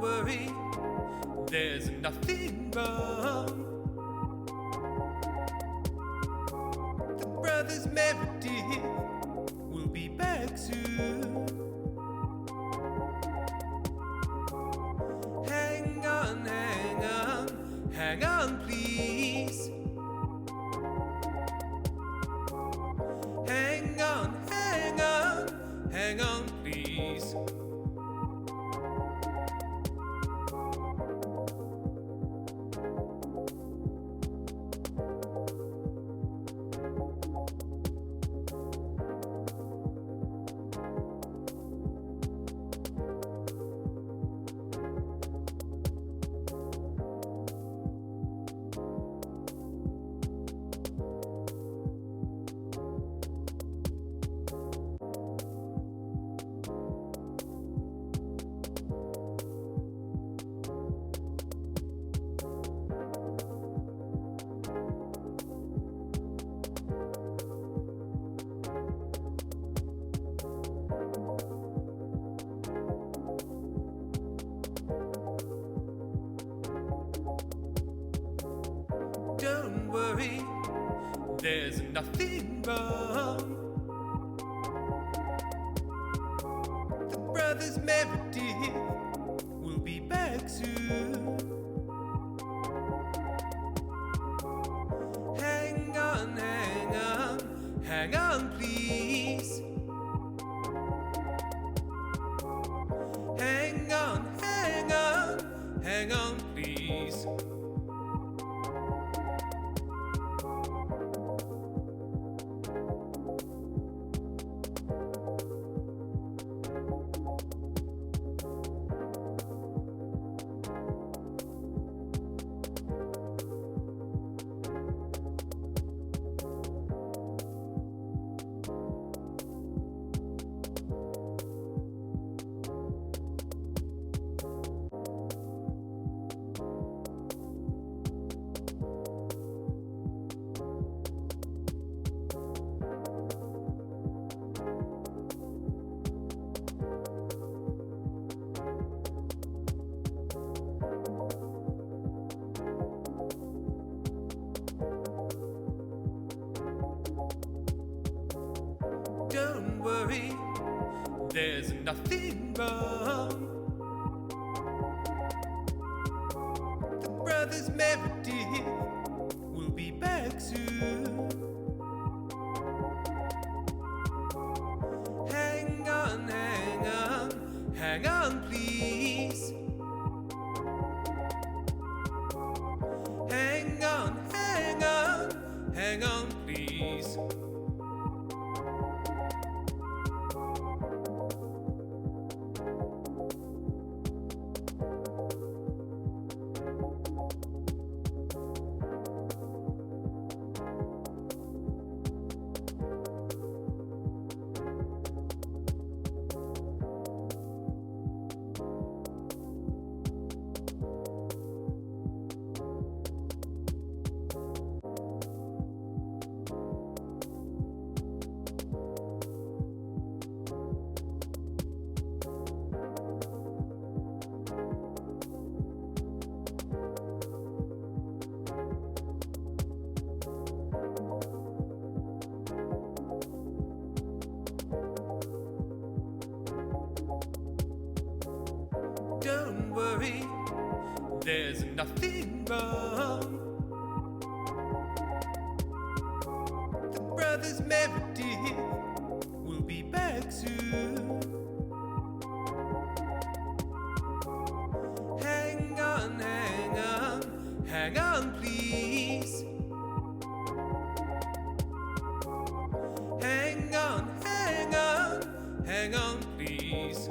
worry, there's nothing wrong. The brothers Meredith will be back soon. Hang on, hang on, hang on, please. Hang on, hang on, hang on, please. Don't worry, there's nothing wrong. The brothers Meredith will be back soon. Hang on, hang on, hang on, please. Hang on, hang on, hang on, please. Don't worry, there's nothing wrong. The brothers Meredith will be back soon. Hang on, hang on, hang on, please. Hang on, hang on, hang on, please. Don't worry, there's nothing wrong. The brothers Meredith will be back soon. Hang on, hang on, hang on, please. Hang on, hang on, hang on, please.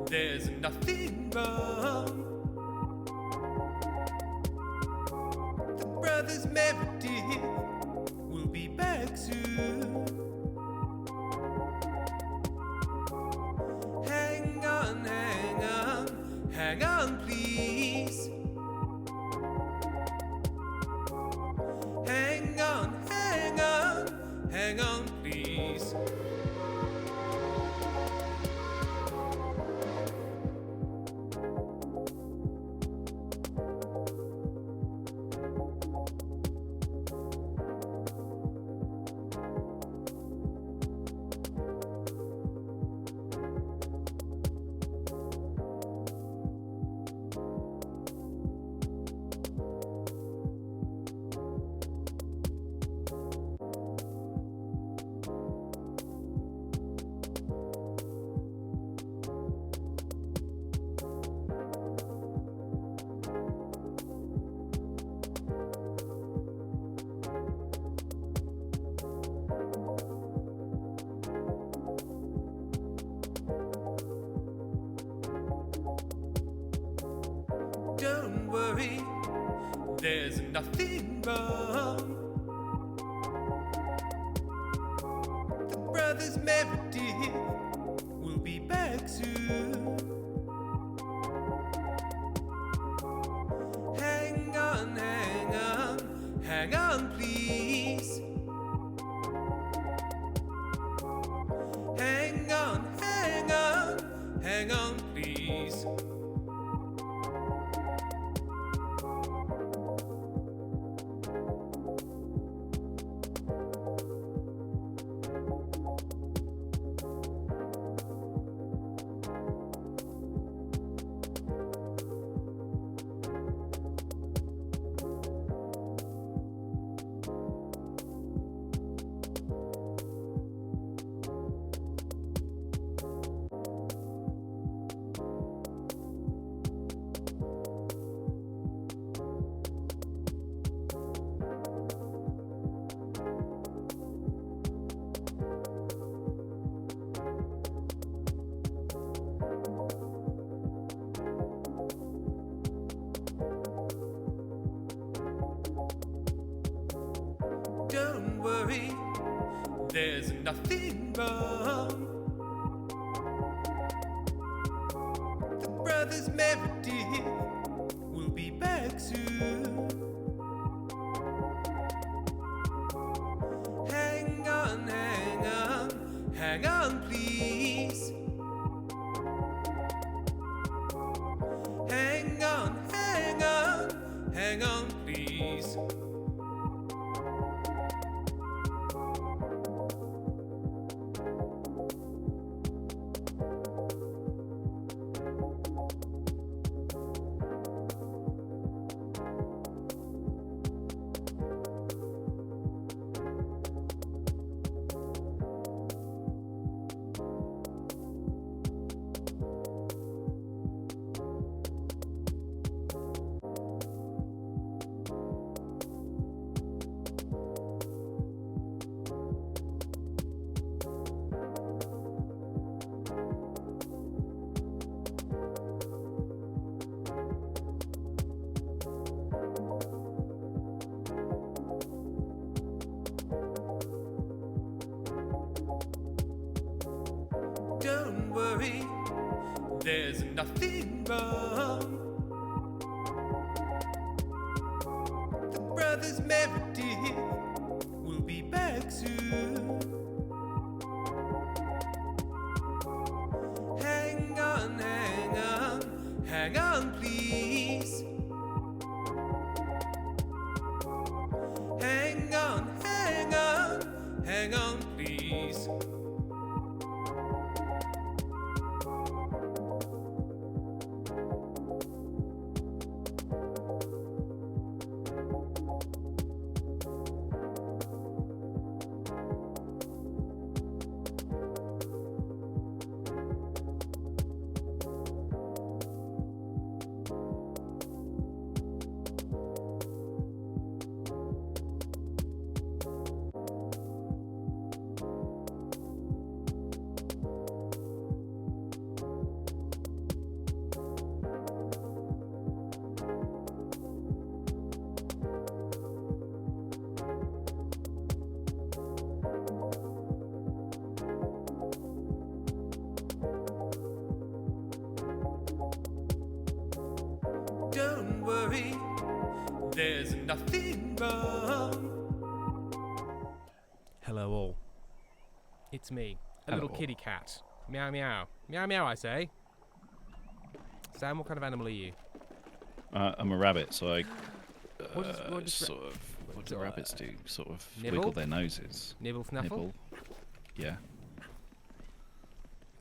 there's nothing wrong. The brothers Meredith will be back soon. Hang on, hang on, hang on, please. Hang on, hang on, hang on, please. Don't worry, there's nothing wrong. The brothers Meredith will be back soon. Hang on, hang on, hang on, please. Hang on, hang on, hang on, please. Don't worry, there's nothing wrong. The brothers Meredith will be back soon. Hang on, hang on, hang on, please. Hang on, hang on, hang on, please. Don't worry, there's nothing wrong. The brothers Meredith will be back soon. Hang on, hang on, hang on, please. Hang on, hang on, hang on, please. there's nothing wrong. Hello all. It's me, a little kitty cat. Meow meow. Meow meow, I say. Sam, what kind of animal are you? I'm a rabbit, so I What do rabbits do? Sort of nibble? wiggle their noses. Nibble snuffle? Nibble. Yeah.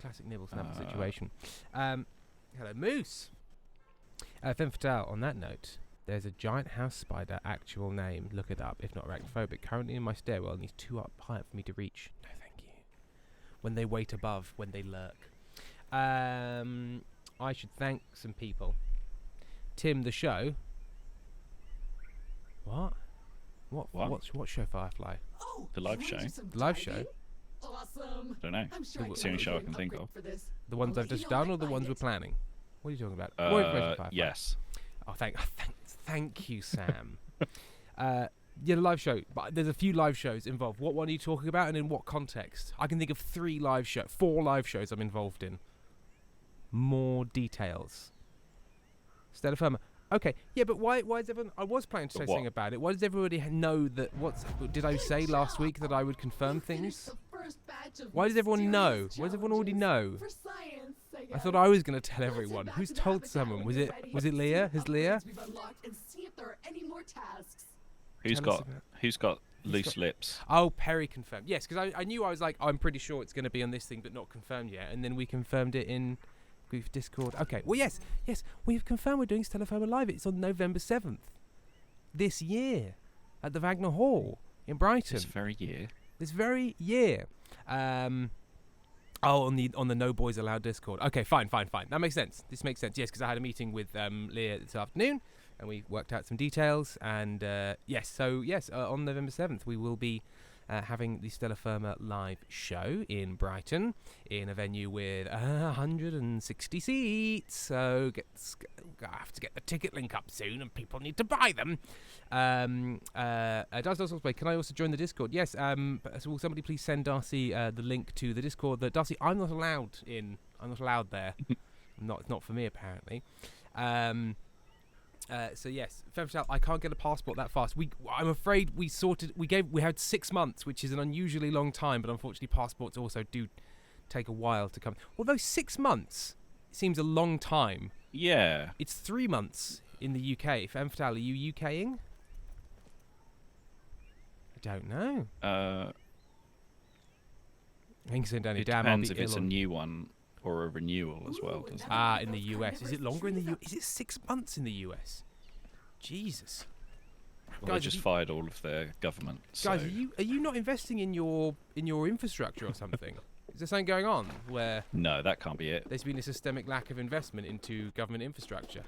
Classic nibble snuffle situation. Hello, moose. Femme fatale, on that note, there's a giant house spider, actual name, look it up, if not arachnophobic, currently in my stairwell and he's too up high for me to reach. No, thank you. When they wait above, when they lurk. I should thank some people. Tim, the show. What? What show, Firefly? Oh, The live show. The live show? Awesome. Don't know. I'm sure It's the only show I can think of. The ones I've just done or the ones we're planning? What are you talking about? More information, Firefly. Yes. Oh, thank you, Sam. Yeah, the live show. But there's a few live shows involved. What one are you talking about, and in what context? I can think of 4 live shows I'm involved in. More details. Stella Firma. Okay, yeah, but why is everyone... I was planning to say something about it. Why does everybody know that... Did I say last week that I would confirm things? Why does everyone know? Why does everyone already know? I thought I was going to tell everyone. Who's told someone? Was it Leah? Has Leah? Who's got loose lips? Oh, Perry confirmed. Yes, because I knew I was like, I'm pretty sure it's going to be on this thing, but not confirmed yet. And then we confirmed it in Discord. Okay, well, yes, we've confirmed we're doing Stella Firma Live. It's on November 7th this year at the Wagner Hall in Brighton. This very year. On the No Boys Allowed Discord. Okay, fine. That makes sense. This makes sense. Yes, because I had a meeting with Leah this afternoon, and we worked out some details. And on November 7th, we will be having the Stella Firma live show in Brighton in a venue with 160 seats. So I have to get the ticket link up soon, and people need to buy them. Can I also join the Discord? Yes. So will somebody please send Darcy the link to the Discord? That Darcy, I'm not allowed in. I'm not allowed there. It's not for me apparently. So yes, I can't get a passport that fast. I'm afraid we had 6 months, which is an unusually long time, but unfortunately passports also do take a while to come. Although 6 months seems a long time. Yeah. It's 3 months in the UK. Femme fatale, are you UKing? I don't know. I think so, Danny. It depends if it's a new one or a renewal as well, doesn't it? In the US. Is it longer in the US? Is it 6 months in the US? Jesus. Well, they just fired all of their government. Guys, are you not investing in your infrastructure or something? Is there something going on where... No, that can't be it. There's been a systemic lack of investment into government infrastructure.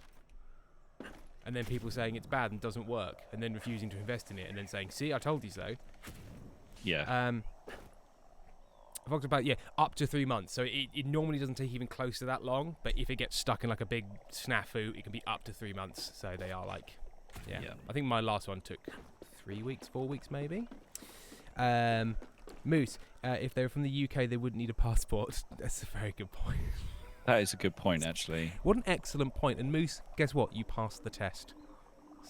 And then people saying it's bad and doesn't work, and then refusing to invest in it, and then saying, see, I told you so. Yeah. I've talked about, up to 3 months. So it normally doesn't take even close to that long, but if it gets stuck in like a big snafu, it can be up to 3 months. So they are like, yeah. I think my last one took 3 weeks, 4 weeks maybe. Moose, if they were from the UK, they wouldn't need a passport. That's a very good point. That is a good point, actually. What an excellent point. And Moose, guess what? You passed the test.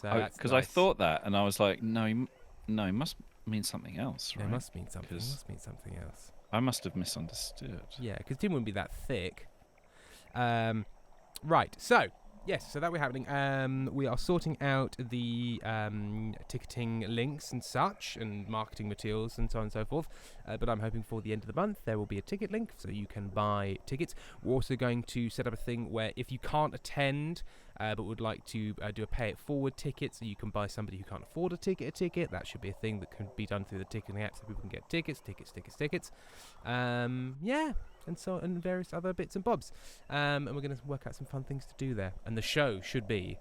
So because I thought that, and I was like, no, it must mean something else, right? It must mean something. It must mean something else. I must have misunderstood. Yeah, because Tim wouldn't be that thick. Right, so, yes, so that we're happening. We are sorting out the ticketing links and such, and marketing materials and so on and so forth. But I'm hoping for the end of the month there will be a ticket link, so you can buy tickets. We're also going to set up a thing where if you can't attend, but would like to do a pay it forward ticket, so you can buy somebody who can't afford a ticket. That should be a thing that can be done through the ticketing app, so people can get tickets. And various other bits and bobs. And we're going to work out some fun things to do there. And the show should be,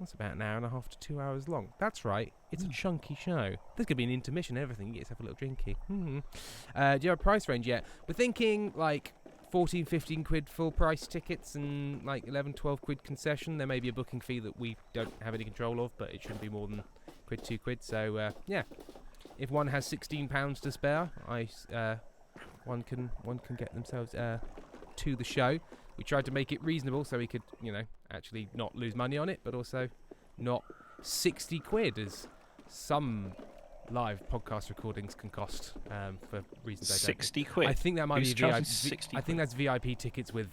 that's about an hour and a half to 2 hours long. That's right. It's a chunky show. There's going to be an intermission and everything. You get yourself a little drinky. Do you have a price range yet? We're thinking like 14, 15 quid full price tickets and like 11, 12 quid concession. There may be a booking fee that we don't have any control of, but it shouldn't be more than quid, 2 quid. So, if one has £16 to spare, one can get themselves to the show. We tried to make it reasonable so we could, actually not lose money on it, but also not 60 quid as some live podcast recordings can cost for reasons I don't know. 60 quid. I think that might Who's be charging VIP. 60 I think quid? that's VIP tickets with,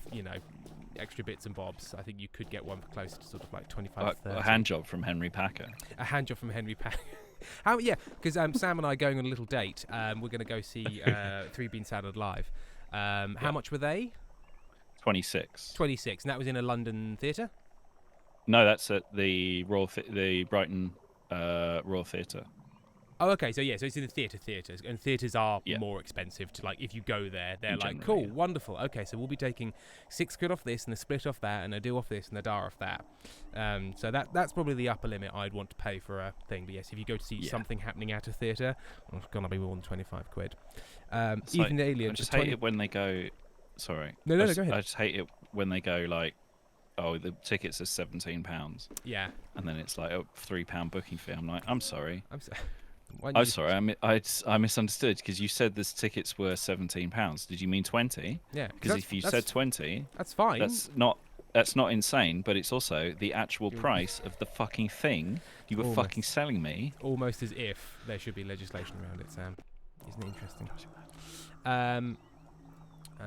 extra bits and bobs. I think you could get one for close to sort of like 25, 30. A hand job from Henry Packer. A hand job from Henry Pack. Because Sam and I are going on a little date. We're going to go see Three Bean Salad live. How much were they? 26. 26, and that was in a London theatre? No, that's at the the Brighton Royal Theatre. Oh, okay. So it's in the theatres, and theatres are Yeah. more expensive. To if you go there, they're In like, general, cool, yeah. wonderful. Okay, so we'll be taking 6 quid off this, and a split off that, and a do off this, and a dar off that. So that's probably the upper limit I'd want to pay for a thing. But yes, if you go to see something happening at a theatre, it's gonna be more than 25 quid. It's Even like, Alien. I just hate it when they go. Sorry. No, go ahead. I just hate it when they go like, oh, the tickets are £17, Yeah, and then it's like, oh, £3 booking fee. I'm like, I'm sorry. I'm sorry. I'm sorry. I misunderstood because you said the tickets were £17. Did you mean 20? Yeah, Because if you said 20, that's fine. that's not insane, but it's also the actual price of the fucking thing you were Almost. fucking selling me. Almost as if there should be legislation around it, Sam. Isn't it interesting?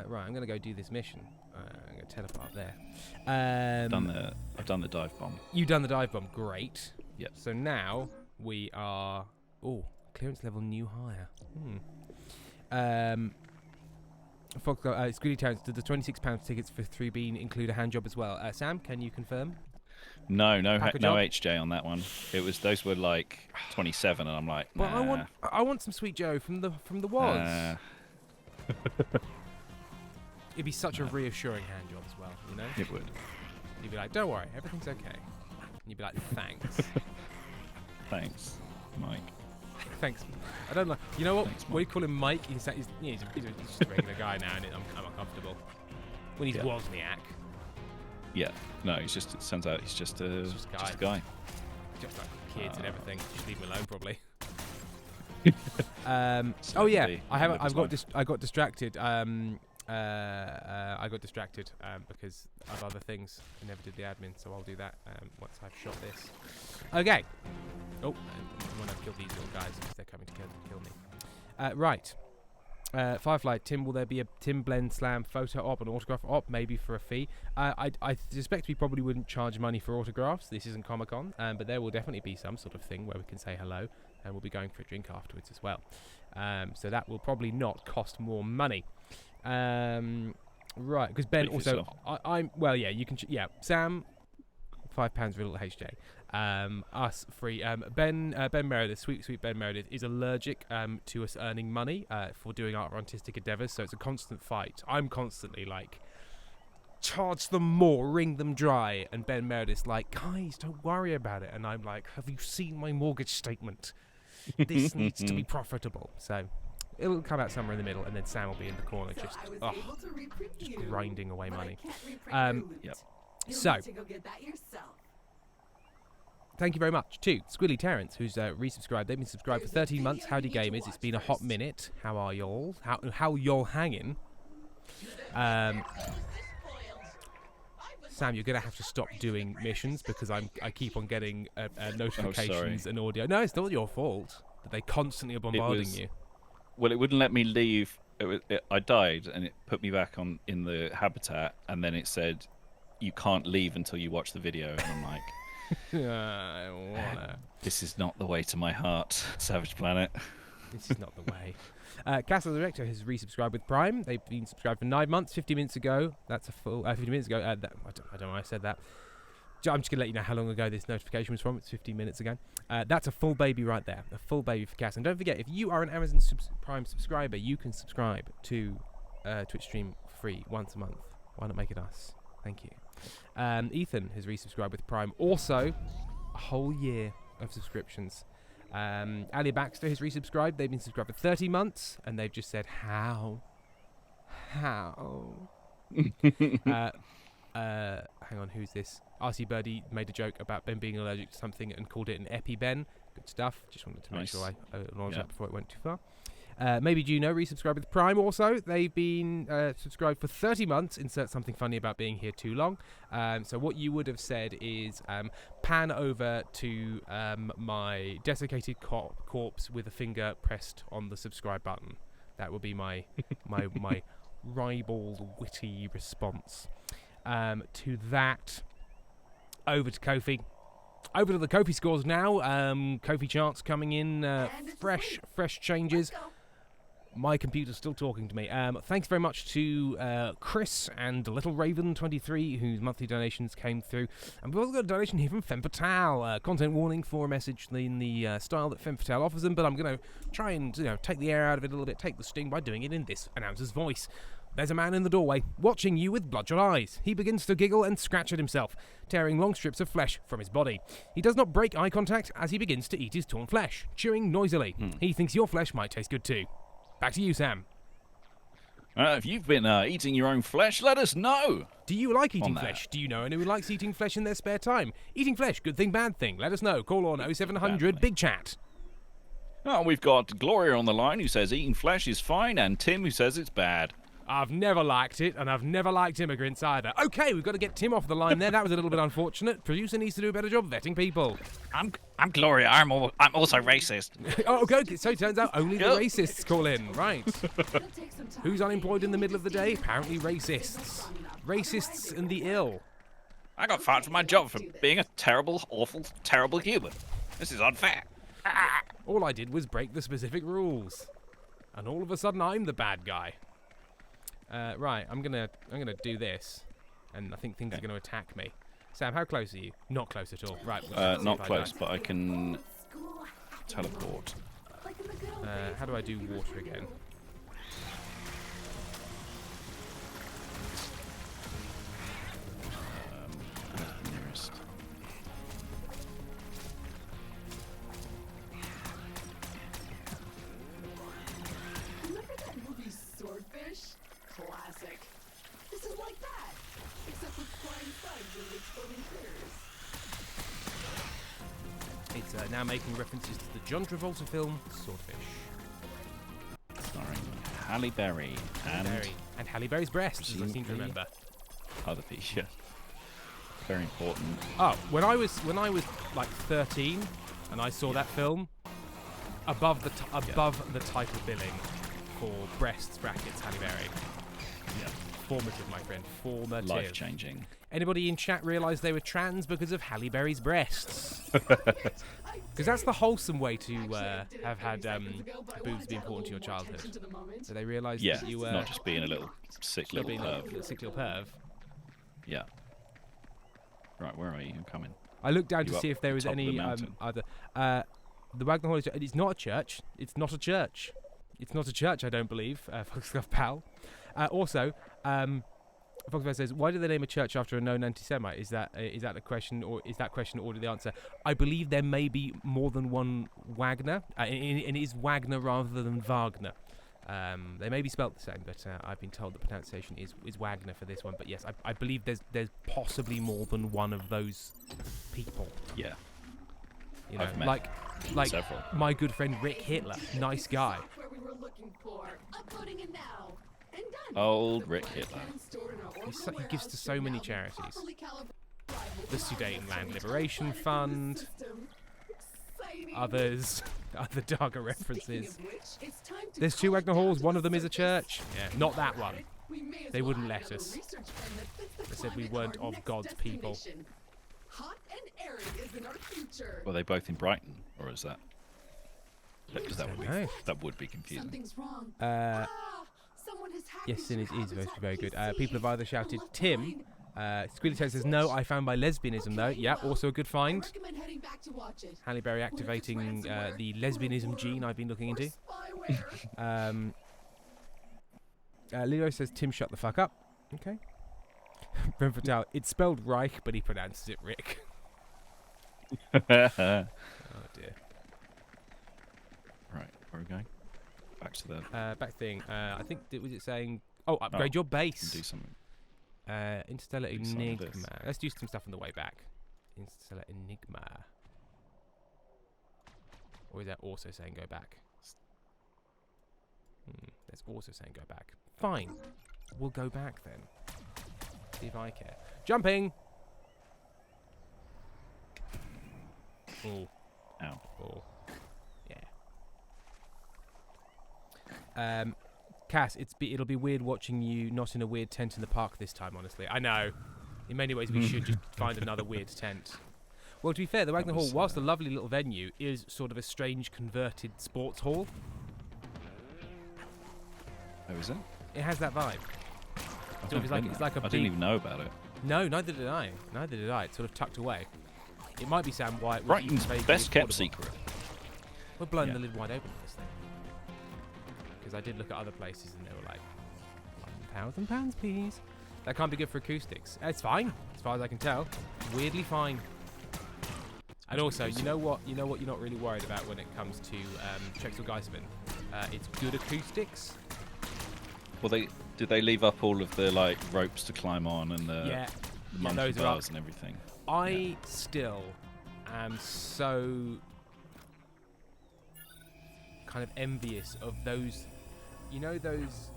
Right, I'm going to go do this mission. I'm going to teleport there. I've done the dive bomb. You've done the dive bomb. Great. Yep. So now we are... Oh, clearance level new higher. Fox, Squiddy Towns, did the £26 tickets for 3B include a hand job as well? Sam, can you confirm? No Pack a no job? HJ on that one. Those were like 27, and I'm like, Well, nah. I want some Sweet Joe from the was. It'd be such a reassuring hand job as well, you know? It would. You'd be like, don't worry, everything's okay. And you'd be like, thanks. Thanks, Mike. Thanks. I don't know. You know what? Thanks, What do you call him, Mike? He's just a regular guy now, and I'm uncomfortable. When he's Yeah. Wozniak. Yeah. No, it turns out he's just a guy. Just like kids and everything. Just leave him alone, probably. So Oh yeah, the- I got distracted. I got distracted because of other things. I never did the admin, so I'll do that once I've shot this. Okay. Oh, and when I've killed these little guys, because they're coming to kill me. Right. Firefly, Tim, will there be a Tim Blend Slam photo op, an autograph op, maybe for a fee? I suspect we probably wouldn't charge money for autographs. This isn't Comic-Con, but there will definitely be some sort of thing where we can say hello, and we'll be going for a drink afterwards as well. So that will probably not cost more money. Right, because Ben Speak for also... yourself. I'm well, yeah, you can... Sam, £5 for a little HJ. Us free. Ben Meredith, sweet Ben Meredith, is allergic to us earning money for doing our artistic endeavours, so it's a constant fight. I'm constantly like, charge them more, wring them dry, and Ben Meredith's like, guys, don't worry about it, and I'm like, have you seen my mortgage statement? This needs to be profitable. So it'll come out somewhere in the middle, and then Sam will be in the corner just grinding away money. Yep. So thank you very much to Squilly Terrence, who's resubscribed. They've been subscribed for 13 months. Howdy gamers, it's been a hot minute. How are y'all? How y'all hanging? Sam, you're gonna have to stop doing missions because I keep on getting notifications and audio. No, it's not your fault that they constantly are bombarding you. Well, it wouldn't let me leave. I died, and it put me back in the habitat, and then it said, "You can't leave until you watch the video." And I'm like, I wanna. "This is not the way to my heart, Savage Planet." This is not the way. Castle Director has resubscribed with Prime. They've been subscribed for 9 months, 50 minutes ago. That's a full... 50 minutes ago. I don't know why I said that. I'm just going to let you know how long ago this notification was from. It's 15 minutes ago. That's a full baby right there. A full baby for Cass. And don't forget, if you are an Amazon Prime subscriber, you can subscribe to Twitch stream free once a month. Why not make it us? Thank you. Ethan has resubscribed with Prime. Also, a whole year of subscriptions. Ali Baxter has resubscribed. They've been subscribed for 30 months, and they've just said, how? Hang on, who's this? RC Birdie made a joke about Ben being allergic to something and called it an EpiBen. Good stuff. Just wanted to make sure I acknowledged that before it went too far. Maybe Juno resubscribed with Prime also. They've been subscribed for 30 months. Insert something funny about being here too long. So what you would have said is pan over to my desiccated corpse with a finger pressed on the subscribe button. That would be my my ribald, witty response to that. Over to Kofi. Over to the Kofi scores now. Kofi charts coming in. Fresh changes. My computer's still talking to me. Thanks very much to Chris and Little Raven 23, whose monthly donations came through. And we've also got a donation here from Femme Fatale. Content warning for a message in the style that Femme Fatale offers them, but I'm going to try and take the air out of it a little bit, take the sting by doing it in this announcer's voice. There's a man in the doorway, watching you with bloodshot eyes. He begins to giggle and scratch at himself, tearing long strips of flesh from his body. He does not break eye contact as he begins to eat his torn flesh, chewing noisily. He thinks your flesh might taste good too. Back to you, Sam. If you've been eating your own flesh, let us know. Do you like eating flesh? Do you know anyone who likes eating flesh in their spare time? Eating flesh, good thing, bad thing? Let us know. Call on 0700 Big Chat. Oh, we've got Gloria on the line who says eating flesh is fine, and Tim who says it's bad. I've never liked it, and I've never liked immigrants either. Okay, we've got to get Tim off the line there. That was a little bit unfortunate. Producer needs to do a better job vetting people. I'm Gloria. I'm also racist. Oh, okay. So it turns out only the racists call in. Right. Who's unemployed in the middle of the day? Apparently racists. Racists and the ill. I got fired from my job for being a terrible, awful, terrible human. This is unfair. All I did was break the specific rules. And all of a sudden I'm the bad guy. Right, I'm gonna do this, and I think things are gonna attack me. Sam, how close are you? Not close at all. Right. Not close, but I can teleport. How do I do water again? Nearest. Remember that movie Swordfish? Classic. This is like that, except with flying slugs and exploding critters. It's now making references to the John Travolta film Swordfish. Starring Halle Berry and Halle Berry's breasts, as I seem to remember. Other piece, yeah. Very important. Oh, when I was like 13, and I saw that film, above the title billing for breasts brackets Halle Berry. Yeah. Formative, my friend. Formative. Life-changing. Anybody in chat realise they were trans because of Halle Berry's breasts? Because that's the wholesome way to have had boobs be important to your childhood. So they realised that you were not just being a little sick little perv. Sick little perv. Yeah. Right, where are you? I'm coming. I looked down to see if there was any other. The Wagner Hall. It's not a church. It's not a church. It's not a church. I don't believe. Foxglove Pal. Also, Foxglove says, "Why do they name a church after a known anti-Semite? Is that the question, or is that question ordered the answer?" I believe there may be more than one Wagner, and it is Wagner rather than Wagner. They may be spelt the same, but I've been told the pronunciation is Wagner for this one. But yes, I believe there's possibly more than one of those people. Yeah. You know, I've met like several. My good friend Rick Hitler, nice guy. Where we were looking for. Uploading it now. And done. Old Rick Hitler. He gives to so many charities. The Sudetenland Liberation Fund, other darker references. There's two Wagner Halls, one of them is a church. Yeah, not that one. They wouldn't let us. They said we weren't of God's people. Hot and airy is in our future. Were they both in Brighton, or is that? Because know. that would be confusing. Something's wrong. Someone has hacked Yes, into it your is house. very good. People have either shouted, Tim. Squealy Toad says, no, I found my lesbianism though. Yeah, also a good find. Recommend heading back to watch it. Halle Berry activating the lesbianism gene I've been looking into. Leo says, Tim, shut the fuck up. Okay. Ben Fatale, it's spelled Reich, but he pronounces it Rick. Oh dear. Right, where are we going? Back to the. Back thing. I think was it saying? Oh, upgrade your base. Do something. Interstellar Do some of Enigma. this. Let's do some stuff on the way back. Interstellar Enigma. Or is that also saying go back? That's also saying go back. Fine. We'll go back then. See if I care. Jumping! Oh. Ow. Oh. Yeah. Cass, it'll be weird watching you not in a weird tent in the park this time, honestly. I know. In many ways, we should just find another weird tent. Well, to be fair, the Wagner Hall, whilst a lovely little venue, is sort of a strange converted sports hall. Oh, is it? It has that vibe. So it's like a I big... didn't even know about it. No, neither did I. Neither did I. It's sort of tucked away. It might be Sam White. Brighton's best kept secret. We're blowing the lid wide open on this thing. Because I did look at other places and they were like, £1,000, please. That can't be good for acoustics. It's fine, as far as I can tell. Weirdly fine. And also, you know what you're not really worried about when it comes to Drexel Geisman? It's good acoustics. Well, did they leave up all of the like ropes to climb on and the monkey those are bars up. and everything? I still am so kind of envious of those, you know, those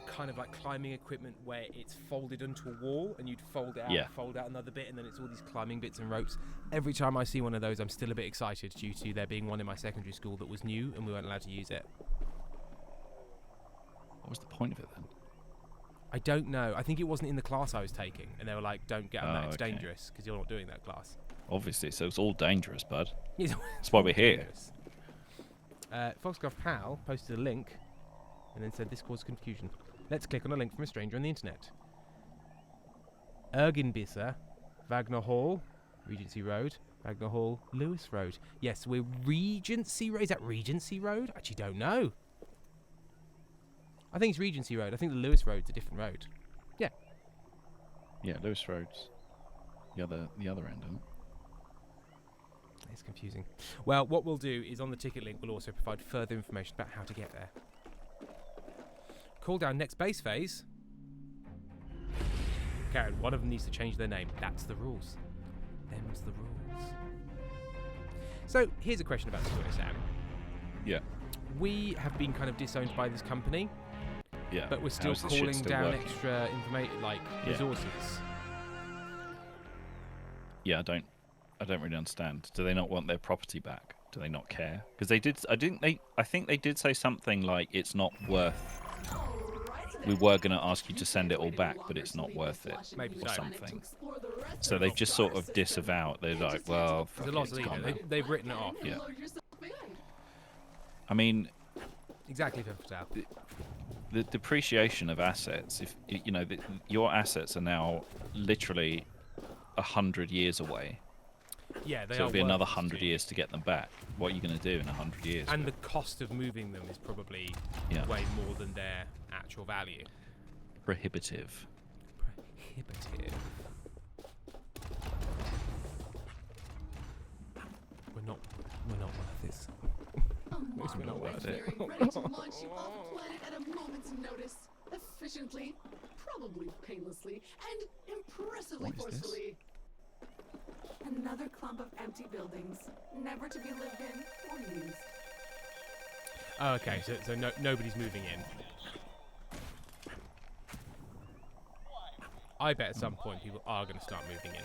kind of like climbing equipment where it's folded onto a wall and you'd fold it out, fold out another bit, and then it's all these climbing bits and ropes. Every time I see one of those, I'm still a bit excited due to there being one in my secondary school that was new and we weren't allowed to use it. What was the point of it then? I don't know. I think it wasn't in the class I was taking, and they were like, "Don't get on that; it's okay. dangerous because you're not doing that class." Obviously, so it's all dangerous, bud. That's why we're here. Foxcroft Pal posted a link and then said this caused confusion. Let's click on a link from a stranger on the internet. Ergenbisser, Wagner Hall, Regency Road, Wagner Hall, Lewis Road. Yes, we're Regency Road. Is that Regency Road? I actually don't know. I think it's Regency Road. I think the Lewis Road's a different road. Yeah. Yeah, Lewis Road's the other end, isn't it? It's confusing. Well, what we'll do is on the ticket link we'll also provide further information about how to get there. Call down next base phase. Karen, one of them needs to change their name. That's the rules. Them's the rules. So, here's a question about the story, Sam. Yeah. We have been kind of disowned by this company. Yeah. But we're still How's this shit calling still down working? extra resources. Yeah, I don't really understand. Do they not want their property back? Do they not care? Because they did. I think they did say something like it's not worth. We were going to ask you to send it all back, but it's not worth it, Maybe or so. something. So they've just sort of disavowed. They're like, well, fuck There's a it, lot it's of gone ego. now. They've written it off. Yeah. I mean, Exactly, Fatal. the depreciation of assets. If you know, your assets are now literally 100 years away. Yeah, they So are it'll be another worth 100 years to get them back. What are you going to do in 100 years? And the cost of moving them is probably way more than their actual value. Prohibitive. Prohibitive. We're not worth this. We're not worth it. ready to launch you off planet at a moment's notice, efficiently, probably painlessly, and impressively What is this? forcefully. Another clump of empty buildings, never to be lived in or used. Oh, okay, so nobody's moving in. I bet at some point people are going to start moving in.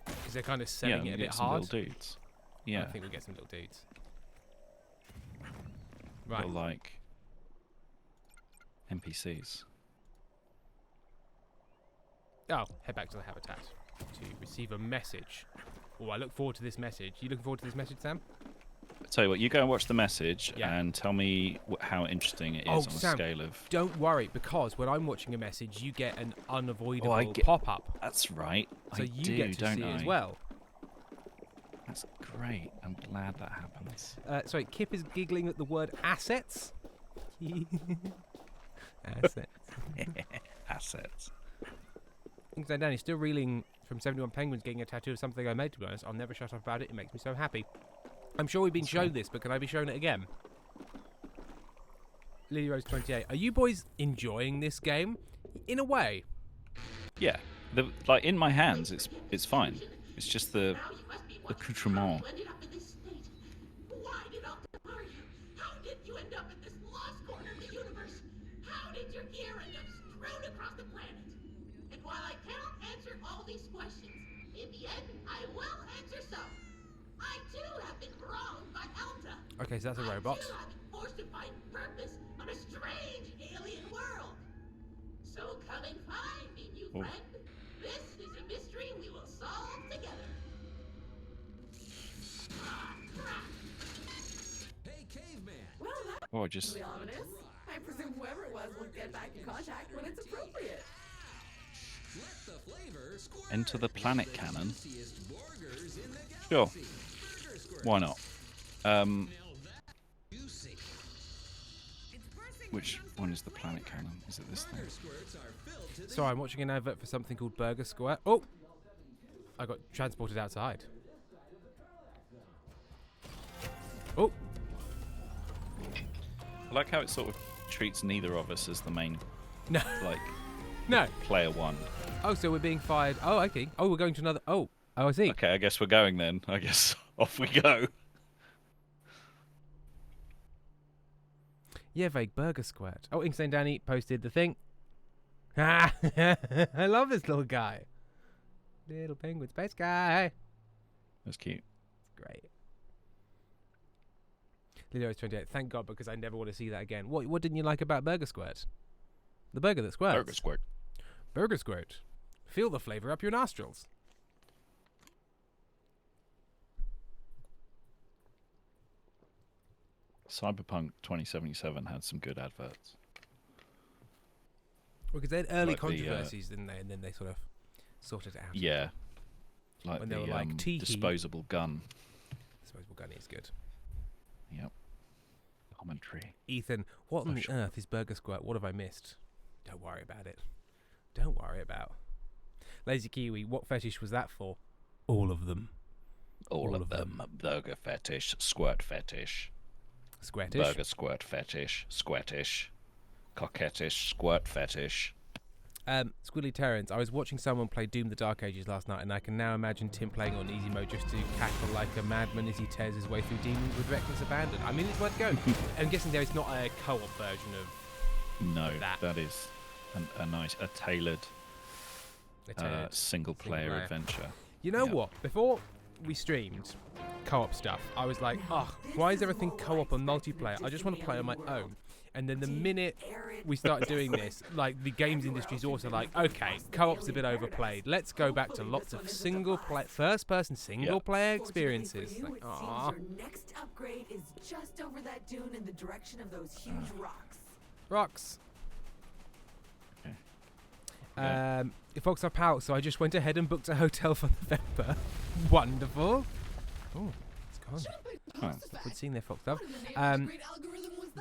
Because they're kind of selling it a we'll bit get some hard. little dudes. Yeah. I think we'll get some little dudes. Right. Right. Like NPCs. Oh, head back to the habitat to receive a message. Oh, I look forward to this message. You looking forward to this message, Sam? Tell you what, you go and watch the message Yeah. and tell me how interesting it is Oh, on Sam, a scale of. Don't worry, because when I'm watching a message, you get an unavoidable get- pop-up. That's right. So I you do, get to don't see I? it as well. That's great. I'm glad that happens. Sorry, Kip is giggling at the word assets. Assets. Assets. Things like that. He's still reeling from 71 Penguins getting a tattoo of something I made, to be honest. I'll never shut up about it. It makes me so happy. I'm sure we've been shown this, but can I be shown it again? Lily Rose 28. Are you boys enjoying this game? In a way. Yeah. Like in my hands, it's fine. It's just the accoutrement. Ended up in this state. Why did Octa hire you? How did you end up in this major errand of strewn across the planet. And while I cannot answer all these questions, in the end, I will answer some. I too have been wronged by Elta. Okay, so that's a I robot. too have been forced to find purpose on a strange alien world. So come and find me, new Oh. friend. This is a mystery we will solve together. Ah, crap. Hey, caveman. Well, that's Oh, just ominous. I presume whoever it was will get back in contact when it's appropriate. Let the flavor squirt. enter the planet cannon. Juiciest burgers in the Sure. galaxy. Burger squirt. Why not? Now that's juicy. Which one is the planet cannon? Is it this thing? Burger squirts are filled to the Sorry, I'm watching an advert for something called Burger Squirt. Oh! I got transported outside. Oh! I like how it sort of treats neither of us as the main, No. like, No! player one. Oh, so we're being fired. Oh, okay. Oh, we're going to another. Oh, I see. Okay, I guess we're going then. I guess off we go. Yeah, vague Burger Squirt. Oh, Insane Danny posted the thing. Ah! I love this little guy. Little penguin space guy. That's cute. It's great. Lilo is 28. Thank God, because I never want to see that again. What didn't you like about Burger Squirt? The burger that squirts. Burger squirt. Burger Squirt. Feel the flavor up your nostrils. Cyberpunk 2077 had some good adverts. Because they had early Like the, controversies, didn't they? And then they sort of sorted it out. Yeah. Like When the they were like, "Tee-hee." disposable gun. Disposable gun is good. Yep. Commentary. Ethan, what on Oh, the sure. earth is Burger Squirt? What have I missed? Don't worry about it. Don't worry about. Lazy Kiwi, what fetish was that for? All of them. All of them. Burger fetish, squirt fetish, Squirtish. burger squirt fetish, squirtish, coquettish, squirt fetish. Squilly Terrence, I was watching someone play Doom the Dark Ages last night, and I can now imagine Tim playing on easy mode just to cackle like a madman as he tears his way through demons with reckless abandon. I mean, it's worth going. I'm guessing there is not a co-op version of No, That. that is a nice, a tailored a tailored single-player player. adventure. You know Yeah. what? Before we streamed co-op stuff, I was like, oh, why is everything co-op and multiplayer? I just want to play on my own. And then the minute we started doing this, like the games industry's also like, okay, co-op's a bit overplayed. Let's go back to lots of first-person single-player experiences. For you, Like, it aw. seems your next upgrade is just over that dune in the direction of those huge rocks. Rocks. Okay. Yeah. Folks are pals, so I just went ahead and booked a hotel for November. Wonderful. Oh, it's gone. Oh. Good seeing there, folks.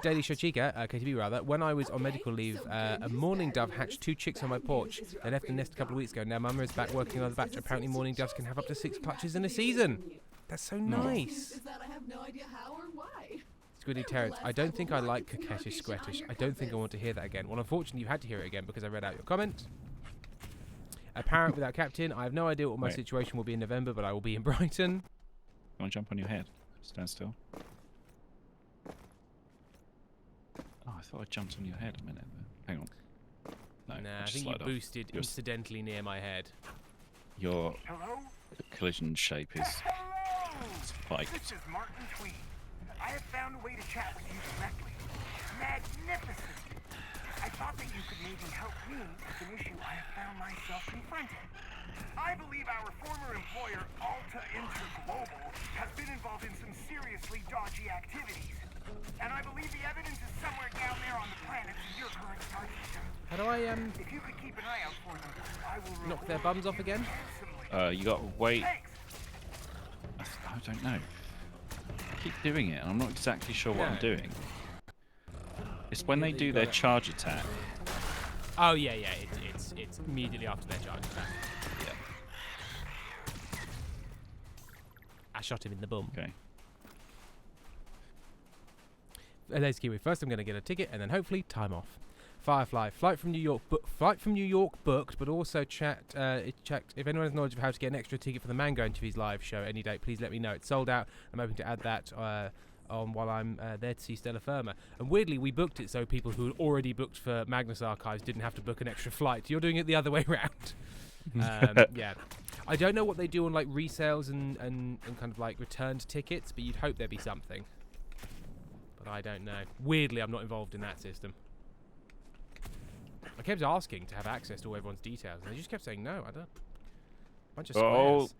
Daily Show Chica, KTB rather. When I was on medical leave, a mourning dove hatched 2 chicks on my porch. They left the nest a couple of weeks ago. Now Mama is back working on the batch. Apparently mourning doves can have up to 6 clutches in a season. That's so nice. Is that I have no idea how or why. Squiddy Terrence, I don't think I like coquettish squettish. I don't think I want to hear that again. Well, unfortunately, you had to hear it again because I read out your comment. A parent without captain. I have no idea what my Wait. situation will be in November, but I will be in Brighton. You want to jump on your head? Stand still. Oh, I thought I jumped on your head a minute. Hang on. No, Nah, I'll I just think you slide off. boosted Your- incidentally near my head. Your collision shape is spiked. This is Martin Tweed. I have found a way to chat with you directly. Magnificent. I thought that you could maybe help me with an issue I have found myself confronted. I believe our former employer, Alta Interglobal, has been involved in some seriously dodgy activities. And I believe the evidence is somewhere down there on the planet in your current star system. How do I If you could keep an eye out for them, I will knock their reward bums off again? handsomely. You got to wait. Thanks. I don't know. I keep doing it, and I'm not exactly sure what I'm No. doing. It's when they that do you their got it. charge attack. Oh yeah, it's immediately after their charge attack. Yeah. I shot him in the bum. Okay. Let's Kiwi. First, I'm going to get a ticket, and then hopefully time off. Firefly flight from New York. Flight from New York booked, but also checked. If anyone has knowledge of how to get an extra ticket for the Mango Interviews live show any date, please let me know. It's sold out. I'm hoping to add that on while I'm there to see Stella Firma. And weirdly, we booked it so people who had already booked for Magnus Archives didn't have to book an extra flight. You're doing it the other way around. Yeah. I don't know what they do on like resales and kind of like returned tickets, but you'd hope there'd be something. But I don't know. Weirdly, I'm not involved in that system. I kept asking to have access to all everyone's details, and they just kept saying no. I don't. Bunch of squares.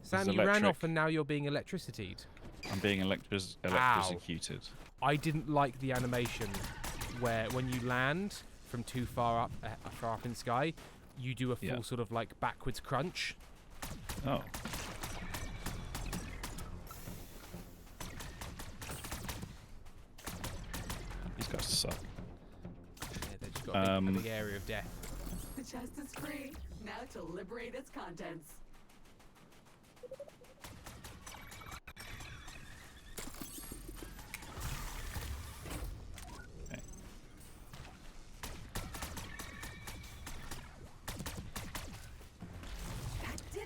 Sam, you ran electric. off, and now you're being electricitied. I'm being electrocuted. I didn't like the animation where when you land from too far up in the sky, you do a full sort of like backwards crunch. Oh. These guys suck. Yeah, they just got a big area of death. The chest is free. Now to liberate its contents.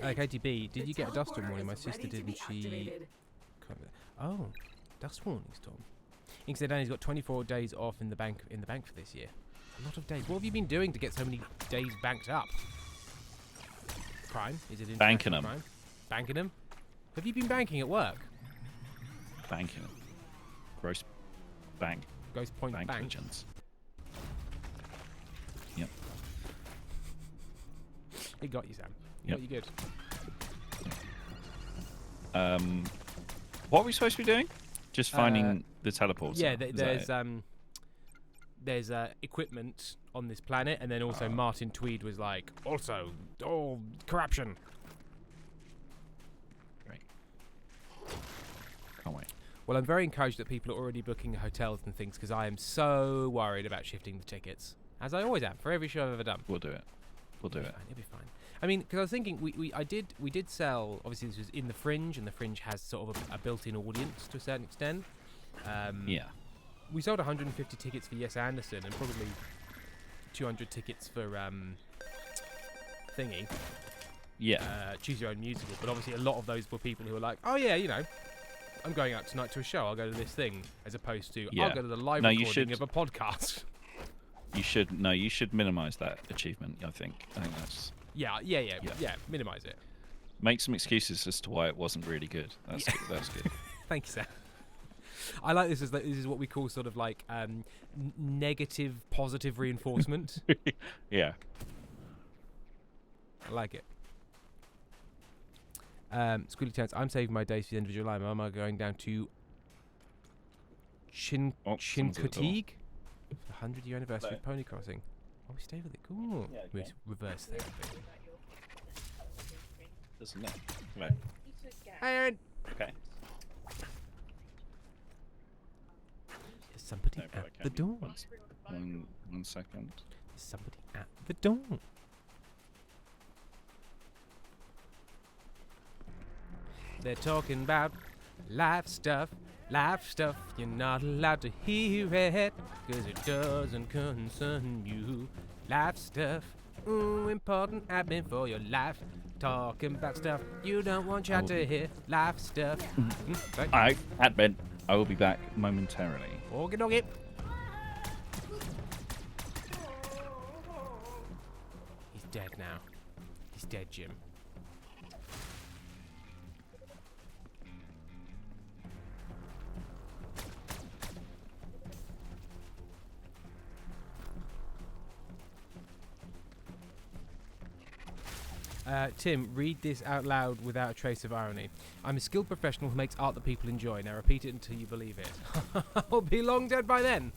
KTB, did The you get a dust teleporter warning? My is sister ready to did, be and she. activated. Oh, dust warnings, Tom. Ink said Danny's got 24 days off in the bank for this year. A lot of days. What have you been doing to get so many days banked up? Crime? Is it Banking international 'em. crime? Banking them? Have you been banking at work? Banking. Gross bank. Ghost Point Bank. Agents. Yep. It got you, Sam. It Yep. got you good. What are we supposed to be doing? Just finding the teleporter. Yeah, Is that it? there's equipment on this planet, and then also Martin Tweed was like, also, corruption. Great. Can't wait. Well, I'm very encouraged that people are already booking hotels and things because I am so worried about shifting the tickets, as I always am for every show I've ever done. We'll do it. We'll do it. It'll be fine. I mean, because I was thinking we did sell. Obviously, this was in the Fringe, and the Fringe has sort of a built-in audience to a certain extent. Yeah. We sold 150 tickets for Yes Anderson, and probably 200 tickets for thingy. Yeah. Choose Your Own Musical. But obviously, a lot of those were people who were like, "Oh yeah, you know, I'm going out tonight to a show. I'll go to this thing," as opposed to Yeah. I'll go to the live No, you recording should- of a podcast. You should minimize that achievement, I think that's Yeah. Minimize it. make some excuses as to why it wasn't really good. That's good. That's good. Thank you, Sam. I like this as this is what we call sort of like negative positive reinforcement. Yeah. I like it. Squealy Tense, I'm saving my days for the end of July. My mum are going down to someone's at the door. Chincoteague for the 100-year anniversary of Pony Crossing. Oh, we stay with it. Cool. Reverse therapy. Doesn't it? No. Hi, Aaron. Okay. There's somebody No, but I at the can- door. One second. There's somebody at the door. They're talking about life stuff. You're not allowed to hear it, 'cause it doesn't concern you. Life stuff, ooh, important admin for your life. Talking about stuff you don't want you to hear. Life stuff. Sorry. I will be back momentarily. Okie dokie. He's dead now. He's dead, Jim. Tim, read this out loud without a trace of irony. I'm a skilled professional who makes art that people enjoy. Now repeat it until you believe it. I'll be long dead by then.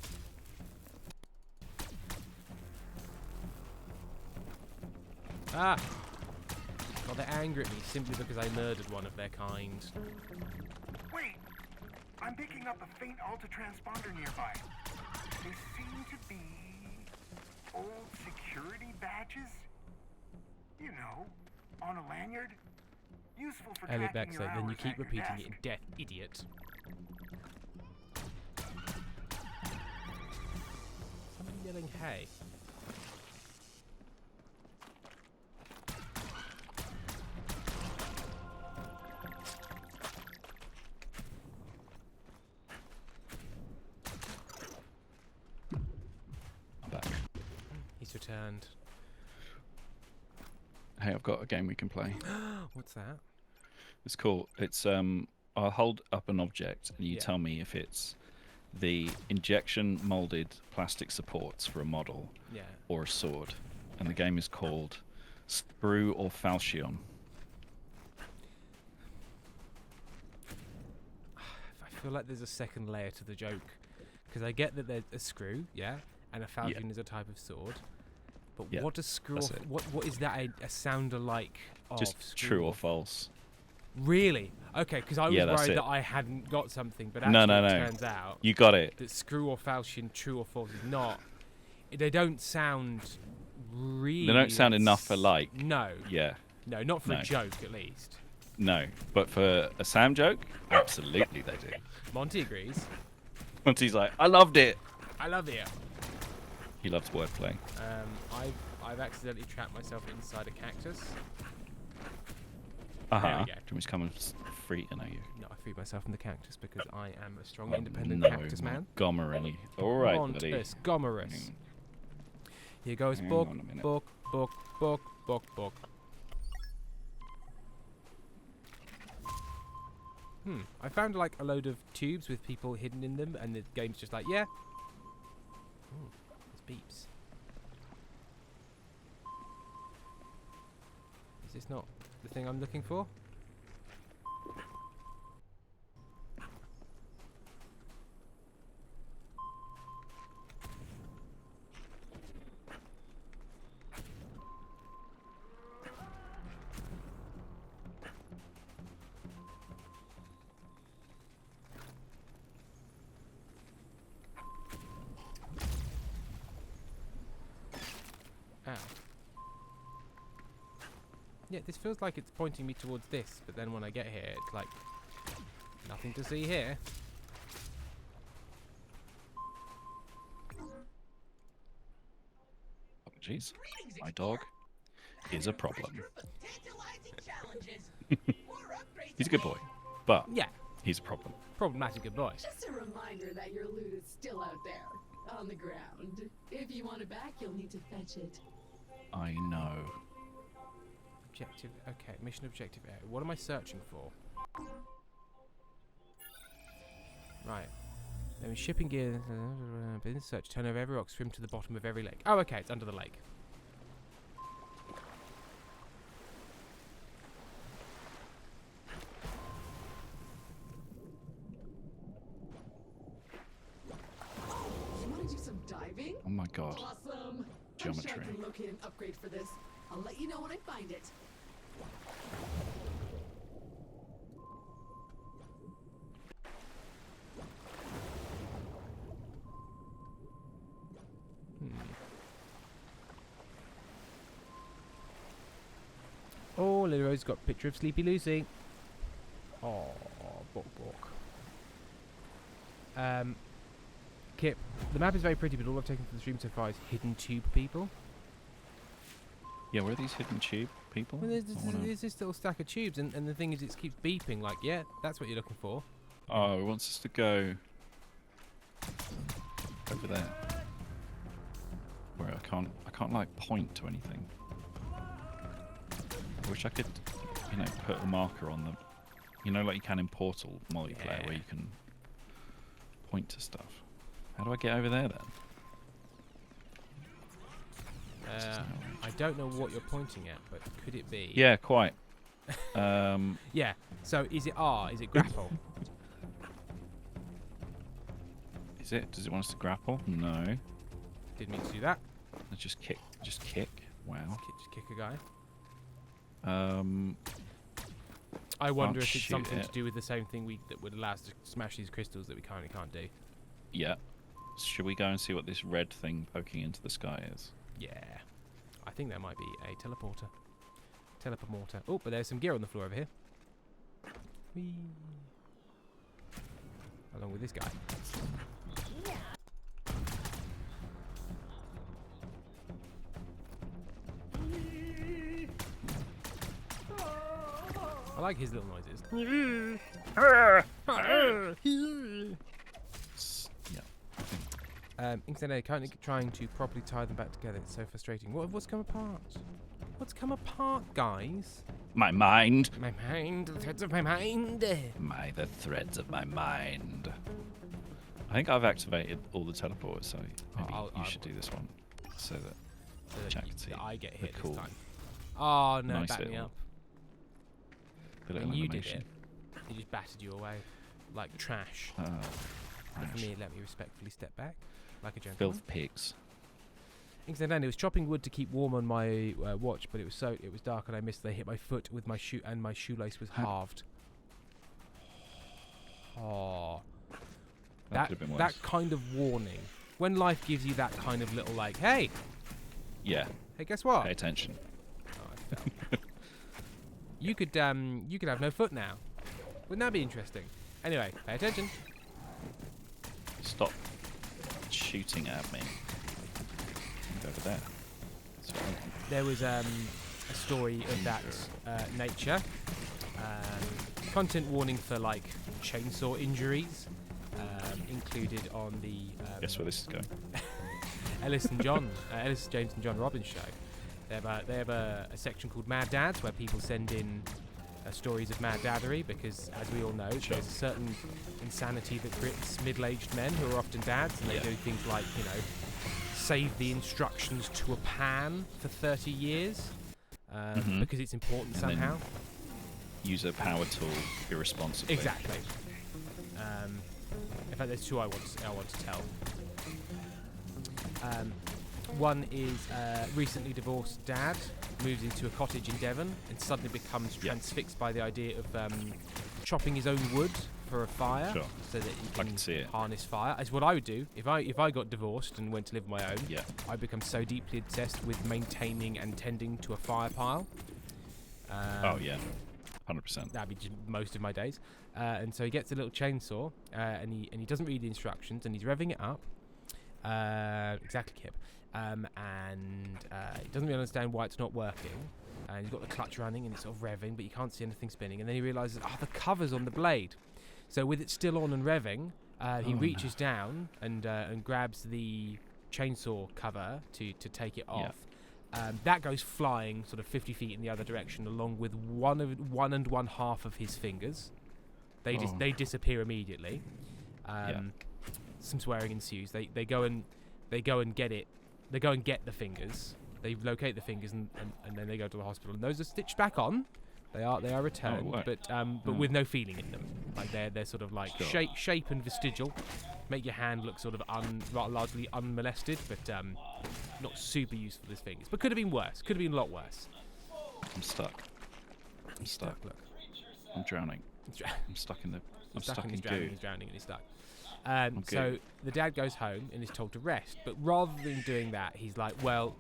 Ah! God, they're angry at me simply because I murdered one of their kind. Wait! I'm picking up a faint alta transponder nearby. They seem to be old security badges. You know, on a lanyard. Useful for Elliot tracking Beck your said, then you hours keep at your repeating it desk. in death, idiot. Somebody yelling, hey. returned. Hey, I've got a game we can play. What's that? It's cool. It's I'll hold up an object and you Yeah. tell me if it's the injection molded plastic supports for a model Yeah. or a sword. And the game is called Screw or Falchion. I feel like there's a second layer to the joke, because I get that there's a screw, yeah, and a falchion is a type of sword. But Yeah, what does screw? that's Or it. what is that a sounder like? Of Just screw true or false. Really? Okay, because I was Yeah, that's worried it. that I hadn't got something, but No, actually no, it no. turns out You got it. that screw or falchion, true or false, is not. They don't sound really. They don't sound enough alike. No. Yeah. No, not for No. a joke, at least. No. But for a Sam joke, absolutely they do. Monty agrees. Once he's like, I loved it. I love it. He loves wordplay. I've accidentally trapped myself inside a cactus. Uh-huh. There we go. Do you want me to come and free you? No, I feed myself in the cactus because I am a strong, Oh, independent no, cactus man. Montgomery. All right, buddy. Montus Gomerus. Here goes Hang book, on a minute. book, book, book, book, book. I found like a load of tubes with people hidden in them, and the game's just like, yeah. Ooh, there's beeps. Is this not the thing I'm looking for? Ow. Yeah, this feels like it's pointing me towards this, but then when I get here, it's like, nothing to see here. Apologies. My dog is a problem. He's a good boy, but Yeah, he's a problem. problematic good boy. Just a reminder that your loot is still out there, on the ground. If you want it back, you'll need to fetch it. I know. Objective, okay, mission objective area. What am I searching for? Right. Then shipping gear, business search, turn over every rock, swim to the bottom of every lake. Oh, okay, it's under the lake. You want to do some diving? Oh my god. Awesome. I'm Geometry. sure I can locate an upgrade for this. I'll let you know when I find it. Oh, Little Rose got a picture of Sleepy Lucy. Oh, bok bok. Kip, the map is very pretty, but all I've taken from the stream so far is hidden tube people. Yeah, where are these hidden tube people? Well, I wanna- there's this little stack of tubes, and the thing is, it keeps beeping. Like, yeah, that's what you're looking for. Oh, it wants us to go over there. Where I can't like point to anything. I wish I could, put a marker on the, like you can in Portal multiplayer, where Yeah. you can point to stuff. How do I get over there then? I don't know what you're pointing at, but could it be? Yeah, quite. Yeah. So is it R? Is it grapple? Is it? Does it want us to grapple? No. Didn't mean to do that. Let's just kick. Just kick. Wow. Just kick a guy. I wonder if it's shoot something it. to do with the same thing that would allow us to smash these crystals that we currently can't do. Yeah. Should we go and see what this red thing poking into the sky is? Yeah. I think that might be a teleporter. Teleporter. Oh, but there's some gear on the floor over here. Whee. Along with this guy. I like his little noises. Yeah. I think Incidentally, currently trying to properly tie them back together. It's so frustrating. What's come apart? What's come apart, guys? My mind. My mind, the threads of my mind. The threads of my mind. I think I've activated all the teleporters, so maybe you should do this one so that Jack can see. I get hit cool, this time. Oh no, nice back me little- up. the When little you did animation. it, he just battered you away like trash. Oh, But for nice. me, it let me respectfully step back like a gentleman. Filth pigs. Incidentally, I was chopping wood to keep warm on my watch, but it was dark and I missed. They hit my foot with my shoe, and my shoelace was halved. Oh, That could have been worse. that kind of warning. When life gives you that kind of little like, hey, Yeah, guess what? pay attention. Oh, I fell. you could have no foot now. Wouldn't that be interesting? Anyway, pay attention. Stop shooting at me. Over there. That's what I want. There was a story of that nature. Content warning for like chainsaw injuries included on the Guess where this is going. Ellis James and John Robbins show. They have a section called Mad Dads where people send in stories of mad daddery because, as we all know, Sure. there's a certain insanity that grips middle-aged men who are often dads, and they Yeah. do things like, save the instructions to a pan for 30 years because it's important And then somehow. Use a power tool irresponsibly. Exactly. In fact, there's two I want to tell. One is recently divorced dad moves into a cottage in Devon and suddenly becomes transfixed by the idea of chopping his own wood for a fire, Sure. so that he I can can see it. harness fire. That's what I would do if I got divorced and went to live on my own. Yeah. I'd become so deeply obsessed with maintaining and tending to a fire pile. Oh yeah. 100%. That'd be just most of my days. And so he gets a little chainsaw, and he doesn't read the instructions, and he's revving it up. Exactly, Kip. And he doesn't really understand why it's not working. And he's got the clutch running, and it's sort of revving, but you can't see anything spinning. And then he realizes, the cover's on the blade. So with it still on and revving, he reaches down and grabs the chainsaw cover to take it off. That goes flying sort of 50 feet in the other direction, along with one and one half of his fingers. They disappear immediately. Some swearing ensues. They go and get it. They go and get the fingers. They locate the fingers and then they go to the hospital. And those are stitched back on. They are returned, right. but with no feeling in them. Like they're sort of like Sure. shape and vestigial. Make your hand look sort of largely unmolested, but not super useful as fingers. But could have been worse. Could have been a lot worse. I'm stuck. I'm stuck. Look. I'm drowning. He's I'm stuck in the. I'm stuck stuck and in he's drowning, goo. he's drowning and he's stuck. Okay. So the dad goes home and is told to rest, but rather than doing that, he's like, well,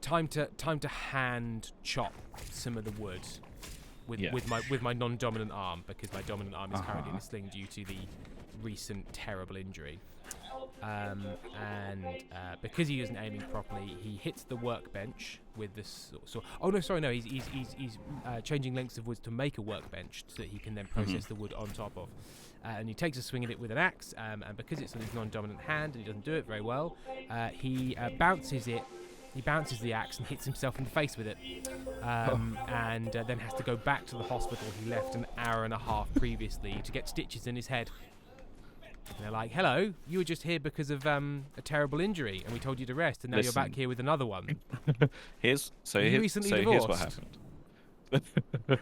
time to hand chop some of the wood with my non-dominant arm, because my dominant arm is currently in a sling due to the recent terrible injury. Because he isn't aiming properly, he hits the workbench with this. He's changing lengths of wood to make a workbench so that he can then process the wood on top of. And he takes a swing at it with an axe, and because it's on his non-dominant hand and he doesn't do it very well, he bounces it. He bounces the axe and hits himself in the face with it, and then has to go back to the hospital he left an hour and a half previously to get stitches in his head. And they're like, hello, you were just here because of a terrible injury, and we told you to rest, and now you're back Listen. here with another one. Here's recently here's what divorced. happened.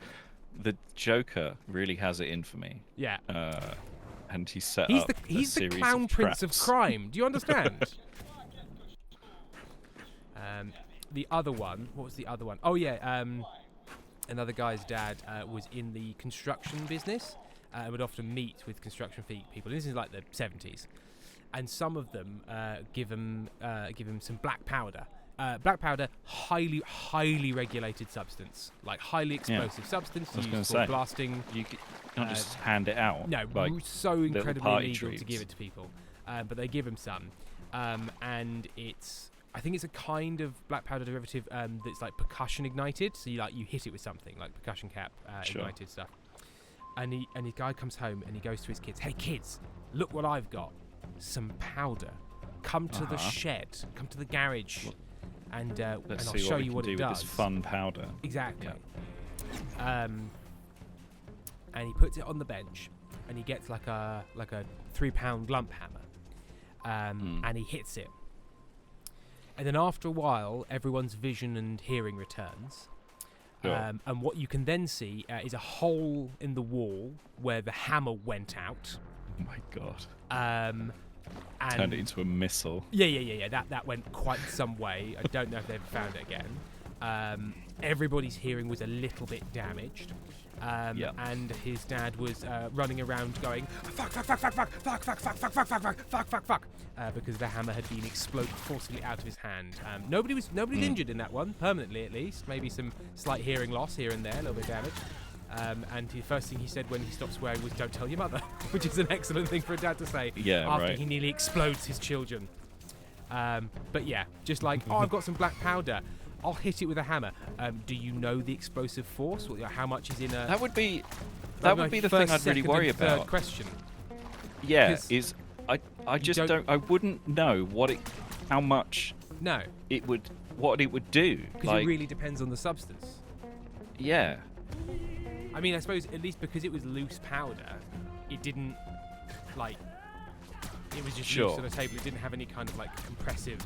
The Joker really has it in for me. Yeah. And he set He's up the a series clown of prince of traps. crime. Do you understand? The other one, what was the other one? Oh yeah, another guy's dad was in the construction business and would often meet with construction people. This is like the 70s, and some of them give him some black powder. Black powder, highly regulated substance, like highly explosive substance I was gonna used for say. blasting. You can't just hand it out. No, like so little incredibly party illegal to treats. give it to people, but they give him some, and I think it's a kind of black powder derivative that's like percussion ignited. So you hit it with something like percussion cap Sure. ignited stuff. And the guy comes home and he goes to his kids. Hey kids, look what I've got! Some powder. come to the shed, come to the garage, and Let's I'll see show what we you can what do it with does. this fun powder. Exactly. And he puts it on the bench, and he gets like a 3-pound lump hammer, and he hits it. And then after a while, everyone's vision and hearing returns. Sure. And what you can then see is a hole in the wall where the hammer went out. Oh my god. And Turned it into a missile. Yeah. That went quite some way. I don't know if they've found it again. Everybody's hearing was a little bit damaged. And his dad was running around going fuck, because the hammer had been exploded forcibly out of his hand. Nobody's injured in that one, permanently at least. Maybe some slight hearing loss here and there, a little bit of damage. And the first thing he said when he stopped swearing was, "Don't tell your mother," which is an excellent thing for a dad to say after he nearly explodes his children. But yeah, just like, oh, I've got some black powder. I'll hit it with a hammer. Do you know the explosive force? How much is in a... That would be the thing I'd really worry about. Third question. Yeah, is I just don't. I wouldn't know how much. No. What it would do. Because it really depends on the substance. Yeah. I mean, I suppose at least because it was loose powder, it didn't it was just loose on the table. It didn't have any kind of compressive.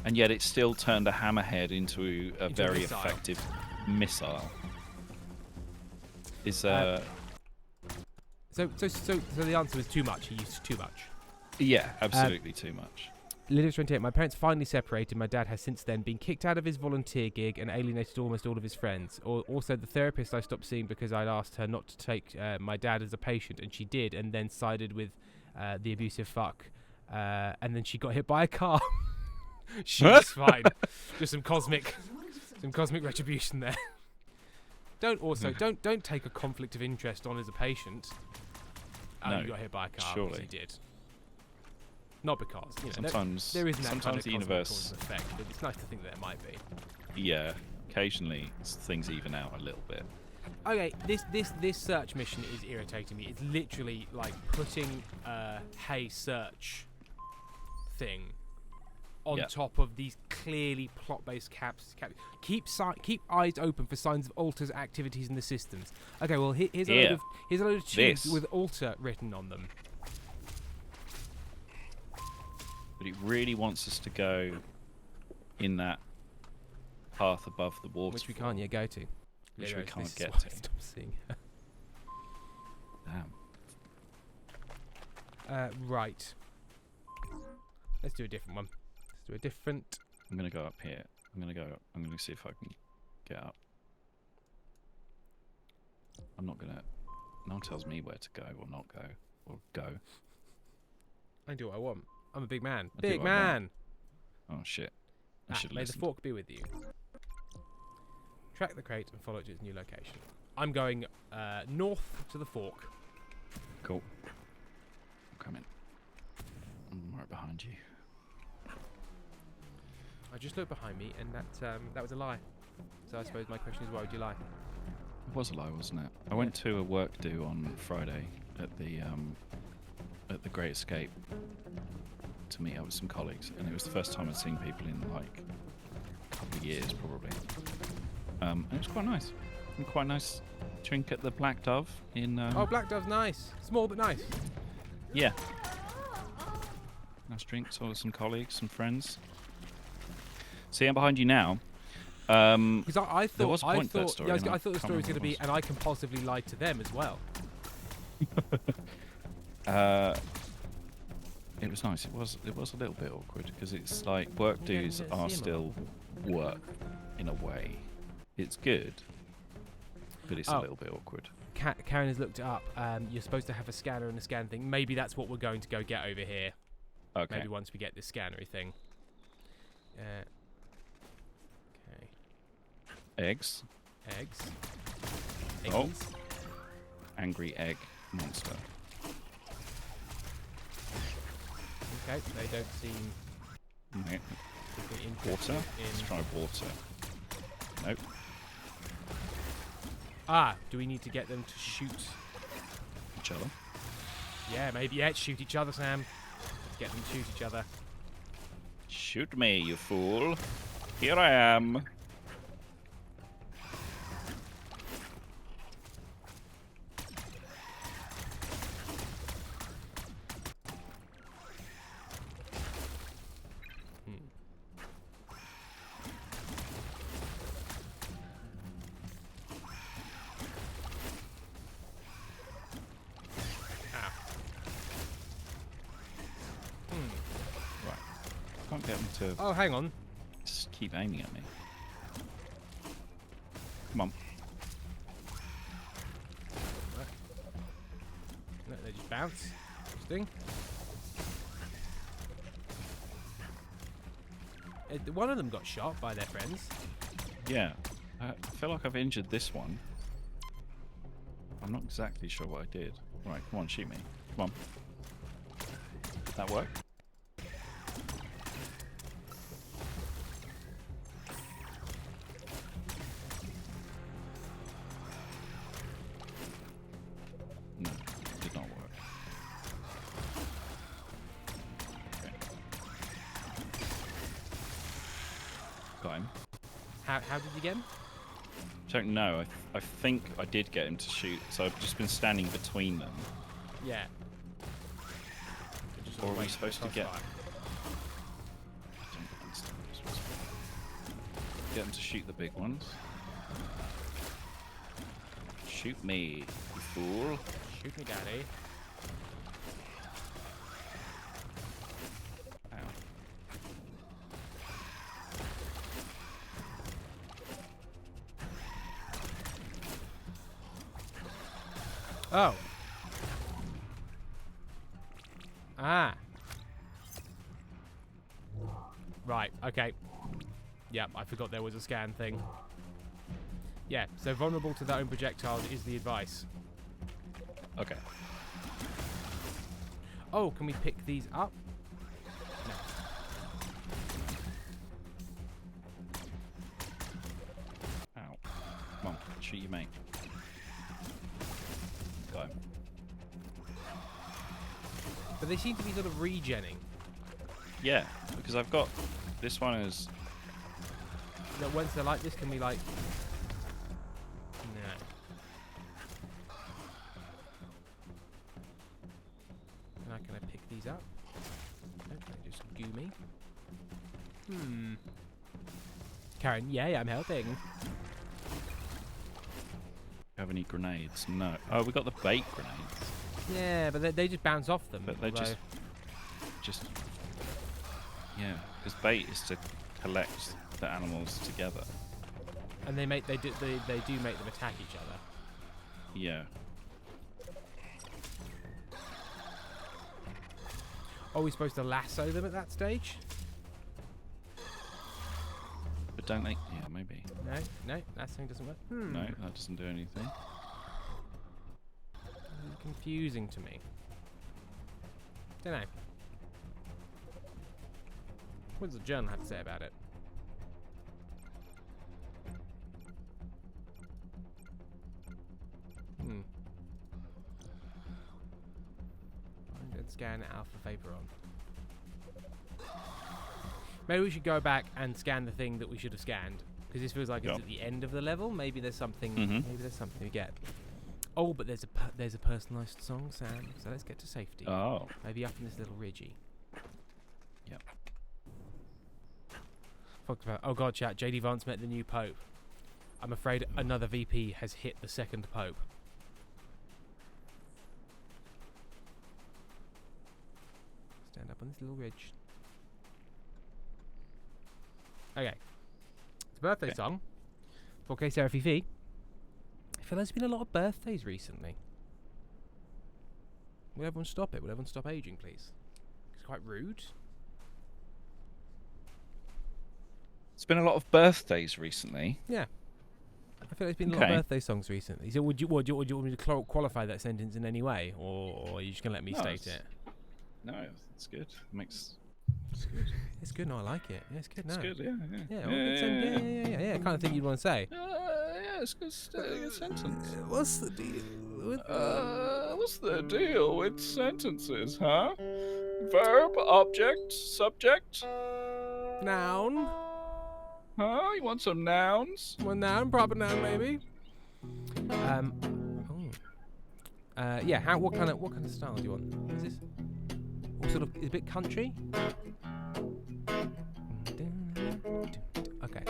And yet it still turned a hammerhead into a very effective missile. So the answer was too much. He used too much. Yeah, absolutely too much. Lydia 28. My parents finally separated. My dad has since then been kicked out of his volunteer gig and alienated almost all of his friends. Also, the therapist I stopped seeing because I'd asked her not to take my dad as a patient, and she did, and then sided with the abusive fuck. And then she got hit by a car. She's fine. Just some cosmic retribution there. Don't take a conflict of interest on as a patient. No, you got hit by a car. surely. He did. Not because Sometimes there isn't that sometimes kind of the cosmic universe. cause and effect, but it's nice to think that there might be. Yeah, occasionally things even out a little bit. Okay, this search mission is irritating me. It's literally like putting a hey search thing on top of these clearly plot-based caps. Keep eyes open for signs of Alta's activities in the systems. Okay, well here's a load of tubes with Alta written on them. But it really wants us to go in that path above the water, Which we can't yet go to. Which we can't get to. to. Stop seeing her. Damn. Right. Let's do a different one. Let's do a different. I'm gonna go up here. I'm gonna see if I can get up. I'm not gonna. No one tells me where to go or not go or go. I do what I want. I'm a big man. I do Big what I man. Oh shit! I should May the listen. fork be with you. Track the crate and follow it to its new location. I'm going north to the fork. Cool. I'm coming. I'm right behind you. I just looked behind me, and that was a lie. So I suppose my question is, why would you lie? It was a lie, wasn't it? I went to a work do on Friday at the Great Escape to meet up with some colleagues, and it was the first time I'd seen people in like a couple of years, probably. And it was quite nice. And quite nice drink at the Black Dove in. Oh, Black Dove's nice. Small but nice. Yeah. Nice drink. Saw some colleagues, some friends. See, I'm behind you now. Because I thought, there was a point to that story, and I thought the can't story was going to remember be, what and I compulsively lied to them as well. It was nice. It was a little bit awkward because it's like work dues are still work in a way. It's good, but it's a little bit awkward. Karen has looked it up. You're supposed to have a scanner and a scan thing. Maybe that's what we're going to go get over here. Okay. Maybe once we get this scannery thing. Okay. Eggs. Eggs. Oh. Eggs. Angry egg monster. Okay, they don't seem Okay. particularly Water. interested Let's in... try water. Nope. Do we need to get them to shoot? Each other. Yeah, maybe. Yeah, shoot each other, Sam. Let's get them to shoot each other. Shoot me, you fool. Here I am. Right. Can't get them to Oh, hang on. just keep aiming at me. Come on. No, they just bounce. Interesting. One of them got shot by their friends. Yeah. I feel like I've injured this one. I'm not exactly sure what I did. Right, come on, shoot me. Come on. Did that work? No, it did not work. Okay. Got him. How did you get him? Don't know. I think I did get him to shoot, so I've just been standing between them. Yeah. Just Or are we wait supposed for to get? crossfire. Don't understand what we're supposed to get them to shoot the big ones. Shoot me, you fool! Shoot me, daddy. Ow. Oh. Ah. Right, okay. Yep, I forgot there was a scan thing. Yeah, so vulnerable to their own projectiles is the advice. Okay. Oh, can we pick these up? No. Ow. Come on, shoot your mate. Got him. But they seem to be sort of regenning. Yeah, because I've got this one is. That once they're like this, can we like... No. Can I pick these up? No, they just goo me. Karen, yay, I'm helping. Have any grenades? No. Oh, we got the bait grenades. Yeah, but they just bounce off them. But they although- just. Yeah, because bait is to collect the animals together. And they do make them attack each other. Yeah. Are we supposed to lasso them at that stage? But don't they? Yeah, maybe. No, lassoing doesn't work. No, that doesn't do anything. Confusing to me. Don't know. What does the journal have to say about it? Find and scan alpha vapor on. Maybe we should go back and scan the thing that we should have scanned, because this feels like Yeah. it's at the end of the level. Maybe there's something. Mhm. Maybe there's something we get. Oh, but there's a personalised song, Sam. So let's get to safety. Oh. Maybe up in this little ridgy. Yep. Fucked about. Oh god, chat. JD Vance met the new Pope. I'm afraid another VP has hit the second Pope. Stand up on this little ridge. Okay. It's a birthday Okay. song. 4K Seraphy V. I feel like there's been a lot of birthdays recently. Will everyone stop it? Will everyone stop aging, please? It's quite rude. It's been a lot of birthdays recently. Yeah. I feel like there's been a lot Okay. of birthday songs recently. So would you want me to qualify that sentence in any way? Or are you just going to let me No, state it's- it? No, it's good. It's good. It's good. No, I like it. Yeah, it's good. No. It's good. Yeah. Yeah, well, yeah. Kind of thing you'd want to say. Yeah, it's good. Good sentence. What's the deal with What's the deal with sentences, huh? Verb, object, subject. Noun. Oh, you want some nouns? One noun, proper noun, maybe. Yeah. What kind of style do you want? Is this sort of a bit country? Okay.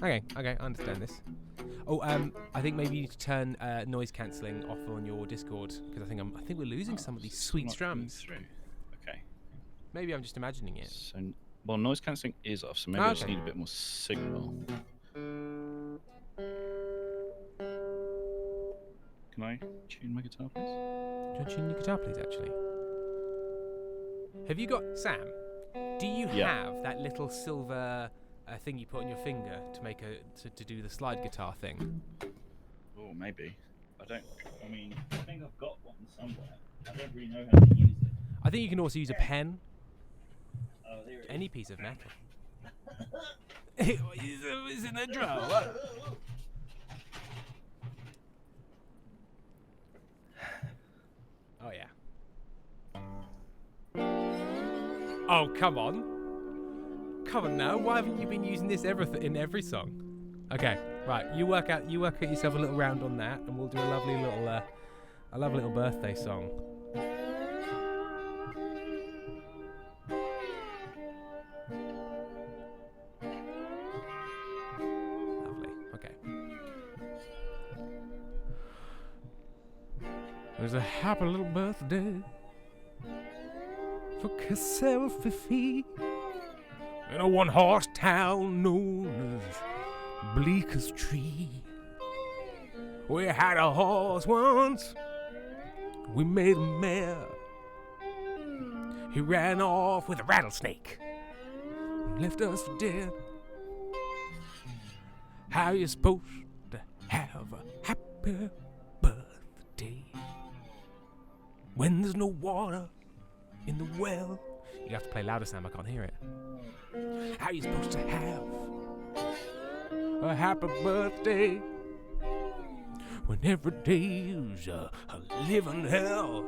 Okay. I understand this. Oh, I think maybe you need to turn noise cancelling off on your Discord because I think we're losing some of these sweet Not coming strums. through. Okay. Maybe I'm just imagining it. So, well, noise cancelling is off, so maybe I just Okay. need a bit more signal. Can I tune my guitar, please? Do you want to tune your guitar, please? Actually, have you got Sam? Do you Yeah. have that little silver thing you put on your finger to make to do the slide guitar thing? Oh, maybe. I mean, I think I've got one somewhere. I don't really know how to use it. I think you can also use a pen. Oh, there it is. Any piece of metal. It's in the drawer. Oh yeah. Oh come on. Come on now. Why haven't you been using this in every song? Okay, right. You work out yourself a little round on that, and we'll do a lovely little birthday song. Lovely. Okay. There's a happy little birthday for Casella Fifi in a one-horse town known as Bleeker's Tree. We had a horse once, we made a mare. He ran off with a rattlesnake and left us for dead. How you supposed to have a happy birthday when there's no water in the well? You have to play louder, Sam. I can't hear it. How you supposed to have a happy birthday when every day is a living hell?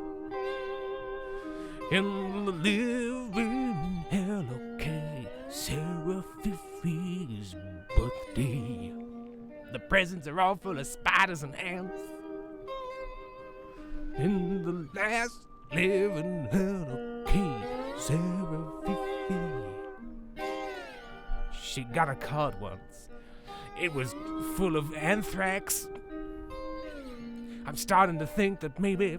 In the living hell, okay, Sarah Fifi's birthday. The presents are all full of spiders and ants. In the last living hell, okay, Sarah Fifi. She got a card once. It was full of anthrax. I'm starting to think that maybe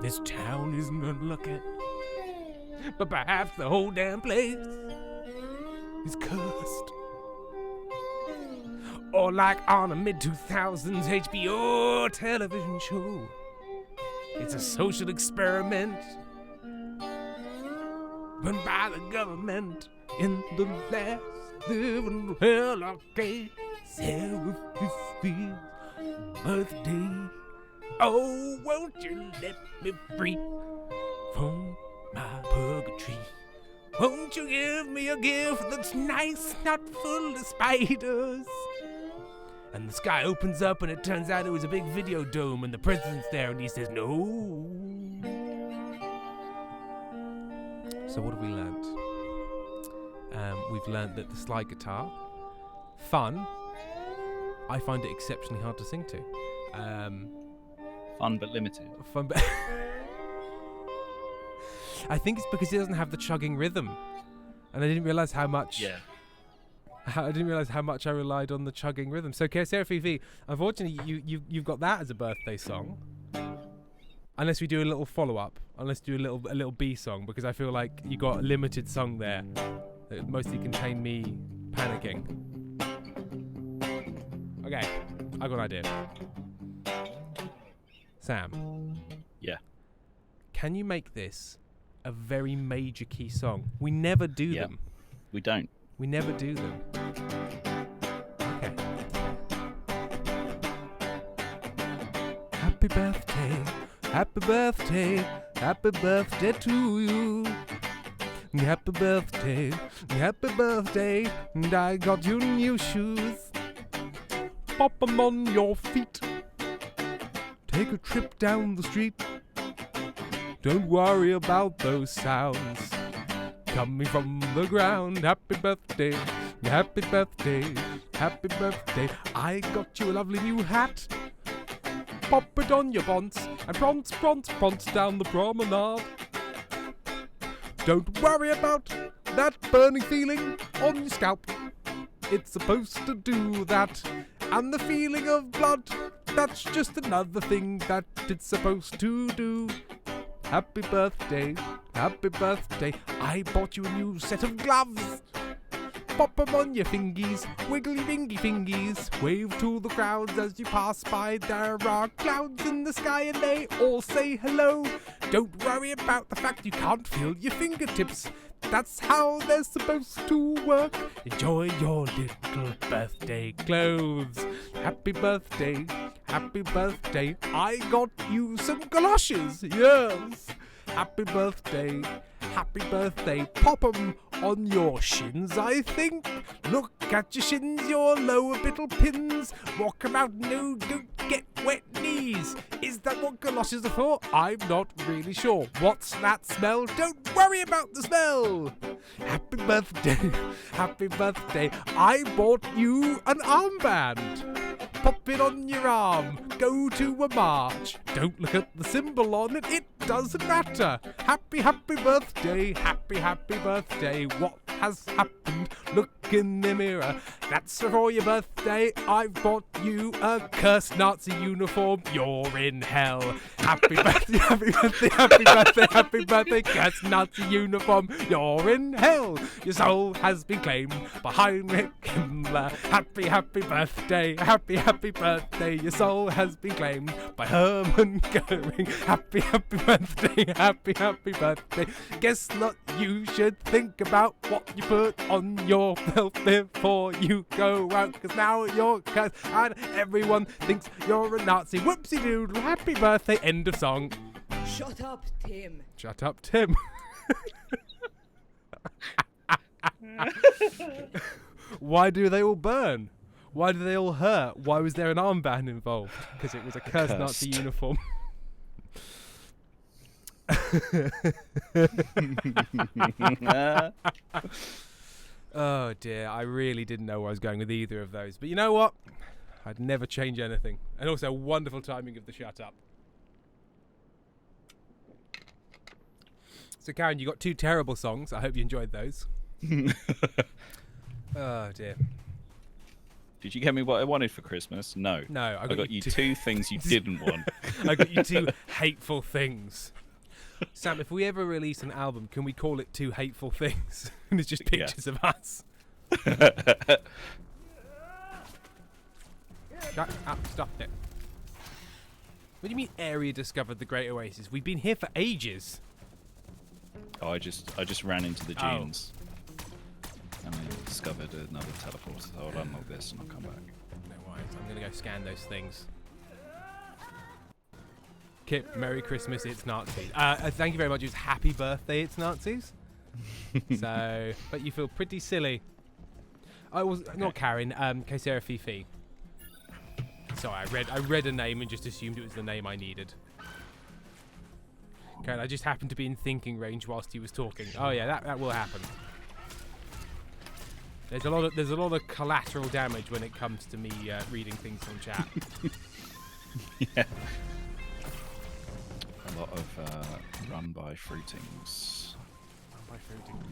this town isn't unlucky, but perhaps the whole damn place is cursed. Or like on a mid-2000s HBO television show, it's a social experiment run by the government in the last living hell, okay, Sarah Fifi's birthday. Oh, won't you let me free from my purgatory? Won't you give me a gift that's nice, not full of spiders? And the sky opens up and it turns out it was a big video dome and the president's there and he says no. So what have we learnt? We've learnt that the slide guitar, fun. I find it exceptionally hard to sing to. Fun but limited. Fun, but I think it's because it doesn't have the chugging rhythm, and I didn't realize how much. Yeah. I didn't realize how much I relied on the chugging rhythm. So, Sarah Fifi, unfortunately, you've got that as a birthday song. Unless we do a little follow up, unless we do a little B song, because I feel like you got a limited song there that mostly contained me panicking. Okay, I got an idea. Sam. Yeah. Can you make this a very major key song? We never do them. We don't. We never do them. Okay. Happy birthday, happy birthday, happy birthday to you. Happy birthday, and I got you new shoes. Pop 'em on your feet. Take a trip down the street. Don't worry about those sounds coming from the ground. Happy birthday, happy birthday, happy birthday. I got you a lovely new hat. Pop it on your bonce and prance, prance, prance down the promenade. Don't worry about that burning feeling on your scalp. It's supposed to do that. And the feeling of blood, that's just another thing that it's supposed to do. Happy birthday, happy birthday. I bought you a new set of gloves. Pop 'em on your fingies, wiggly fingy fingies. Wave to the crowds as you pass by. There are clouds in the sky and they all say hello. Don't worry about the fact you can't feel your fingertips. That's how they're supposed to work. Enjoy your little birthday clothes. Happy birthday, happy birthday. I got you some galoshes, yes. Happy birthday, happy birthday. Pop 'em on your shins, I think. Look at your shins, your lower little pins. Walk around, no, don't get wet knees. Is that what galoshes are for? I'm not really sure. What's that smell? Don't worry about the smell. Happy birthday, happy birthday. I bought you an armband. Pop it on your arm, go to a march. Don't look at the symbol on it, it doesn't matter. Happy, happy birthday, happy, happy birthday. What has happened? Look in the mirror. That's for your birthday. I've bought you a cursed Nazi uniform. You're in hell. Happy birthday, happy birthday, happy birthday, happy birthday. Cursed Nazi uniform. You're in hell. Your soul has been claimed by Heinrich Himmler. Happy, happy birthday, happy, happy birthday. Your soul has been claimed by Hermann Goering. Happy, happy birthday, happy, happy birthday. Guess not, you should think about what you put on your belt before you go out, cause now you're cursed and everyone thinks you're a Nazi. Whoopsie doodle, happy birthday, end of song. Shut up, Tim. Shut up, Tim. Why do they all burn? Why do they all hurt? Why was there an armband involved? Because it was a cursed Nazi uniform. Oh dear, I really didn't know where I was going with either of those. But you know what? I'd never change anything. And also, wonderful timing of the shut up. So Karen, you got 2 terrible songs. I hope you enjoyed those. Oh dear. Did you get me what I wanted for Christmas? No. No, I got you 2 things you didn't want. I got you 2 hateful things. Sam, if we ever release an album, can we call it 2 Hateful Things? And it's just pictures of us. Shut up, stop it. What do you mean area discovered the Great Oasis? We've been here for ages. Oh, I just ran into the dunes. And I discovered another teleporter. So I'll unlock this and I'll come back. No worries, I'm going to go scan those things. Kip, Merry Christmas, it's Nazis. Thank you very much. It was happy birthday, it's Nazis. So, but you feel pretty silly. I was not Karen. Kaysera Fifi. Sorry, I read a name and just assumed it was the name I needed. Karen, I just happened to be in thinking range whilst he was talking. Oh yeah, that will happen. There's a lot of collateral damage when it comes to me reading things from chat. Yeah. A lot of run by fruitings. Run by fruiting.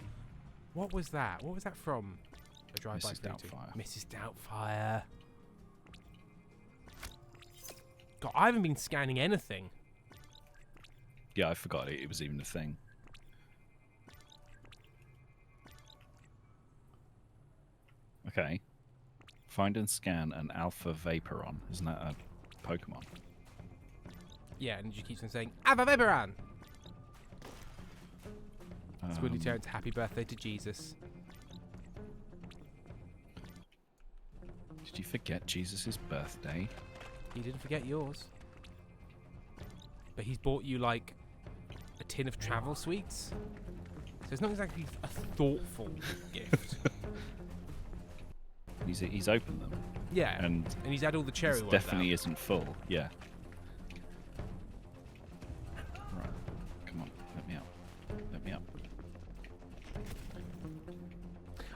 What was that? What was that from? A drive-by Mrs. fruiting. Doubtfire. Mrs. Doubtfire. God, I haven't been scanning anything. Yeah, I forgot it was even a thing. Okay. Find and scan an alpha Vaporon. Isn't that a Pokemon? Yeah, and you keep on saying, Ava Vaporan! It's Willie Terrence, happy birthday to Jesus. Did you forget Jesus' birthday? He didn't forget yours. But he's bought you, like, a tin of travel sweets. So it's not exactly a thoughtful gift. He's opened them. Yeah, And he's had all the cherry it ones definitely out. isn't full. Yeah. Right. Come on.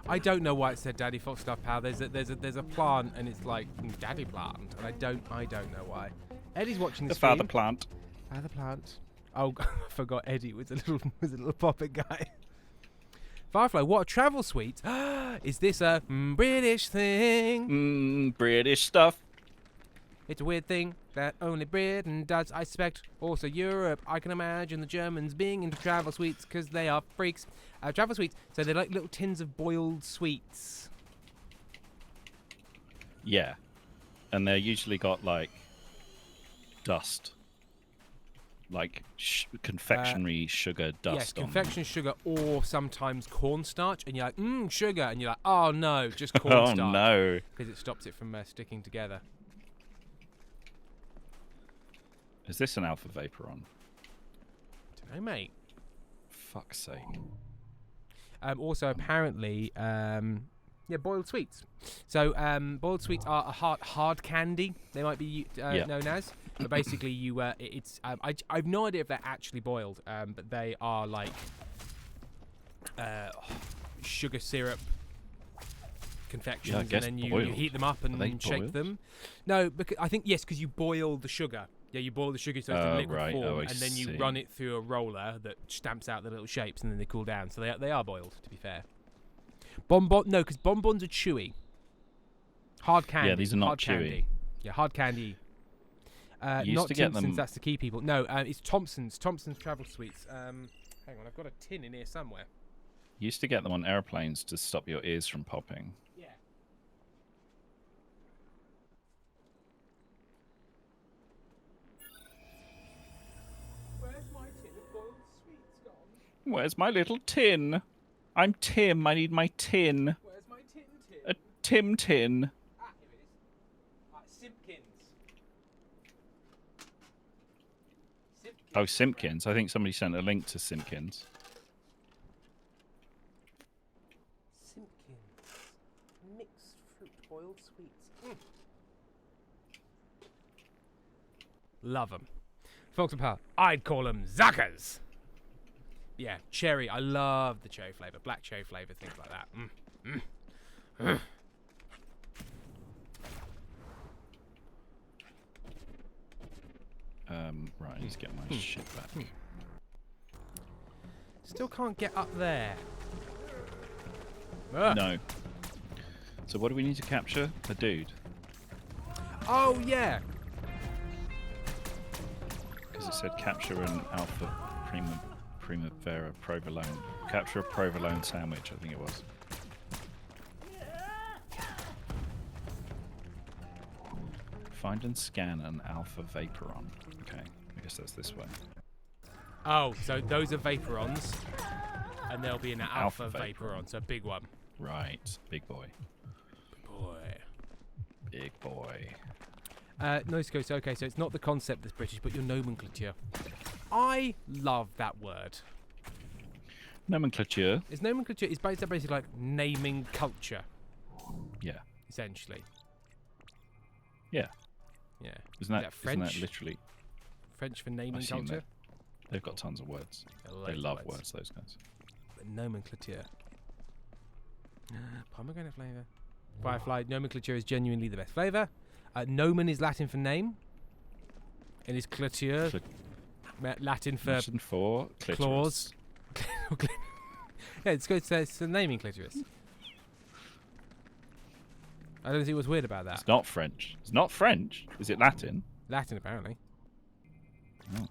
I don't know why it said Daddy Foxglove pal. There's a plant and it's like Daddy plant, and I don't know why. Eddie's watching the The father stream. plant. Father plant. Oh, I forgot Eddie was a little poppet guy. Firefly, what a travel suite. Is this a British thing? British stuff. It's a weird thing that only Britain does, I suspect. Also Europe. I can imagine the Germans being into travel suites because they are freaks. Travel suites, so they're like little tins of boiled sweets. Yeah. And they're usually got like dust. Like confectionery sugar dust Yes, on them. confection sugar or sometimes cornstarch. And you're like, sugar. And you're like, oh no, just Oh cornstarch. no. Because it stops it from sticking together. Is this an alpha vaporon? Don't know, mate. Fuck's sake. Also, apparently, boiled sweets. So, boiled sweets are a hard candy. They might be known as. But basically, I've no idea if they're actually boiled, but they are like sugar syrup confections, and guess then you boiled. heat them up Are they and shake boiled? them. No, because I think yes, because you boil the sugar. Yeah, you boil the sugar so it's in liquid right. form, Oh, I and then you see. run it through a roller that stamps out the little shapes, and then they cool down. So they are boiled, to be fair. No, because bonbons are chewy. Hard candy. Yeah, these are not hard chewy. Candy. Yeah, hard candy. You used Not to get Timpson's, them- that's the key people. No, it's Thompson's. Thompson's Travel Sweets. Hang on, I've got a tin in here somewhere. You used to get them on airplanes to stop your ears from popping. Yeah. Where's my tin of boiled sweets gone? Where's my little tin? I'm Tim. I need my tin. Where's my tin? A Tim tin. Ah, here it is. Simpkins. Simpkins. Oh, Simpkins. I think somebody sent a link to Simpkins. Simpkins. Mixed fruit boiled sweets. Love them. Folks and pal, I'd call them Zuckers. Yeah, cherry. I love the cherry flavour. Black cherry flavour, things like that. Right, I need to get my shit back. Still can't get up there. Ugh. No. So what do we need to capture? A dude. Oh, yeah. Because it said capture an alpha primavera provolone. Capture a provolone sandwich, I think it was. Find and scan an alpha vaporon. Okay, I guess that's this way. Oh, so those are Vaporons. And there'll be an Alpha Alpha Vaporon, so a big one. Right, big boy. Boy. Big boy. No, so okay, so it's not the concept that's British, but your nomenclature. I love that word. Nomenclature. It's nomenclature is basically like naming culture, Yeah. essentially. Yeah. Yeah. Isn't that French? literally? French for naming assume culture? They've got tons of words. Loads They of love words, those guys. But nomenclature. Pomegranate flavour. Firefly, nomenclature is genuinely the best flavour. Nomen is Latin for name. And is clature Latin for Latin for clitoris. clause. Yeah, it's good. It's a naming clitoris. I don't see what's weird about that. It's not French. It's not French. Is it Latin? Latin, apparently. Oh.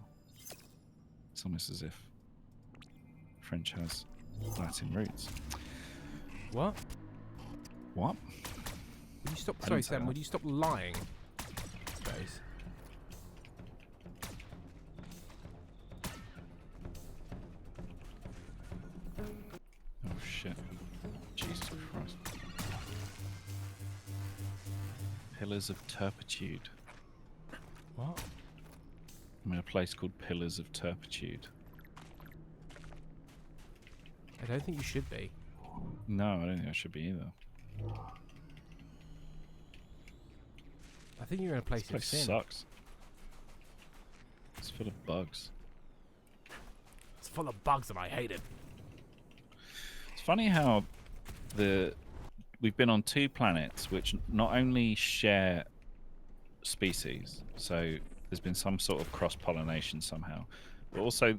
It's almost as if French has Latin roots. What? What? Would you stop? I Sorry, didn't say Sam. that. Would you stop lying? Space. Oh shit. Jesus Christ. Pillars of Turpitude. What? I'm in a place called Pillars of Turpitude. I don't think you should be. No, I don't think I should be either. I think you're in a place This of place sin. sucks. It's full of bugs. It's full of bugs and I hate it. It's funny how we've been on 2 planets which not only share species, so there's been some sort of cross-pollination somehow, but also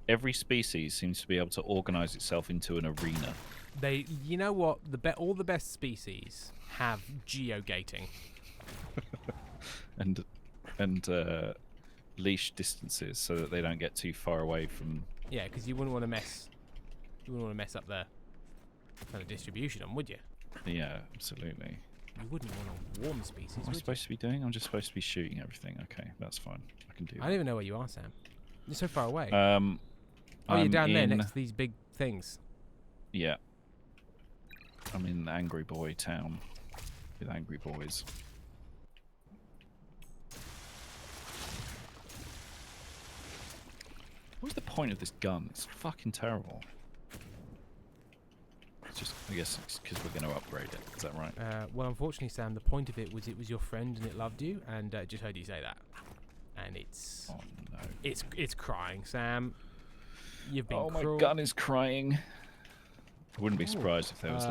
every species seems to be able to organize itself into an arena. You know what? All the best species have geogating. and leash distances so that they don't get too far away from. Yeah, because you wouldn't want to mess. You wouldn't want to mess up the kind of distribution, would you? Yeah, absolutely. You wouldn't want a warm species. What am I supposed to be doing? I'm just supposed to be shooting everything. Okay, that's fine. I can do that. I don't even know where you are, Sam. You're so far away. Oh, you're down there next to these big things. Yeah. I'm in the Angry Boy town with angry boys. What's the point of this gun? It's fucking terrible. It's just, I guess it's because we're going to upgrade it. Is that right? Well, unfortunately, Sam, the point of it was your friend and it loved you, and just heard you say that. And it's... Oh, no. It's crying, Sam. You've been Oh, cruel. my gun is crying. I wouldn't be surprised if there was,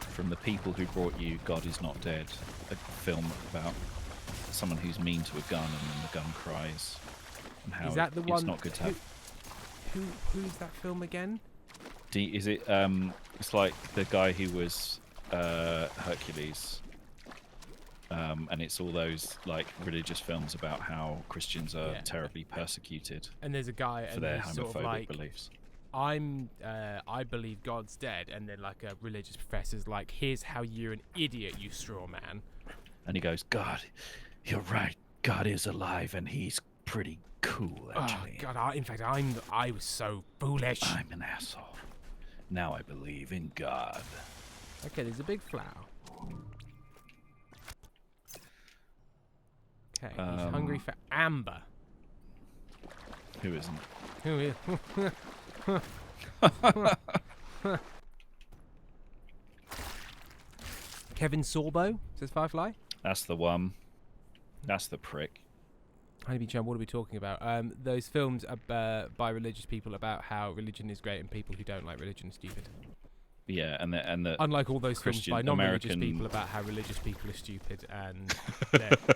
from the people who brought you God Is Not Dead, a film about someone who's mean to a gun and then the gun cries. And how is that the it's one? not good to have. Who's that film again? Is it? It's like the guy who was Hercules, and it's all those like religious films about how Christians are terribly persecuted And there's a guy for and their he's sort of homophobic like, beliefs. I believe God's dead, and then like a religious professor's like, here's how you're an idiot, you straw man. And he goes, God, you're right. God is alive, and he's pretty cool, actually. Oh God! In fact, I was so foolish. I'm an asshole. Now I believe in God. Okay, there's a big flower. Okay, he's hungry for amber. Who isn't? Who is? Kevin Sorbo, says Firefly. That's the one. That's the prick. Honeybee Chum, what are we talking about? Those films by religious people about how religion is great and people who don't like religion are stupid. Yeah, and the Unlike all those Christian, films by non-religious American... people about how religious people are stupid, and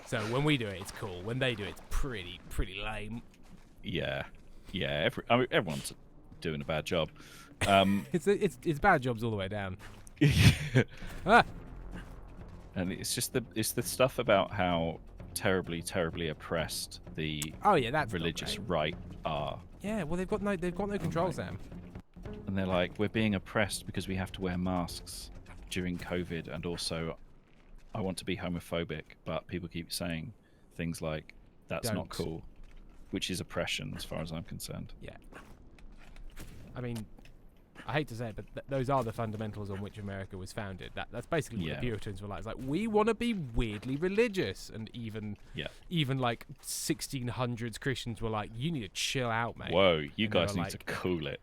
so when we do it, it's cool. When they do it, it's pretty lame. Yeah. Everyone's doing a bad job. It's bad jobs all the way down. Ah! And it's just the stuff about how terribly oppressed the that's religious right are. Yeah, well they've got no control, Sam. And they're like, we're being oppressed because we have to wear masks during COVID, and also I want to be homophobic, but people keep saying things like that's not cool, which is oppression as far as I'm concerned. Yeah. I mean, I hate to say it, but those are the fundamentals on which America was founded. That's basically what the Puritans were like. It's like, we want to be weirdly religious, and even like 1600s Christians were like, you need to chill out, mate. Whoa, you guys need to cool it.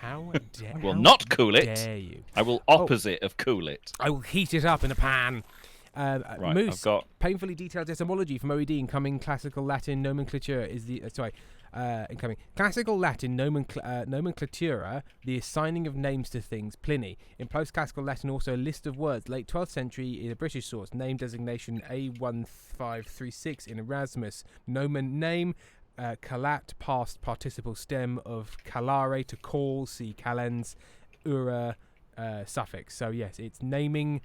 How dare I will not cool it. Dare you? I will opposite of cool it. I will heat it up in a pan. Right, Moose, I've got painfully detailed etymology from OED. Incoming classical Latin nomenclature is the incoming classical Latin nomenclatura, the assigning of names to things. Pliny. In post-classical Latin, also a list of words. Late 12th century in a British source. Name designation A1536 in Erasmus. Nomen name. Calat, past participle stem of calare, to call. See calens. Ura, suffix. So yes, it's naming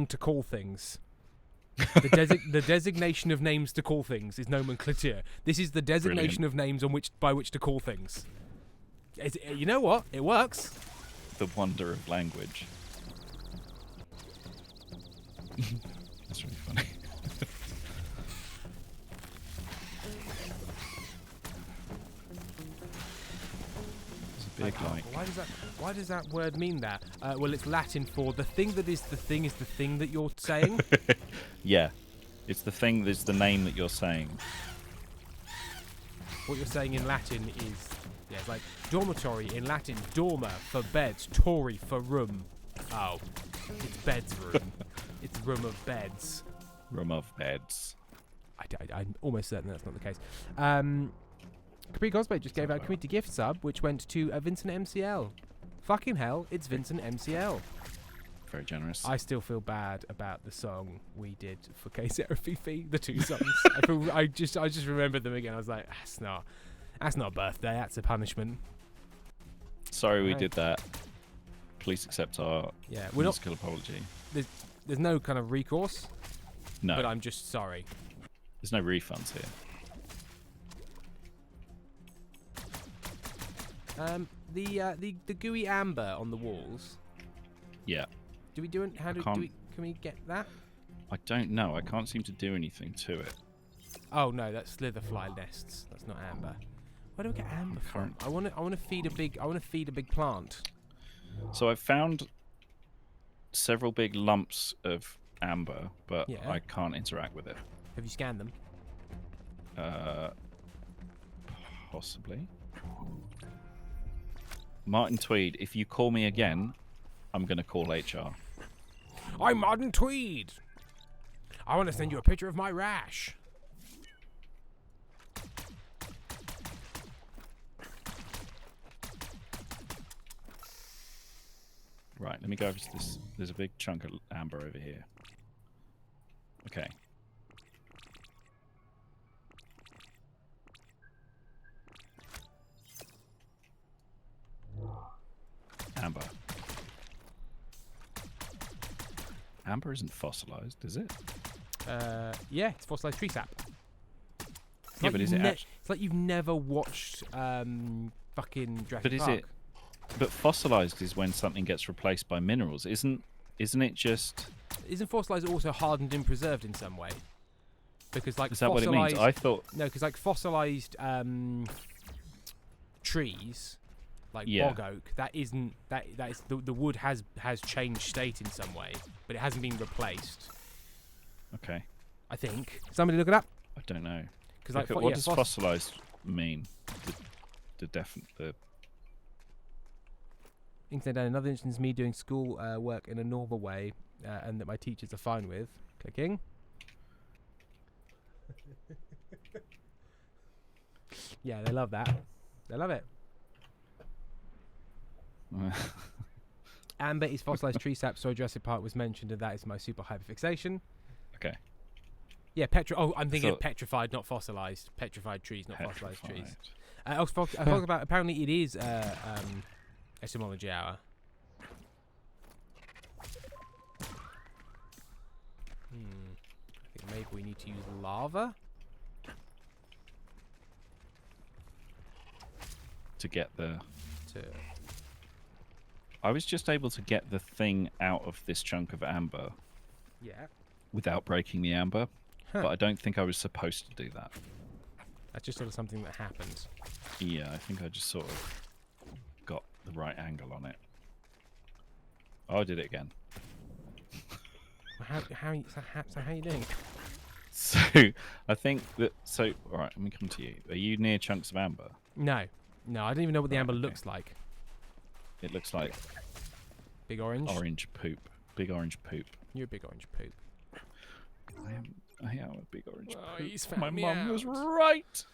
to call things. The designation of names to call things is nomenclature. This is the designation of names by which to call things. You know what? It works. the wonder of language. That's really funny. Big like. Why does that word mean that? Well, it's Latin for the thing that is the thing that you're saying. Yeah, it's the thing that's the name that you're saying. What you're saying in Latin is, yeah, it's like dormitory in Latin, dorma for beds, tori for room. Oh, it's beds room. It's room of beds. Room of beds. I'm almost certain that's not the case. Capri Cosplay just gave out a community gift sub, which went to Vincent MCL. Fucking hell, it's Vincent MCL. Very generous. I still feel bad about the song we did for K Sarah Fifi, the 2 songs. I just remembered them again. I was like, that's not a birthday, that's a punishment. Sorry we Right. did that. Please accept our Yeah, we're not. musical apology. There's no kind of recourse, No, but I'm just sorry. there's no refunds here. The gooey amber on the walls. Yeah. Do we do it? How do can't- we? Can we get that? I don't know. I can't seem to do anything to it. Oh no, that's slitherfly nests. That's not amber. Where do we get amber from? I want to feed a big plant. So I've found several big lumps of amber, but Yeah. I can't interact with it. Have you scanned them? Possibly. Martin Tweed, if you call me again, I'm going to call HR. I'm Martin Tweed. I want to send you a picture of my rash. Right, let me go over to this. There's a big chunk of amber over here. Okay. Amber. Amber isn't fossilized, is it? Yeah, it's fossilized tree sap. Yeah, but is it It's like you've never watched fucking Jurassic But is Park. it? But fossilized is when something gets replaced by minerals, isn't it just? Isn't fossilized also hardened and preserved in some way? Because like Is that what it means? fossilized- I thought. No, because like fossilized trees, like Yeah. bog oak, that is the wood has changed state in some way, but it hasn't been replaced. Okay, I think. Somebody look it up. I don't know. Because like What does fossilized mean? The Internet down. Another instance, me doing school work in a normal way, and that my teachers are fine with. Clicking. Yeah, they love that. They love it. Amber is fossilized tree sap. So Jurassic Park was mentioned, and that is my super hyperfixation. Okay. Yeah, I'm thinking of petrified, not fossilized. Petrified trees, not fossilized trees. I talked about. Apparently, it is etymology hour. I think maybe we need to use lava. To get the. To I was just able to get the thing out of this chunk of amber yeah. without breaking the amber, but I don't think I was supposed to do that. That's just sort of something that happens. Yeah, I think I just sort of got the right angle on it. Oh, I did it again. How are you doing? So, I think that... So, alright, let me come to you. Are you near chunks of amber? No, I don't even know what the Right, amber okay. looks like. It looks like Big orange. orange poop. Big orange poop. You're a big orange poop. I am a big orange Oh, poop. he's found My me mum was out. right!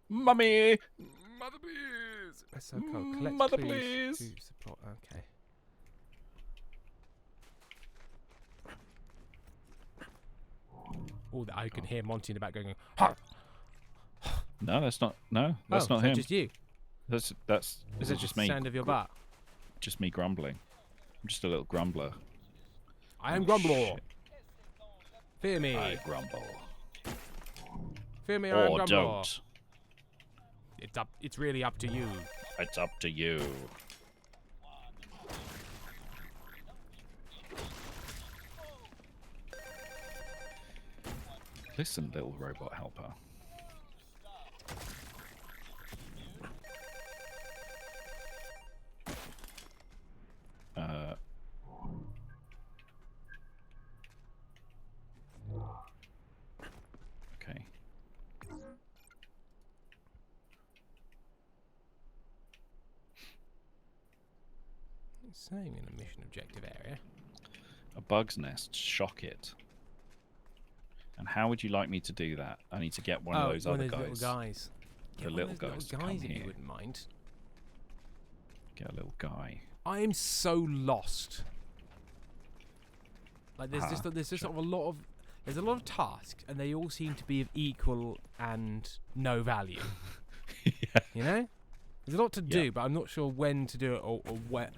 Mummy! Mother, please. That's so cold. Collect Mother, clues please. to support. Okay. Oh, that I can hear Monty in the back going. Ha! No, that's not... No, that's Oh, not is that him. Just you. That's Is it just me. the sound of your butt? Just me grumbling. I'm just a little grumbler. I am Grumbler. Shit. Fear me. I grumble. Fear me, I am Or Grumbler. don't. It's really up to you. It's up to you. Listen, little robot helper. Okay. It's saying in a mission objective area. A bug's nest. Shock it. And how would you like me to do that? I need to get one of those other guys. Little guys. The Get one little of those guys to little come guys if here. you wouldn't mind. Get a little guy. I am so lost. Like there's just sort of a lot of tasks, and they all seem to be of equal and no value. Yeah. You know, there's a lot to do, but I'm not sure when to do it or where.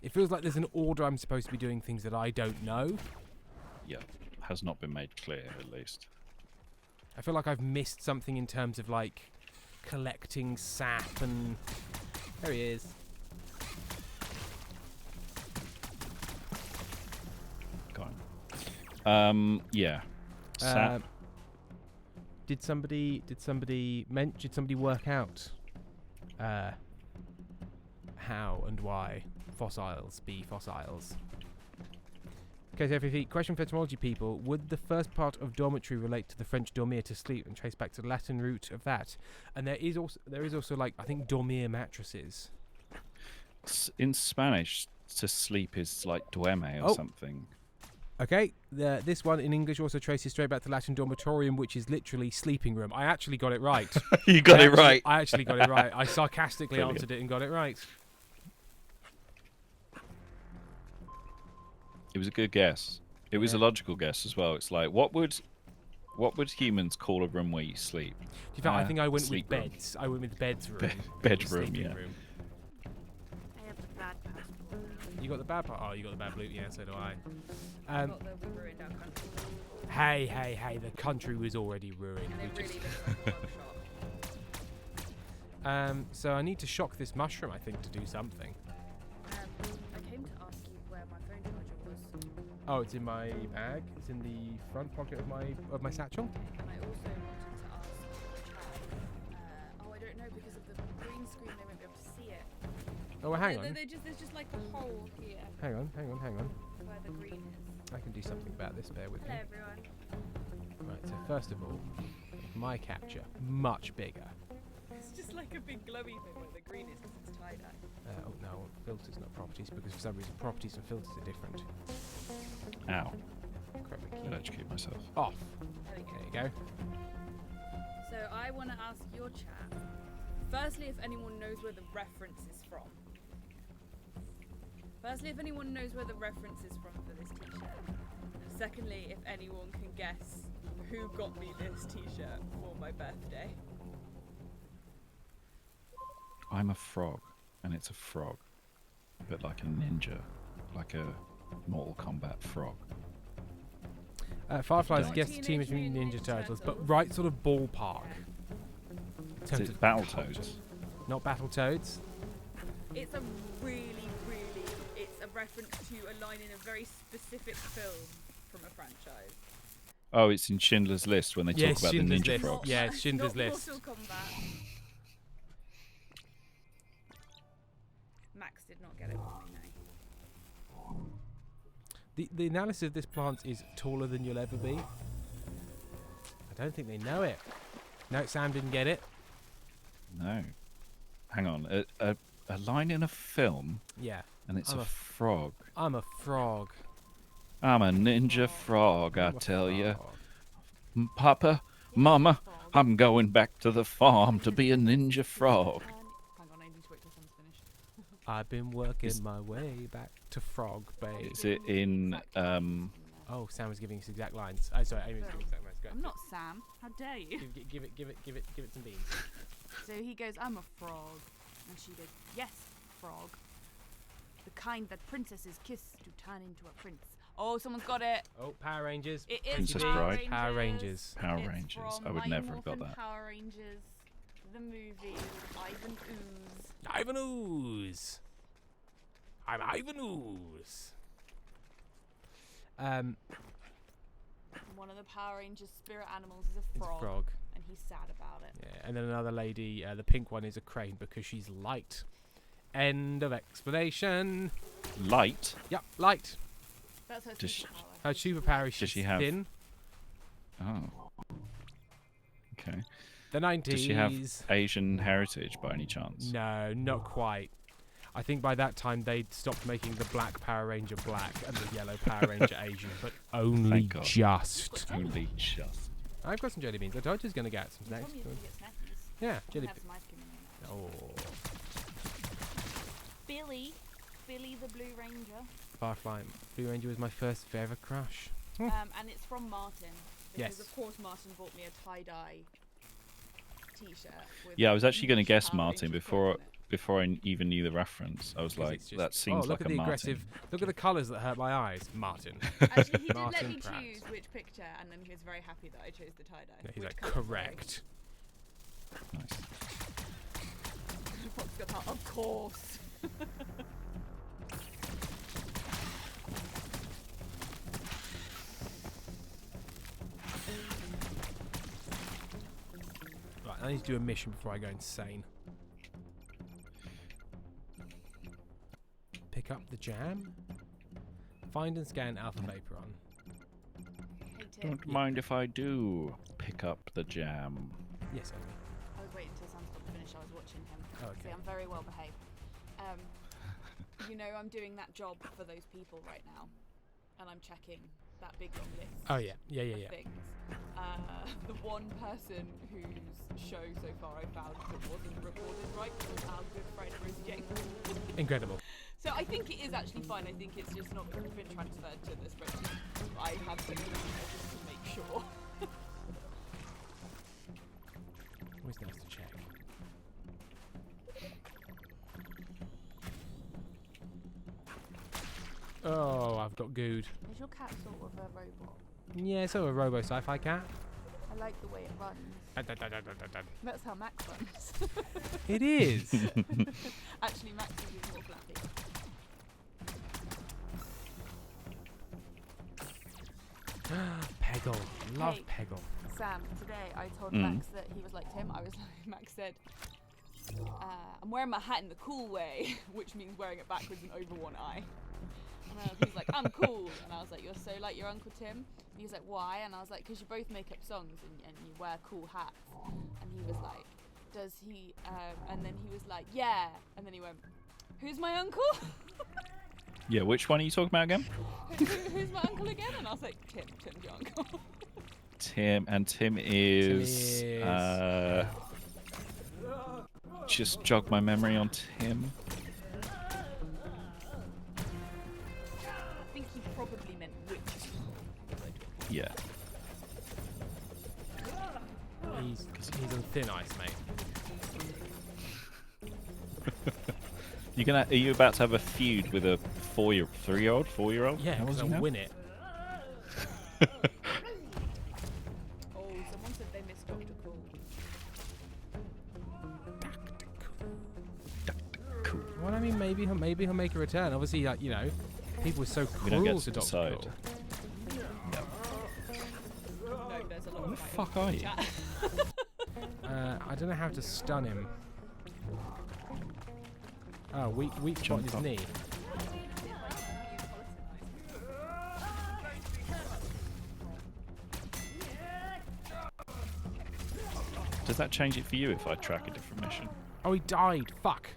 It feels like there's an order I'm supposed to be doing things that I don't know. Yeah. Has not been made clear, at least. I feel like I've missed something in terms of like collecting sap and. There he is. Got him. Yeah. Sap. Did somebody work out how and why fossils be fossils? Okay, so question for etymology people: would the first part of dormitory relate to the French dormir, to sleep, and trace back to the Latin root of that? And there is also like I think dormir mattresses. In Spanish, to sleep is like duerme or something. Okay, this one in English also traces straight back to Latin dormitorium, which is literally sleeping room. I actually got it right. You got it right. I actually got it right. I sarcastically Brilliant. answered it and got it right. It was a good guess. It was a logical guess as well. It's like, what would humans call a room where you sleep? In fact, I think I went with sleep room. beds. I went with beds room. Bedroom, Sleeping yeah. room. I have the bad passport. You got the bad part? Oh, you got the bad loot. Yeah, so do I. I got the we ruined our country. Hey, the country was already ruined. And We it just- really looks like a shot. So I need to shock this mushroom, I think, to do something. I came to ask you where my phone charger was. Oh, it's in my bag. It's in the front pocket of my satchel. And I also wanted to ask the chat. I don't know, because of the green screen they won't be able to see it. Oh, well, hang on. There's just like a hole here Hang on. where the green is. I can do something about this. Bear with me. Hello everyone. Right. So first of all, my capture much bigger. It's just like a big glowy thing where the green is because it's tie-dye. Oh no, I want filters, not properties, because for some reason properties and filters are different. Ow. Correct me, I key. electrocute myself. Off. There we go. There you go. So I want to ask your chat, firstly, if anyone knows where the reference is from. Firstly, if anyone knows where the reference is from for this t-shirt. Secondly, if anyone can guess who got me this t-shirt for my birthday. I'm a frog, and it's a frog, but like a ninja, like a Mortal Kombat frog. Fireflies Not guessed Teenage Teenage Mutant Ninja Mutant Turtles, but Turtles. right sort of ballpark. In Is terms it of Battletoads? culture. Not Battletoads. It's a really, it's a reference to a line in a very specific film from a franchise. Oh, it's in Schindler's List when they Yeah, talk about Schindler's the ninja List. frogs. Yeah, it's Schindler's Not List. Mortal Kombat. Max did not get it for me, no. The analysis of this plant is taller than you'll ever be. I don't think they know it. No, Sam didn't get it. No. Hang on. A line in a film, Yeah. and it's I'm a a frog. I'm a frog. I'm a ninja frog, I I'm a tell you. frog. Papa, Mama, I'm going back to the farm to be a ninja frog. Hang on, I need to wait till someone's finished. I've been working Is- my way back to Frog Bay. Is it in Oh, Sam was giving us exact lines. Oh, sorry, Amy was giving exact lines. Go. I'm not Sam. How dare you? Give it some beans. So he goes, I'm a frog. And she goes, yes, frog. The kind that princesses kiss to turn into a prince. Oh, someone's got it. Oh, Power Rangers. It is Princess Power Bride. Rangers. Power Rangers. Power It's Rangers? from I would Mighty never have got Morphin that. Power Rangers, the movie, Ivan Ooze. Ivan Ooze. I'm Ivan Ooze. One of the Power Rangers' spirit animals is a It's frog, a frog. and he's sad about it. Yeah, and then another lady, the pink one is a crane because she's light. End of explanation. Light? Yep, light. That's her Does she- superpower. Her superpower is Does she's she have- thin. Oh. Okay. The 90s. Does she have Asian heritage by any chance? No, not quite. I think by that time they'd stopped making the black Power Ranger black and the yellow Power Ranger Asian, but only Thank God. just. Only just. I've got some jelly beans. I told you I was going to get some You snacks. told me to get snackies. Yeah, You can jelly have beans. some ice cream in there. Oh. Billy the Blue Ranger. Firefly Blue Ranger was my first ever crush. And it's from Martin. Because Yes. of course Martin bought me a tie-dye t-shirt. With Yeah, I was actually going to huge guess Power Martin Rangers before quote on it. I even knew the reference. I was 'Cause like, it's just- that seems look like at a the Martin. aggressive. Look at the colours that hurt my eyes, Martin. Actually, he did Martin let me Pratt. choose which picture, and then he was very happy that I chose the tie-dye. Yeah, he's Which like, colour, sorry? correct. Nice. Fox got that, of course. Right, I need to do a mission before I go insane. Pick up the jam. Find and scan Alpha Vaporon. Hey Tim, Don't mind if I do pick up the jam. Yes, Amy. I was waiting until Sam stopped to finish. I was watching him. Oh, See, okay. I'm very well behaved. You know, I'm doing that job for those people right now, and I'm checking that big long list. Oh yeah, yeah, yeah, of yeah. things. The one person whose show so far I found that wasn't recorded right was our good friend Rose Jane. Incredible. So I think it is actually fine. I think it's just not been transferred to the spreadsheet. I have to just to make sure. Always nice to check. Oh, I've got gooed. Is your cat sort of a robot? Yeah, so a robo sci-fi cat. I like the way it runs. That's how Max runs. It is. Actually, Max is more flappy. Peggle. Love Hey. Peggle. Sam, today I told Mm. Max that he was like Tim. I was like, Max said, I'm wearing my hat in the cool way, which means wearing it backwards and over one eye. And he was like, I'm cool. And I was like, you're so like your Uncle Tim. And he was like, why? And I was like, because you both make up songs and you wear cool hats. And he was like, does he? And then he was like, yeah. And then he went, who's my uncle? Yeah, which one are you talking about again? Who's my uncle again? And I was like, Tim's your uncle. Tim is. is- Just jog my memory on Tim. I think he probably meant which. Yeah. He's on thin ice, mate. Are you about to have a feud with a 3-year-old, 4-year-old? Yeah, How old because is I'll he now? win it. Oh, someone said they missed Dr. Cool. Cool. Well, I mean, maybe he'll make a return. Obviously, like, you know, people were so We don't cruel get to to Dr. decide. Cool. No, there's a lot Where of the fighting fuck in are the you? chat. I don't know how to stun him. Oh, weak spot in Jump his up. knee. Does that change it for you if I track a different mission? Oh, he died. Fuck.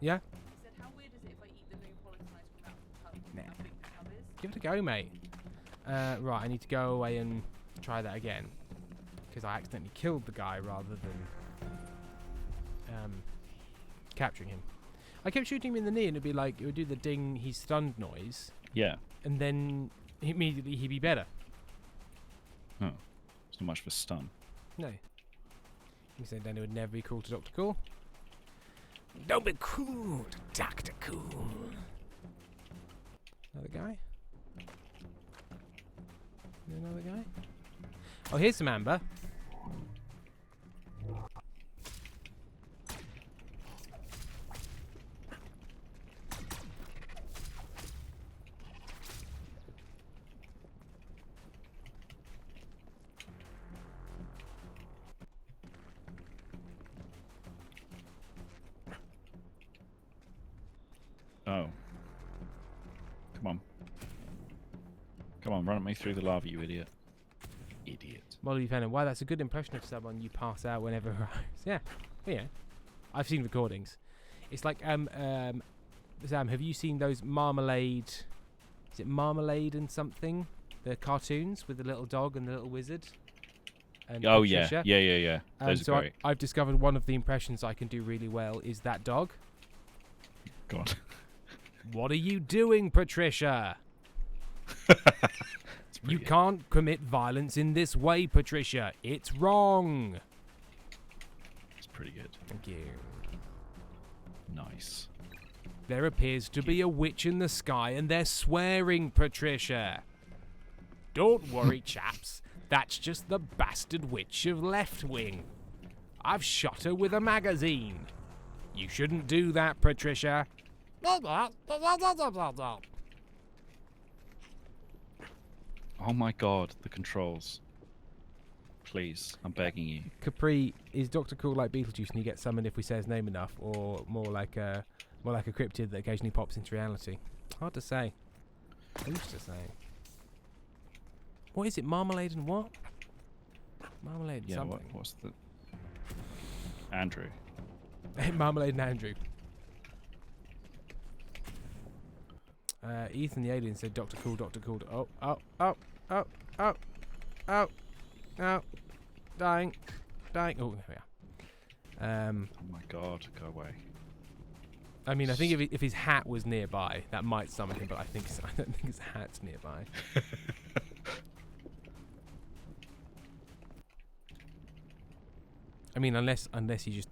Yeah? He said, how weird is it if I eat the Neapolitanized without the tub? Nah. How big the tub is? Give it a go, mate. Right, I need to go away and try that again. Because I accidentally killed the guy rather than capturing him. I kept shooting him in the knee and it'd be like, it would do the ding, he's stunned noise. Yeah. And then immediately he'd be better. Oh. It's not much of a stun. No. You said then it would never be cool to Dr. Cool. Don't be cool to Dr. Cool. Another guy? Another guy? Oh, here's some amber. Oh. Come on. Come on, run at me through the lava, you idiot. Idiot. Molly Venom. Wow, that's a good impression of someone you pass out whenever arrives. Yeah. Yeah. I've seen recordings. It's like, Sam, have you seen those Marmalade... Is it Marmalade and something? The cartoons with the little dog and the little wizard? And Oh, yeah. Patricia? Yeah. Those So are great. I've discovered one of the impressions I can do really well is that dog. God. What are you doing, Patricia? You good. can't commit violence in this way, Patricia. It's wrong. It's pretty good. Thank you. Nice. There appears to be a witch in the sky and they're swearing, Patricia. Don't worry, chaps. That's just the bastard witch of Left Wing. I've shot her with a magazine. You shouldn't do that, Patricia. Oh my God, the controls. Please, I'm begging you. Capri, is Dr. Cool like Beetlejuice and he gets summoned if we say his name enough, or more like a cryptid that occasionally pops into reality? Hard to say. Who's to say? What is it? Marmalade and what? Marmalade and Yeah, something. what's the... Andrew. Marmalade and Andrew. Ethan the alien said Dr. Cool, Dr. Cool. Oh. Dying. Oh, there we are. Oh my God, go away. I mean, I think if his hat was nearby, that might summon him, but I don't think his hat's nearby. I mean, unless he just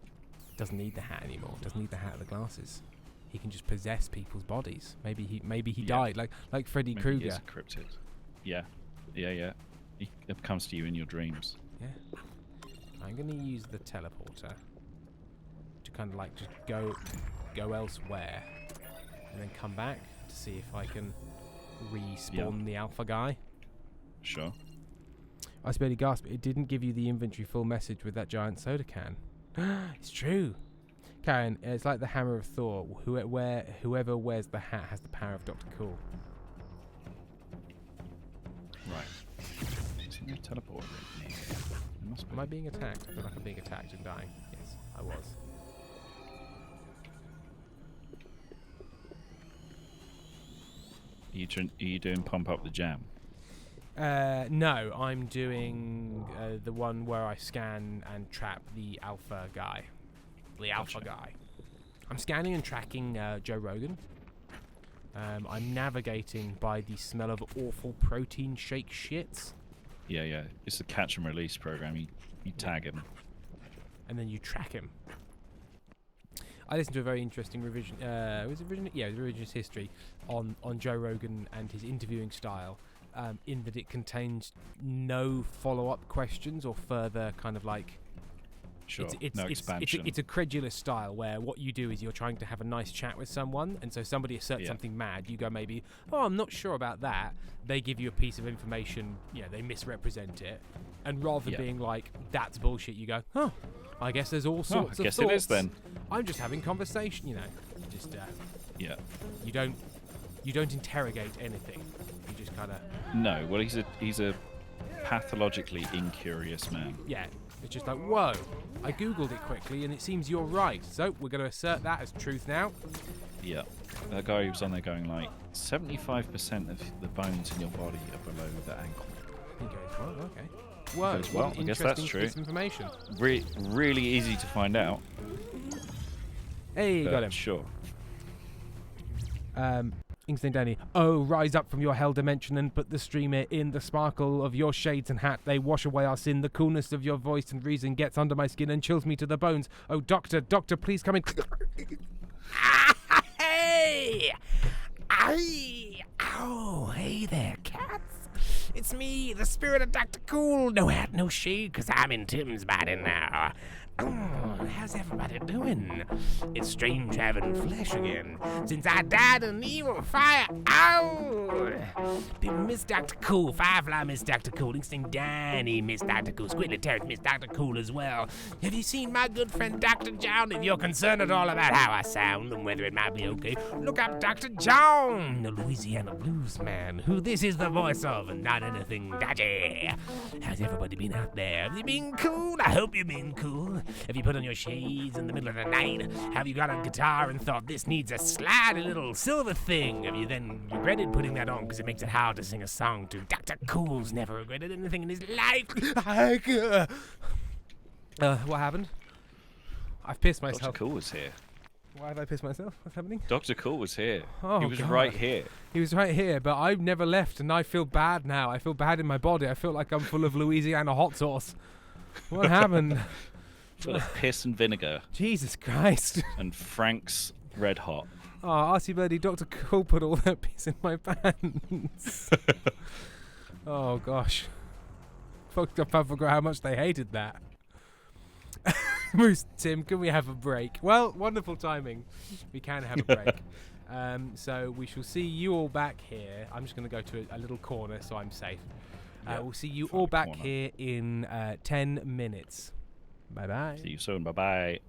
doesn't need the hat anymore, doesn't need the hat or the glasses. He can just possess people's bodies. Maybe he died, like Freddy Maybe Krueger. he is a cryptid. Yeah. He comes to you in your dreams. Yeah. I'm gonna use the teleporter to kind of like just go elsewhere and then come back to see if I can respawn the alpha guy. Sure. I barely gasped. It didn't give you the inventory full message with that giant soda can. It's true. Karen, it's like the hammer of Thor. Whoever wears the hat has the power of Dr. Cool. Right. Isn't there a teleporter in here? There must be. Am I being attacked? I feel like I'm being attacked and dying. Yes, I was. Are you doing pump up the jam? No, I'm doing the one where I scan and trap the alpha guy. The alpha guy. I'm scanning and tracking Joe Rogan. I'm navigating by the smell of awful protein shake shits. Yeah. It's a catch and release program. You tag him. And then you track him. I listened to a very interesting revision. Was it revision? Yeah, it was revisionist history on Joe Rogan and his interviewing style. In that it contains no follow-up questions or further kind of like. Sure. No expansion. It's a credulous style where what you do is you're trying to have a nice chat with someone, and so somebody asserts something mad, you go maybe, oh, I'm not sure about that. They give you a piece of information, they misrepresent it, and rather being like, that's bullshit, you go, oh, I guess there's all sorts of I guess thoughts. it is then. I'm just having conversation, just Yeah. you don't interrogate anything. You just kind of No. Well, he's a pathologically incurious man. yeah. It's just like, whoa, I googled it quickly and it seems you're right. So we're going to assert that as truth now. Yeah. That guy who was on there going like 75% of the bones in your body are below the ankle. He goes, well, okay. Whoa, Goes, what well, an I guess that's interesting true. piece of information. Really easy to find out. Hey, but got him. Sure. Instinct Danny. Oh, rise up from your hell dimension and put the streamer in the sparkle of your shades and hat. They wash away our sin. The coolness of your voice and reason gets under my skin and chills me to the bones. Oh, doctor, please come in. Hey! Aye! Oh, hey there, cats. It's me, the spirit of Dr. Cool. No hat, no shade, 'cause I'm in Tim's body now. Oh, how's everybody doing? It's strange having flesh again, since I died in evil fire. Ow! People miss Dr. Cool. Firefly miss Dr. Cool. Instinct Danny miss Dr. Cool. Squidly Terrence miss Dr. Cool as well. Have you seen my good friend Dr. John? If you're concerned at all about how I sound and whether it might be okay, look up Dr. John, the Louisiana blues man, who this is the voice of and not anything dodgy. How's everybody been out there? Have you been cool? I hope you've been cool. Have you put on your shades in the middle of the night? Have you got a guitar and thought this needs a slidey little silver thing? Have you then regretted putting that on because it makes it hard to sing a song to? Dr. Cool's never regretted anything in his life. What happened? I've pissed myself. Dr. Cool was here. Why have I pissed myself? What's happening? Dr. Cool was here. Oh, he was God. right here. He was right here, but I've never left, and I feel bad now. I feel bad in my body. I feel like I'm full of Louisiana hot sauce. What happened? Full of piss and vinegar Jesus Christ. and Frank's Red Hot. Oh, Arsey Birdie, Dr. Cool put all that piss in my pants. Oh, gosh. Fucked up, I forgot how much they hated that. Moose, Tim, can we have a break? Well, wonderful timing. We can have a break. So we shall see you all back here. I'm just going to go to a little corner so I'm safe. Yep, We'll see you find all a back corner. here in 10 minutes. Bye-bye. See you soon. Bye-bye.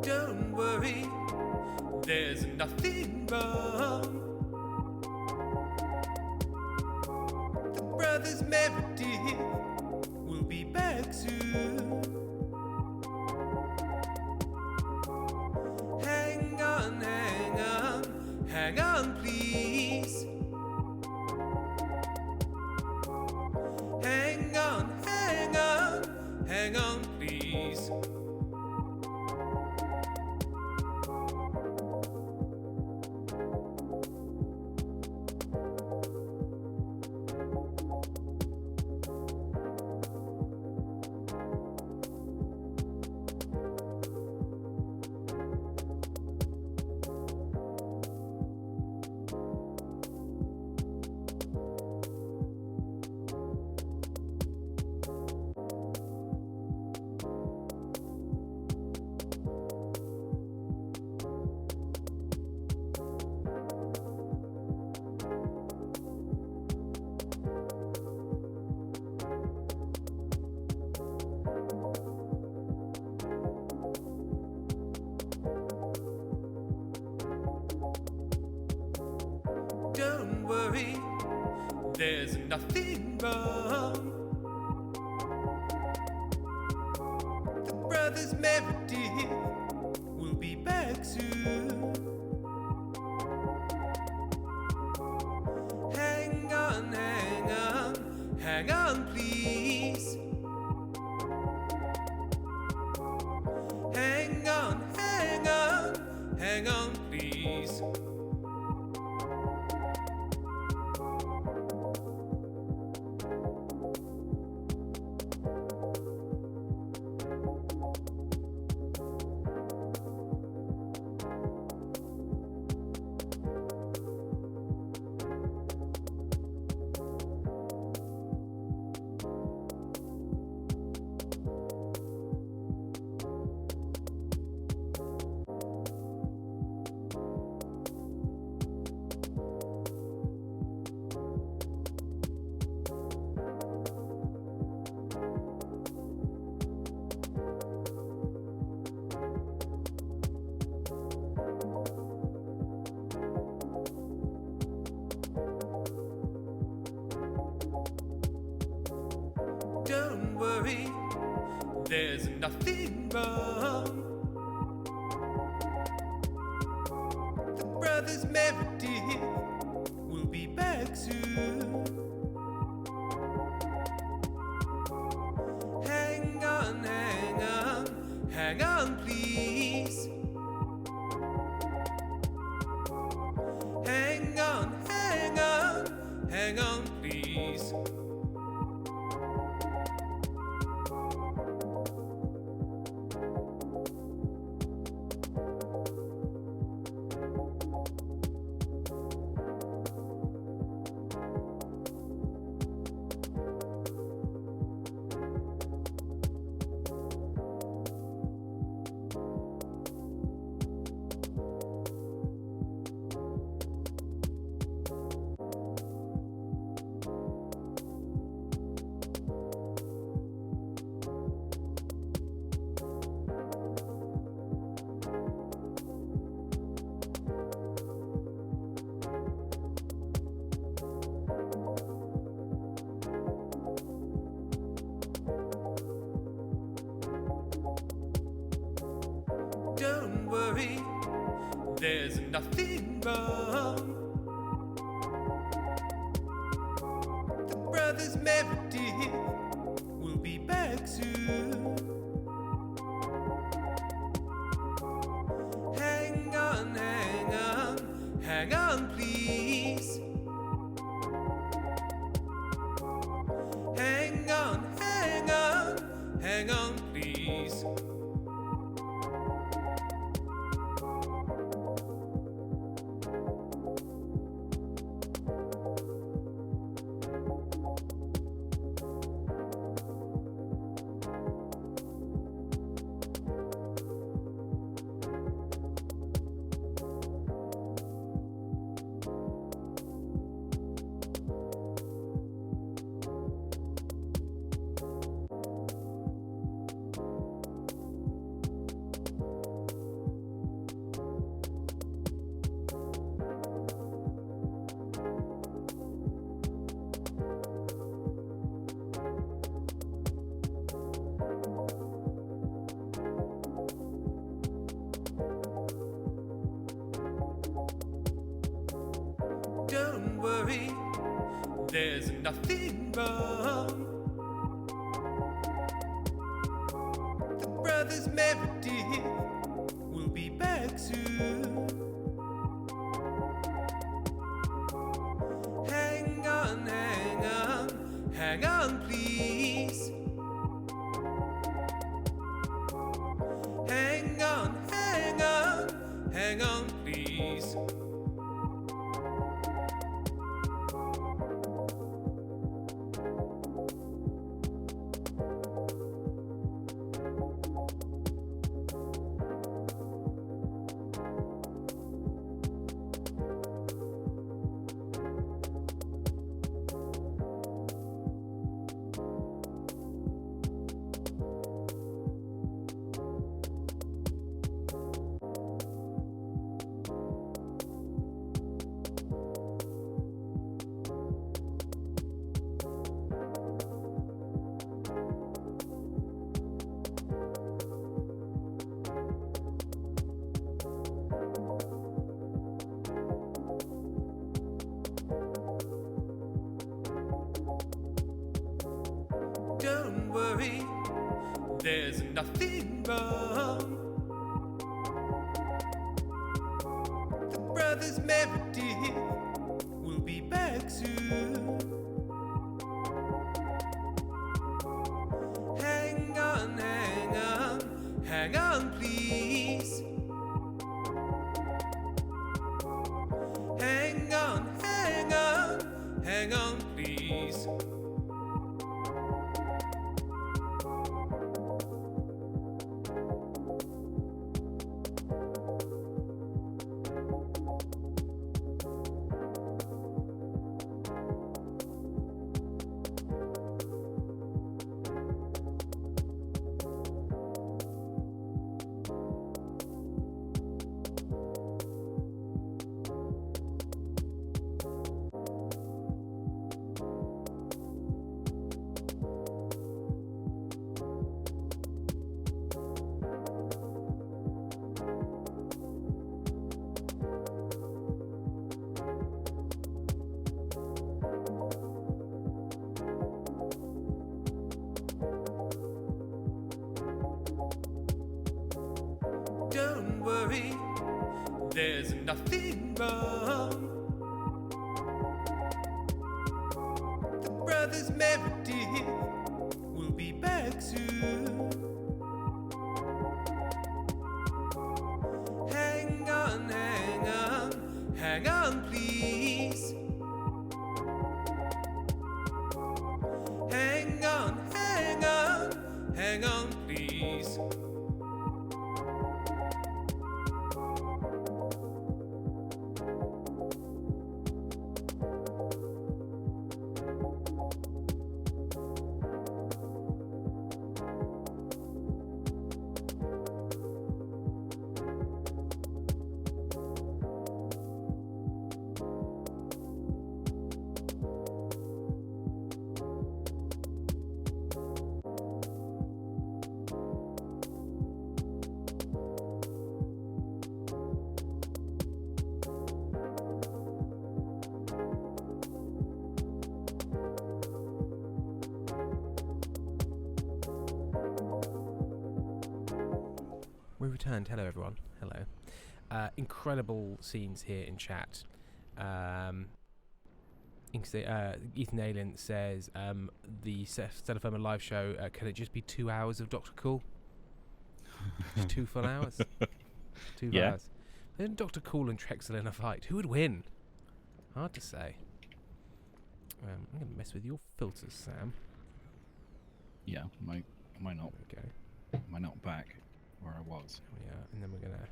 Don't worry, there's nothing wrong. The brothers Meredith will be back soon. Hang on, hang on, hang on, please. Hang on, hang on, hang on, please. Don't worry, there's nothing wrong. The brothers Meredith will be back soon. Hang on, hang on, hang on, please. Hang on, hang on, hang on, please. Don't worry, there's nothing wrong. The brothers Meredith will be back soon. Hang on, hang on, hang on, please. Hang on, hang on, hang on, please. worry, there's nothing wrong. The brothers Meredith will be back soon. Hang on, hang on, hang on, please. Hang on, hang on, hang on, please. Don't worry, there's nothing wrong. The brothers Meredith will be back soon. Hang on, hang on, hang on, please. Hang on, hang on, hang on, please. Don't worry, there's nothing wrong. The brothers Meredith will be back soon. Hang on, hang on, hang on, please. Hang on, hang on, hang on, please. Don't worry, there's nothing wrong. The brothers Meredith will be back soon. Hang on, hang on, hang on, please. Hang on, hang on, hang on, please. We returned. Hello, everyone. Hello. Incredible scenes here in chat. Ethan Alien says the Stellarfirma live show, can it just be 2 hours of Dr. Cool? Just 2 full hours? 2 Yeah. hours. Then Dr. Cool and Trexel in a fight. Who would win? Hard to say. I'm going to mess with your filters, Sam. Yeah, am I not? There we go. Am I not back where I was? Yeah, and then we're going to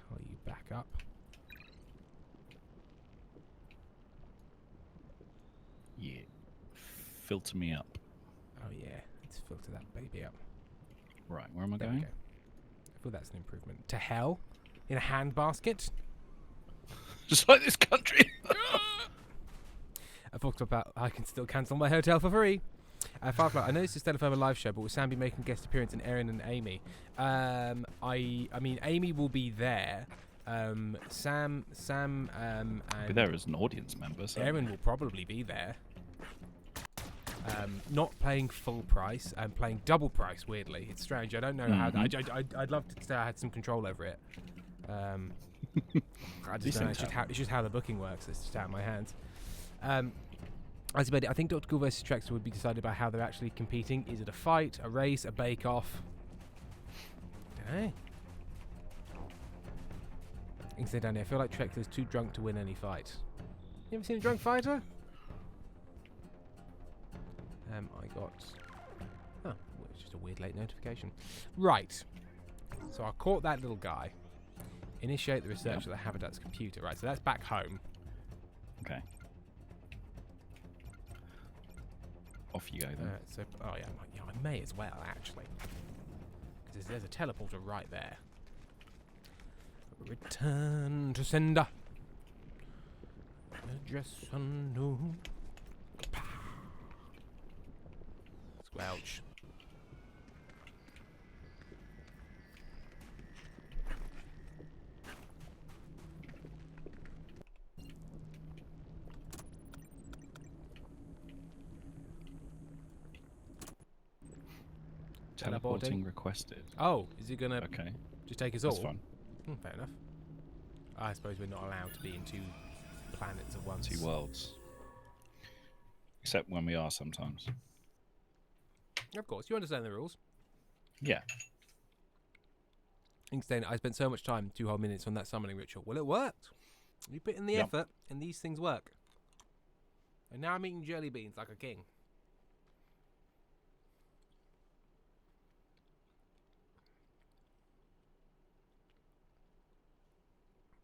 call you back up. Yeah. Filter me up. Oh yeah, let's filter that baby up. Right, where am I There we going? go. I feel that's an improvement. To hell in a handbasket. Just like this country. I talked about I can still cancel my hotel for free. Firefly, I know this is Stellarfirma live show, but will Sam be making guest appearance in Erin and Amy? I mean, Amy will be there. Sam, and Be there as an audience member. So. Erin will probably be there. Not paying full price and playing double price. Weirdly, it's strange. I don't know how. I'd love to say I had some control over it. I just don't know. It's just how the booking works. It's just out of my hands. As you I think Dr. Cool vs. Trexel would be decided by how they're actually competing. Is it a fight, a race, a bake-off? I don't know. Instead, Danny, I feel like Trexler's too drunk to win any fight. You ever seen a drunk fighter? I got... Oh, well, it's just a weird late notification. Right. So I caught that little guy. Initiate the research of the Habitat's computer. Right, so that's back home. Okay. Off you go then. Oh yeah, I may as well actually, because there's a teleporter right there. Return to sender. Address unknown. Squelch. Teleporting requested. Oh, is he gonna just take us all? That's fun. Fair enough. I suppose we're not allowed to be in 2 planets at once. 2 worlds. Except when we are sometimes. Of course, you understand the rules. Yeah. Inkstein, I spent so much time, 2 whole minutes on that summoning ritual. Well, it worked. You put in the effort, and these things work. And now I'm eating jelly beans like a king.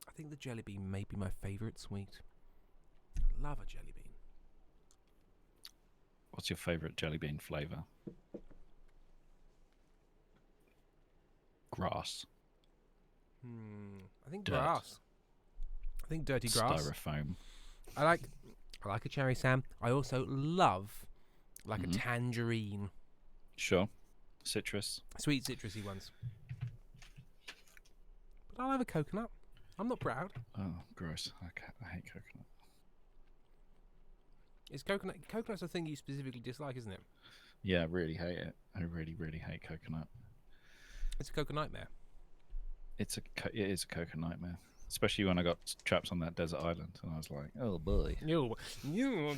I think the jelly bean may be my favourite sweet. Love a jelly bean. What's your favourite jelly bean flavour? Grass. I think Dirt. grass. I think dirty grass. Styrofoam. I like a cherry, Sam. I also love a tangerine. Sure. Citrus. Sweet citrusy ones. But I'll have a coconut. I'm not proud. Oh, gross. I hate coconut. Is coconut's a thing you specifically dislike, isn't it? Yeah, I really hate it. I really, really hate coconut. It's a coconut nightmare. It is a coconut nightmare. Especially when I got trapped on that desert island and I was like, oh boy. You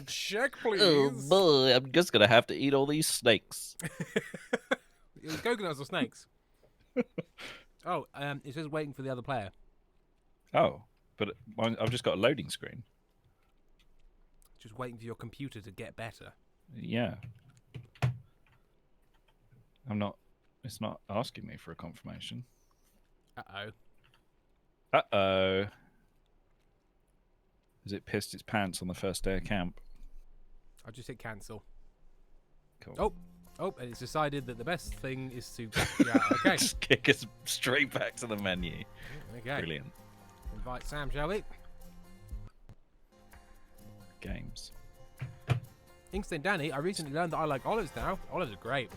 check please. Oh boy, I'm just going to have to eat all these snakes. Coconuts or snakes? Oh, it says waiting for the other player. Oh, but I've just got a loading screen. Just waiting for your computer to get better. Yeah. It's not asking me for a confirmation. Uh-oh. Uh-oh. Has it pissed its pants on the first day of camp? I'll just hit cancel. Cool. Oh, and it's decided that the best thing is to... Yeah, okay. Just kick us straight back to the menu. Okay. Brilliant. Invite Sam, shall we? Games. Inkstein Danny, I recently learned that I like olives now. Olives are great.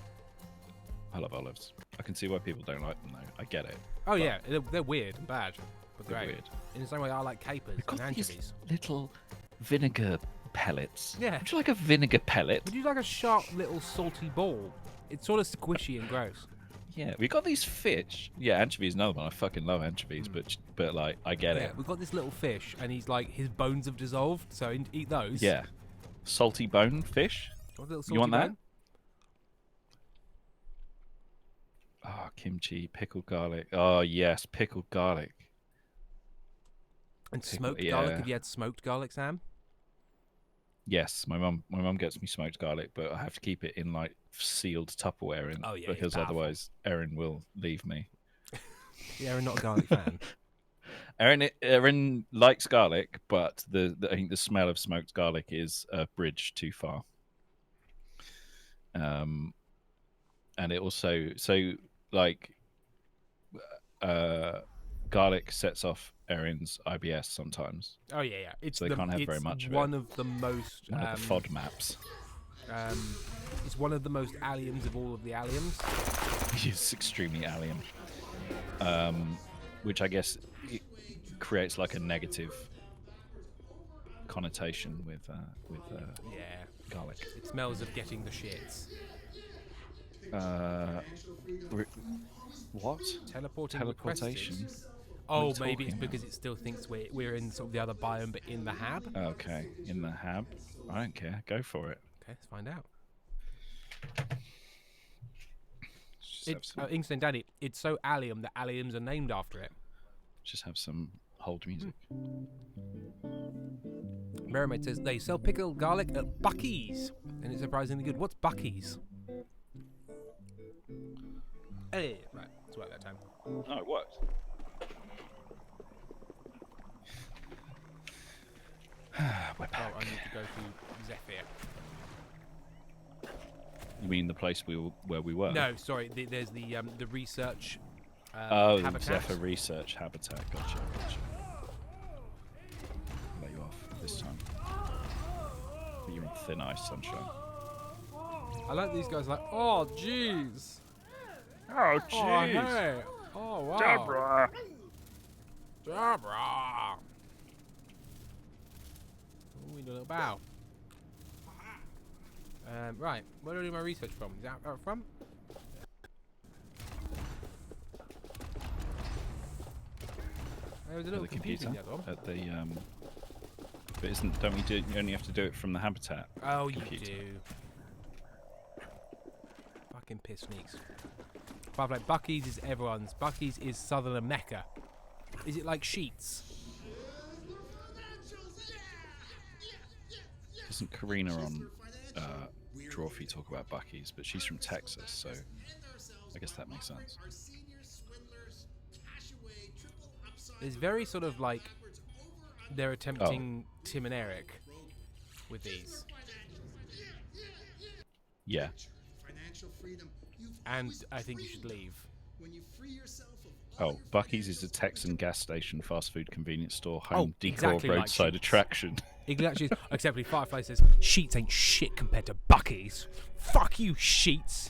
I love olives. I can see why people don't like them, though. I get it. Oh, yeah. They're weird and bad, but They're great. weird. In the same way I like capers and anchovies. Little vinegar pellets. Yeah. Would you like a vinegar pellet? Would you like a sharp little salty ball? It's sort of squishy and gross. Yeah, we got these fish. Yeah, anchovy is another one. I fucking love anchovies, but like I get Yeah, it. we've got this little fish, and he's like his bones have dissolved, so eat those. Yeah, salty bone fish. Want a little You want salty that? bone? Oh, kimchi, pickled garlic. Oh yes, pickled garlic. And Pickle- smoked garlic. yeah. Have you had smoked garlic, Sam? Yes, my mum gets me smoked garlic, but I have to keep it in like sealed Tupperware Oh, yeah, it's because powerful. otherwise Erin will leave me. Yeah, I'm not a garlic fan. Erin likes garlic, but I think the smell of smoked garlic is a bridge too far. And it also garlic sets off Erin's IBS sometimes. Oh yeah. It's So they can't have very it's much of one it. of the most. One of the FODMAPs. It's one of the most alliums of all of the alliums. It's extremely allium. Which I guess it creates like a negative connotation with Yeah. garlic. It smells of getting the shits. What? Teleportation. Teleportation? Oh, What are you maybe it's talking because it still thinks we're in sort of the other biome, but in the hab. Okay, in the hab. I don't care. Go for it. Okay, let's find out. Just have some, Inkstone Daddy, it's so allium that alliums are named after it. just have some hold music. Merrimaid says they sell pickled garlic at Bucky's, and it's surprisingly good. What's Bucky's? Hey, right, it's work that time. Oh, it worked. We're Oh, back. I need to go to Zephyr. You mean the place where we were? No, sorry. There's the research. Oh, habitat. Zephyr Research Habitat. Gotcha. Let you off this time. But you're on thin ice, sunshine. I like these guys. Like, oh, jeez. Oh, Oh, hey. Oh, wow. Deborah. Deborah. Ooh, we do a little bow. Right, where do I do my research from? Is that out from? There was a little At the computer. confusing, the other one. At the but isn't? Don't we do? You only have to do it from the habitat. Oh, computer. you do. Fucking piss sneaks. But like Bucky's is everyone's. Bucky's is Southerner Mecca. Is it like Sheets? Doesn't Karina on Drawfee talk about Bucky's? But she's from Texas, so I guess that makes sense. It's very sort of like they're attempting Tim and Eric with these. Yeah. And I think you should leave. Oh, Bucky's is a Texan gas station, fast food convenience store, home decor, exactly like roadside Sheetz. attraction. Exactly. Except for Firefly says, Sheets ain't shit compared to Bucky's. Fuck you, Sheets.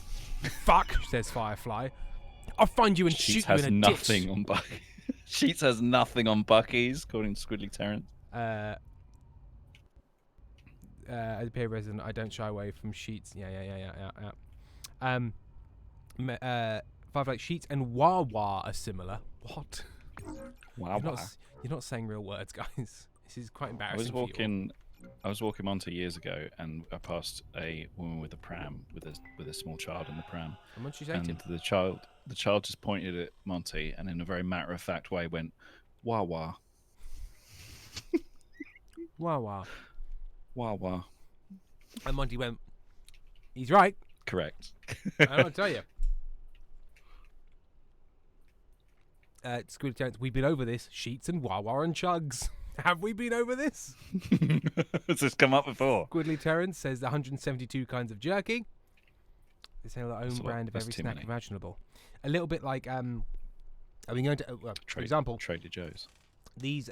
Fuck, says Firefly. I'll find you and Sheetz shoot you has in a nothing ditch. on Bucky's. Sheetz has nothing on Bucky's, according to Squiddly Terrence. As a peer resident, I don't shy away from Sheets. Yeah. Firefly, Sheets and Wawa are similar. What? Wow. You're not saying real words, guys. This is quite I embarrassing. was for you all. walking Monte years ago, and I passed a woman with a pram, with a small child in the pram. And what she say And to him? the child just pointed at Monty, and in a very matter-of-fact way went, "Wawa, Wawa. Wawa." And Monty went, he's right. Correct. I don't want to tell you. Squid Terrence, we've been over this. Sheets and Wawa and Chugs. Have we been over this? Has this come up before? Squiddly Terrence says 172 kinds of jerky. They sell their own That's a lot. brand of That's every too snack many. imaginable. A little bit like I mean, going to for example, Trader Joe's. these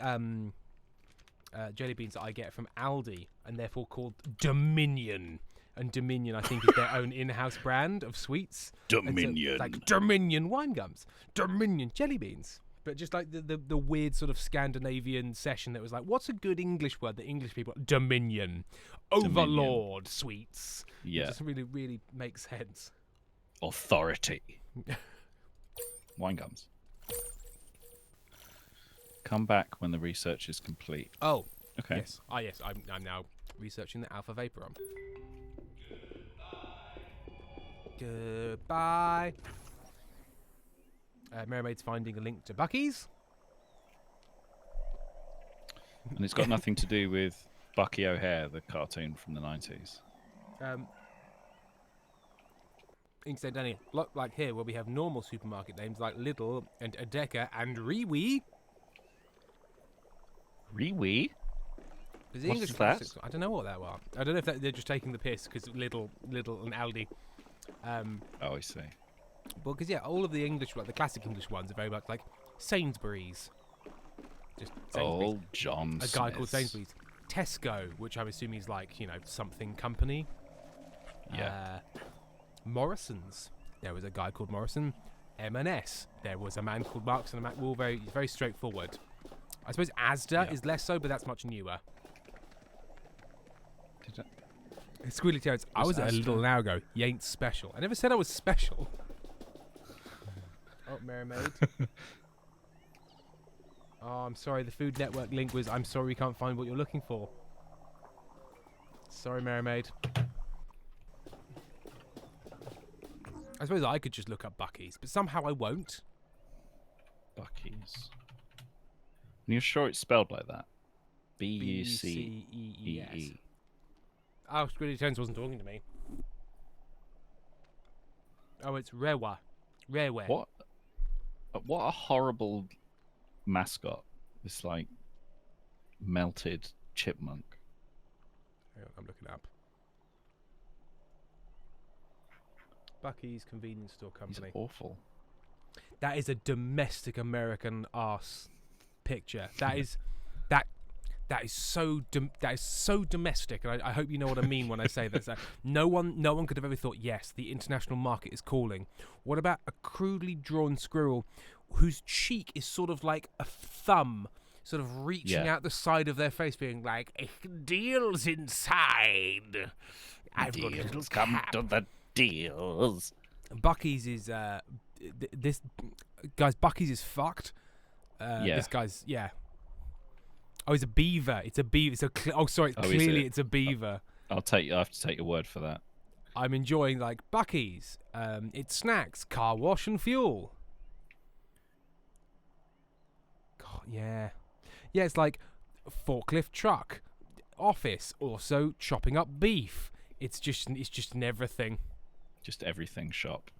jelly beans that I get from Aldi, and therefore called Dominion. And Dominion, I think, is their own in-house brand of sweets. And so, Dominion. like Dominion wine gums, Dominion jelly beans. But just like the weird sort of Scandinavian session that was like, what's a good English word that English people... Dominion. Overlord sweets. Yeah. It doesn't really make sense. Authority. Wine gums. Come back when the research is complete. Oh, Okay. yes. Yes. I'm now researching the alpha vaporum. Goodbye. Mermaid's finding a link to Bucky's. And it's got nothing to do with Bucky O'Hare, the cartoon from the 90s. Instead, Danny, look like here where we have normal supermarket names like Lidl and Adeka and Rewe. Rewe? Because the What's English that? classics, I don't know what that was. I don't know if they're just taking the piss because Lidl and Aldi. Oh, I see. Well, because all of the English, like the classic English ones, are very much like Sainsbury's. Just Sainsbury's. Old John A guy called Smiths. Sainsbury's. Tesco, which I'm assuming is like something company. Yeah. Morrison's. There was a guy called Morrison. M&S. There was a man called Marks and all very very straightforward. I suppose Asda is less so, but that's much newer. Squealy Terrence, I was at a little hour ago. You ain't special. I never said I was special. Oh, Mermaid. Oh, I'm sorry. The Food Network link was, I'm sorry we can't find what you're looking for. Sorry, Mermaid. I suppose I could just look up Bucky's, but somehow I won't. Bucky's. And you're sure it's spelled like that? B-U-C-E-E-S. B-U-C-E-E. Oh, Squiddy Tones wasn't talking to me. Oh, it's Rewa. Rareware. What a horrible mascot. This, like, melted chipmunk. Hang on, I'm looking it up. Bucky's Convenience Store He's Company. awful. That is a domestic American arse picture. That is that is so domestic, and I hope you know what I mean when I say this. No one could have ever thought, yes, the international market is calling. What about a crudely drawn squirrel whose cheek is sort of like a thumb, sort of reaching out the side of their face, being like, "Deals inside. I've got a little Deals come cap." to the deals. Bucky's is this guys. Bucky's is fucked. This guy's Oh, it's a beaver. It's a beaver. Clearly it's a beaver. I have to take your word for that. I'm enjoying like Bucky's. It's snacks, car wash, and fuel. God, yeah. It's like forklift truck, office, also chopping up beef. It's just an everything. Just everything shop.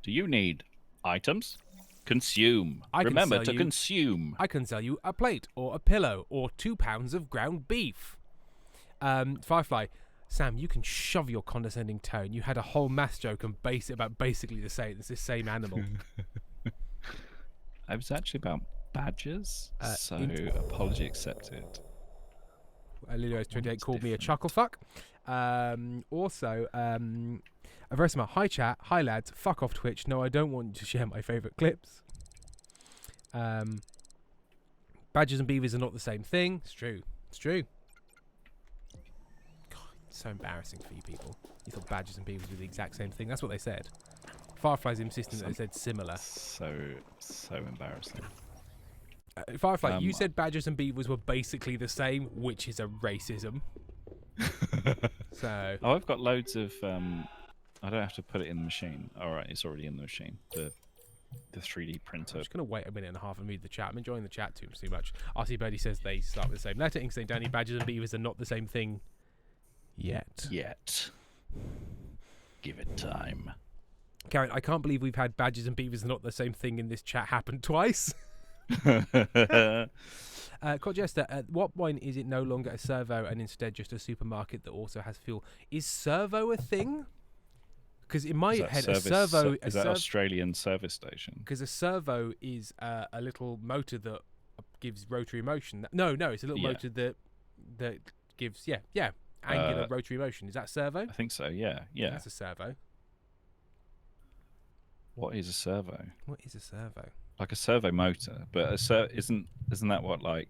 Do you need items? Consume. Remember to consume. I can sell you a plate or a pillow or 2 pounds of ground beef. Firefly, Sam, you can shove your condescending tone. You had a whole math joke and base it about basically the same. It's the same animal. I was actually about badgers, so apology accepted. Lilios28 called me a chuckle fuck. Also, Aversima, hi chat, hi lads, fuck off Twitch. No, I don't want to share my favourite clips. Badgers and beavers are not the same thing. It's true. God, it's so embarrassing for you people. You thought badgers and beavers were the exact same thing. That's what they said. Firefly's insisting that they said similar. So embarrassing. Firefly, you said badgers and beavers were basically the same, which is a racism. So. Oh, I've got loads of. I don't have to put it in the machine. All right, it's already in the machine. The 3D printer. I'm just going to wait a minute and a half and read the chat. I'm enjoying the chat too much. RC Birdie says they start with the same letter. Ink saying Danny, badgers and beavers are not the same thing yet. Give it time. Karen, I can't believe we've had badgers and beavers are not the same thing in this chat happen twice. Codjester, at what point is it no longer a servo and instead just a supermarket that also has fuel? Is servo a thing? Because in my head, a servo is that Australian service station? Because a servo is a little motor that gives rotary motion. No, it's a little motor that gives angular rotary motion. Is that servo? I think so. Yeah. That's a servo. What is a servo? What is a servo? Like a servo motor, but isn't that what like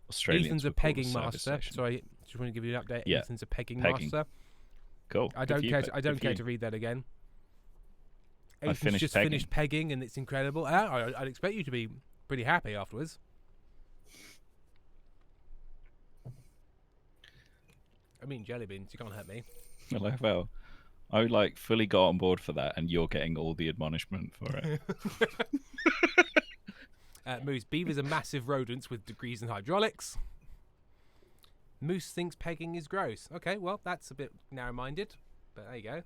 Australians Ethan's a would call pegging service master. station? Sorry, just want to give you an update. Yeah. Ethan's a pegging master. Cool. I don't care to read that again. Ethan's finished just pegging. finished pegging, and it's incredible. I'd expect you to be pretty happy afterwards. I mean, jelly beans, you can't hurt me. I love how I like fully got on board for that, and you're getting all the admonishment for it. Moose, beavers are massive rodents with degrees in hydraulics. Moose thinks pegging is gross. Okay, well, that's a bit narrow-minded, but there you go.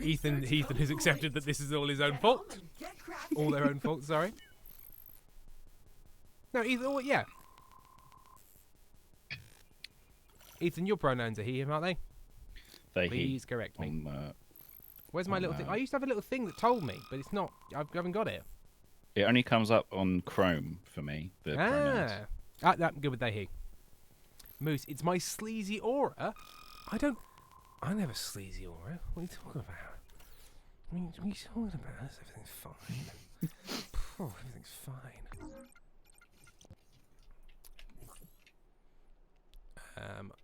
Ethan has accepted that this is all his own fault. All their own fault, sorry. No, Ethan, oh, yeah. Ethan, your pronouns are he, him, aren't they? They Please correct me. on, Where's my little thing? I used to have a little thing that told me, but it's not. I haven't got it. it only comes up on Chrome for me. The pronouns. I'm good with they, he. Moose, it's my sleazy aura. I never sleazy aura. What are you talking about? What are you talking about? Everything's fine. Oh, everything's fine.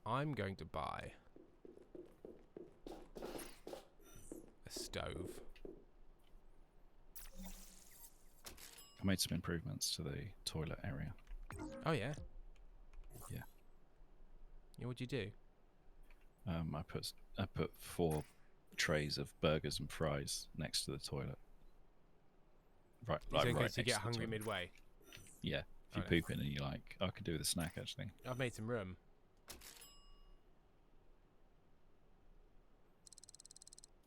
I'm going to buy a stove. I made some improvements to the toilet area. Oh yeah. Yeah. Yeah, what'd you do? I put 4 trays of burgers and fries next to the toilet. Right, like In right case you next get to the hungry toilet. midway. Yeah, if you Oh, no. poop in and you're like, I could do with a snack actually. I've made some room.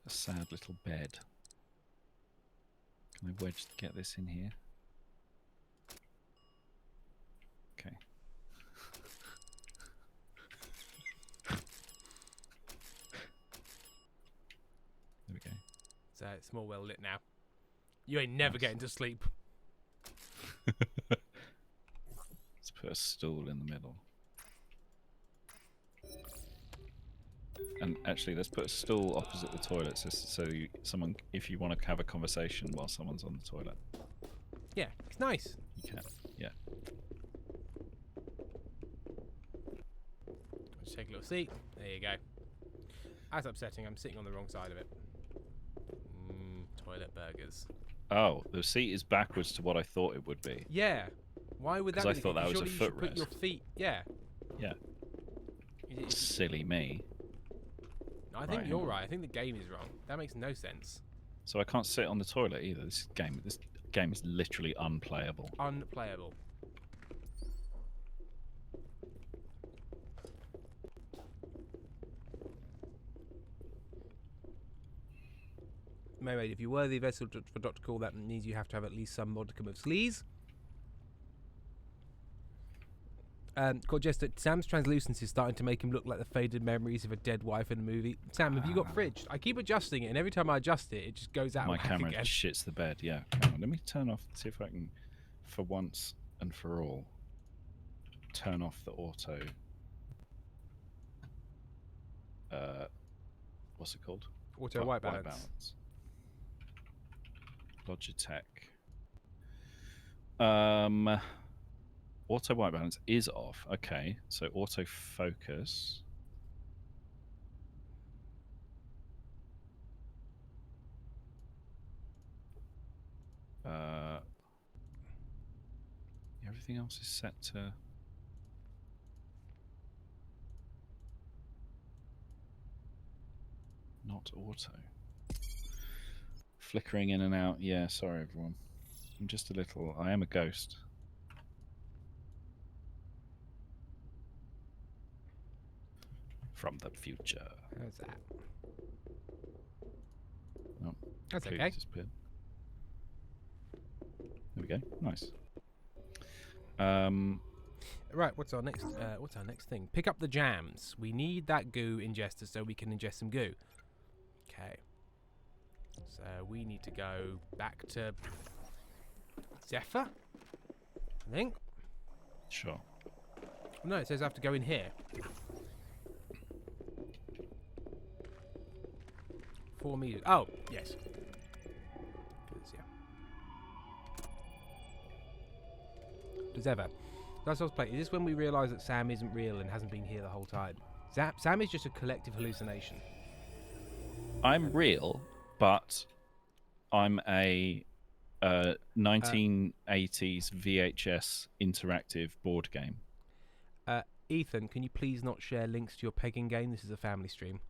A sad little bed. Can I get this in here? Okay. There we go. So it's more well lit now. You ain't never Nice. getting to sleep. Let's put a stool in the middle. And actually, let's put a stool opposite the toilet, so someone, if you want to have a conversation while someone's on the toilet, Yeah, it's nice. you can. Yeah. Just take a little seat. There you go. That's upsetting. I'm sitting on the wrong side of it. Toilet burgers. Oh, the seat is backwards to what I thought it would be. Yeah. Why would that 'Cause be? I thought that was a Surely you should put your footrest. feet. Yeah. Yeah. Is it- Silly me. I think Right, you're hang on. right. I think the game is wrong. That makes no sense. So I can't sit on the toilet either. This game is literally unplayable. Unplayable. Mermaid, if you're worthy vessel for Dr. Cool, that means you have to have at least some modicum of sleaze. Called Jester, Sam's translucence is starting to make him look like the faded memories of a dead wife in a movie. Sam, have you got fridge? I keep adjusting it, and every time I adjust it, it just goes out My of whack camera again. shits the bed. Yeah. Hang on, let me turn off. See if I can, for once and for all, turn off the auto. What's it called? Auto white balance. Logitech. Auto white balance is off. Okay, so auto focus. Everything else is set to. Not auto. Flickering in and out. Yeah, sorry everyone. I'm just a little. I am a ghost. From the future. How's that? Oh, That's completely okay. disappeared. There we go. Nice. Right, what's our next thing? Pick up the jams. We need that goo ingester so we can ingest some goo. Okay. So we need to go back to Zephyr, I think. Sure. No, it says I have to go in here. 4 meters. Oh, yes. Yeah. Does ever. That's what I was playing. Is this when we realise that Sam isn't real and hasn't been here the whole time? Sam is just a collective hallucination. I'm real, but I'm a 1980s VHS interactive board game. Ethan, can you please not share links to your pegging game? This is a family stream.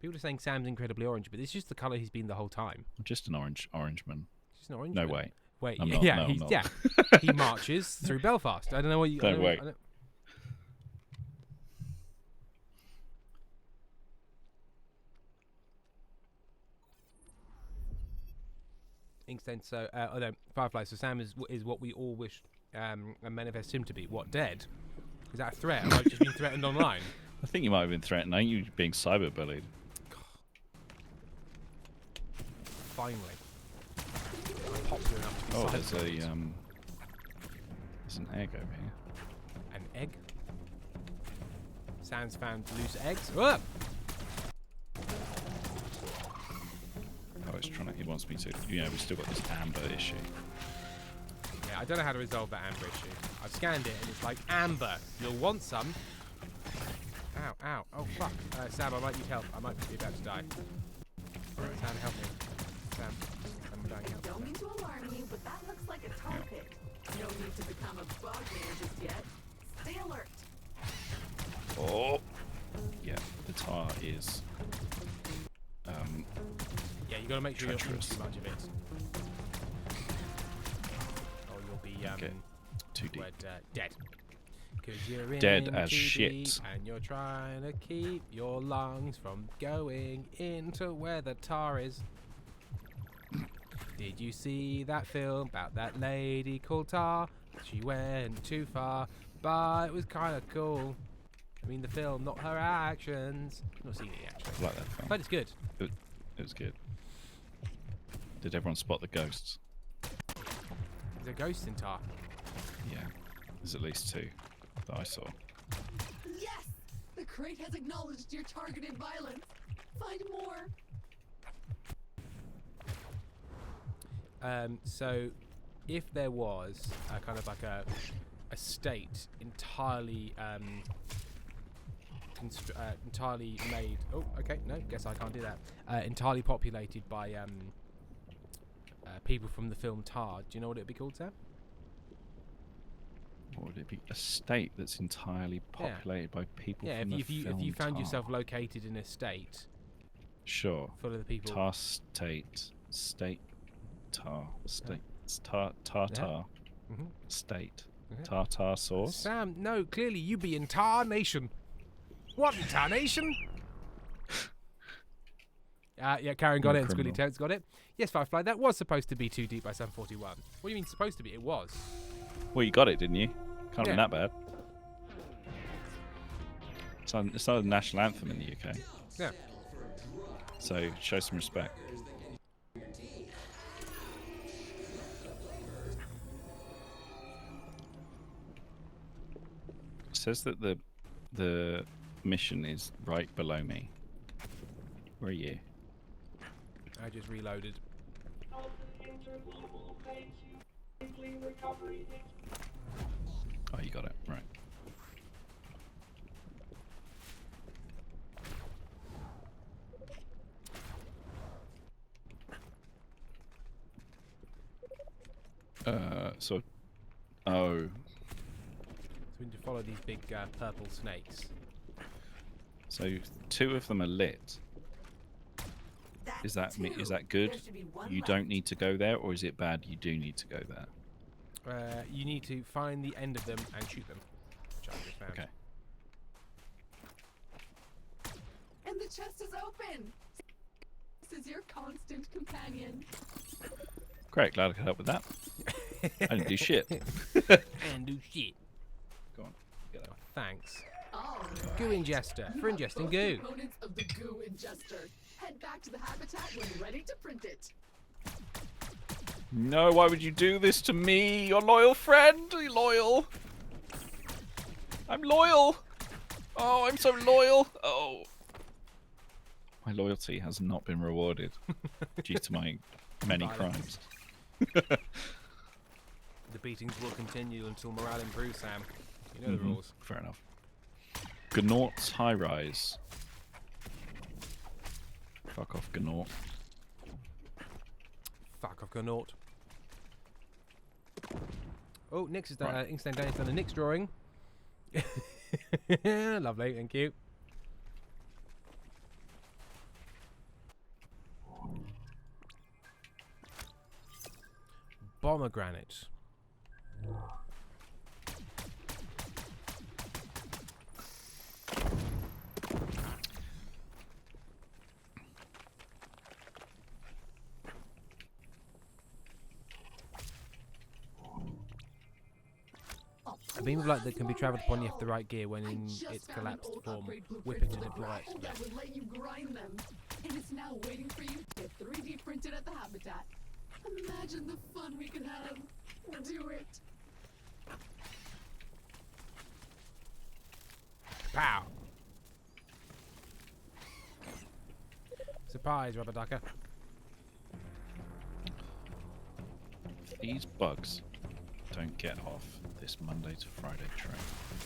People are saying Sam's incredibly orange, but it's just the colour he's been the whole time. I'm just an orange man. Just an orange. No man. way. Wait, I'm not, yeah, no, I'm he's not. yeah. He marches through Belfast. I don't know what you. No, wait. Inkstand, so no, Firefly. So Sam is what we all wish and manifest him to be. What, dead? Is that a threat? Have I just been threatened online? I think you might have been threatened. Ain't you being cyberbullied? Finally, I'm popular enough to be Oh, there's cyberbullied. there's an egg over here. An egg. Sam's found loose eggs. Oh! Oh, it's trying to. He wants me to. You know, we've still got this amber issue. Yeah, I don't know how to resolve that amber issue. I've scanned it and it's like, amber, you'll want some. Ow, ow, oh fuck. Sam, I might need help. I might be about to die. Alright, Sam, help me. Sam, I'm dying, help. Don't mean to alarm you, but that looks like a tar pit. No need to become a bogman just yet. Stay alert. Oh. Yeah, the tar is. Yeah, you gotta make sure treacherous. you're not too much of it. Or you'll be, Okay. Too deep. dead. 'Cause you're Dead in as too shit. deep and you're trying to keep your lungs from going into where the tar is. Did you see that film about that lady called Tar? She went too far, but it was kind of cool. I mean, the film, not her actions. I've not seen it yet, actually. I like that film. But it's good. It was good. Did everyone spot the ghosts? There's a ghost in Tar. Yeah. There's at least 2 that I saw. Yes! The crate has acknowledged your targeted violence. Find more. So, if there was a kind of like a state entirely entirely made. Oh, okay, no, guess I can't do that. Entirely populated by people from the film Tar. Do you know what it'd be called, Sam? What would it be? A state that's entirely populated by people Yeah, from the if you film found Tar. yourself located in a state Sure. full of the people. Tar state. State. Tar. State. Tartar. Mhm. State. Okay. Tartar sauce. Sam, no, clearly you be in Tar Nation. What in Tar Nation? Yeah, Karen got You're a it and Squilly criminal. Toads got it. Yes, Firefly, that was supposed to be Too Deep by Sam 41. What do you mean supposed to be? It was. Well, you got it, didn't you? Can't Yeah. be that bad. It's not a national anthem in the UK, Yeah. so show some respect. It says that the mission is right below me. Where are you? I just reloaded. Oh, you got it. Right. So, oh, So we need to follow these big purple snakes. so 2 of them are lit. Is that is that good? There should be one You left. don't need to go there, or is it bad? You do need to go there. You need to find the end of them and shoot them. Which I just found. Okay. And the chest is open. This is your constant companion. Great, glad I could help with that. I didn't do shit. And do shit. Go on. Get Oh, thanks. All Goo right. ingester You for have ingesting both goo. components of the goo ingester. Head back to the habitat when ready to print it. No, why would you do this to me? Your loyal friend? Are you loyal? I'm loyal. Oh, I'm so loyal. Oh. My loyalty has not been rewarded due to my many Violence. crimes. The beatings will continue until morale improves, Sam. You know the Mhm. rules. Fair enough. Gnaught's high rise. Fuck off, Gnaut. Fuck, I've got naught. Oh, Nick's has done. Right. Inkstand Danny's done a Nick's drawing. Lovely, thank you. Pomegranate. A beam of light that can be travelled upon you have the right gear when in its collapsed form. Whip it to deploy it. That would let you grind them. And it's now waiting for you to get 3D printed at the habitat. Imagine the fun we could have. Do it. Pow! Surprise, rubber ducker. These bugs don't get off this Monday to Friday train.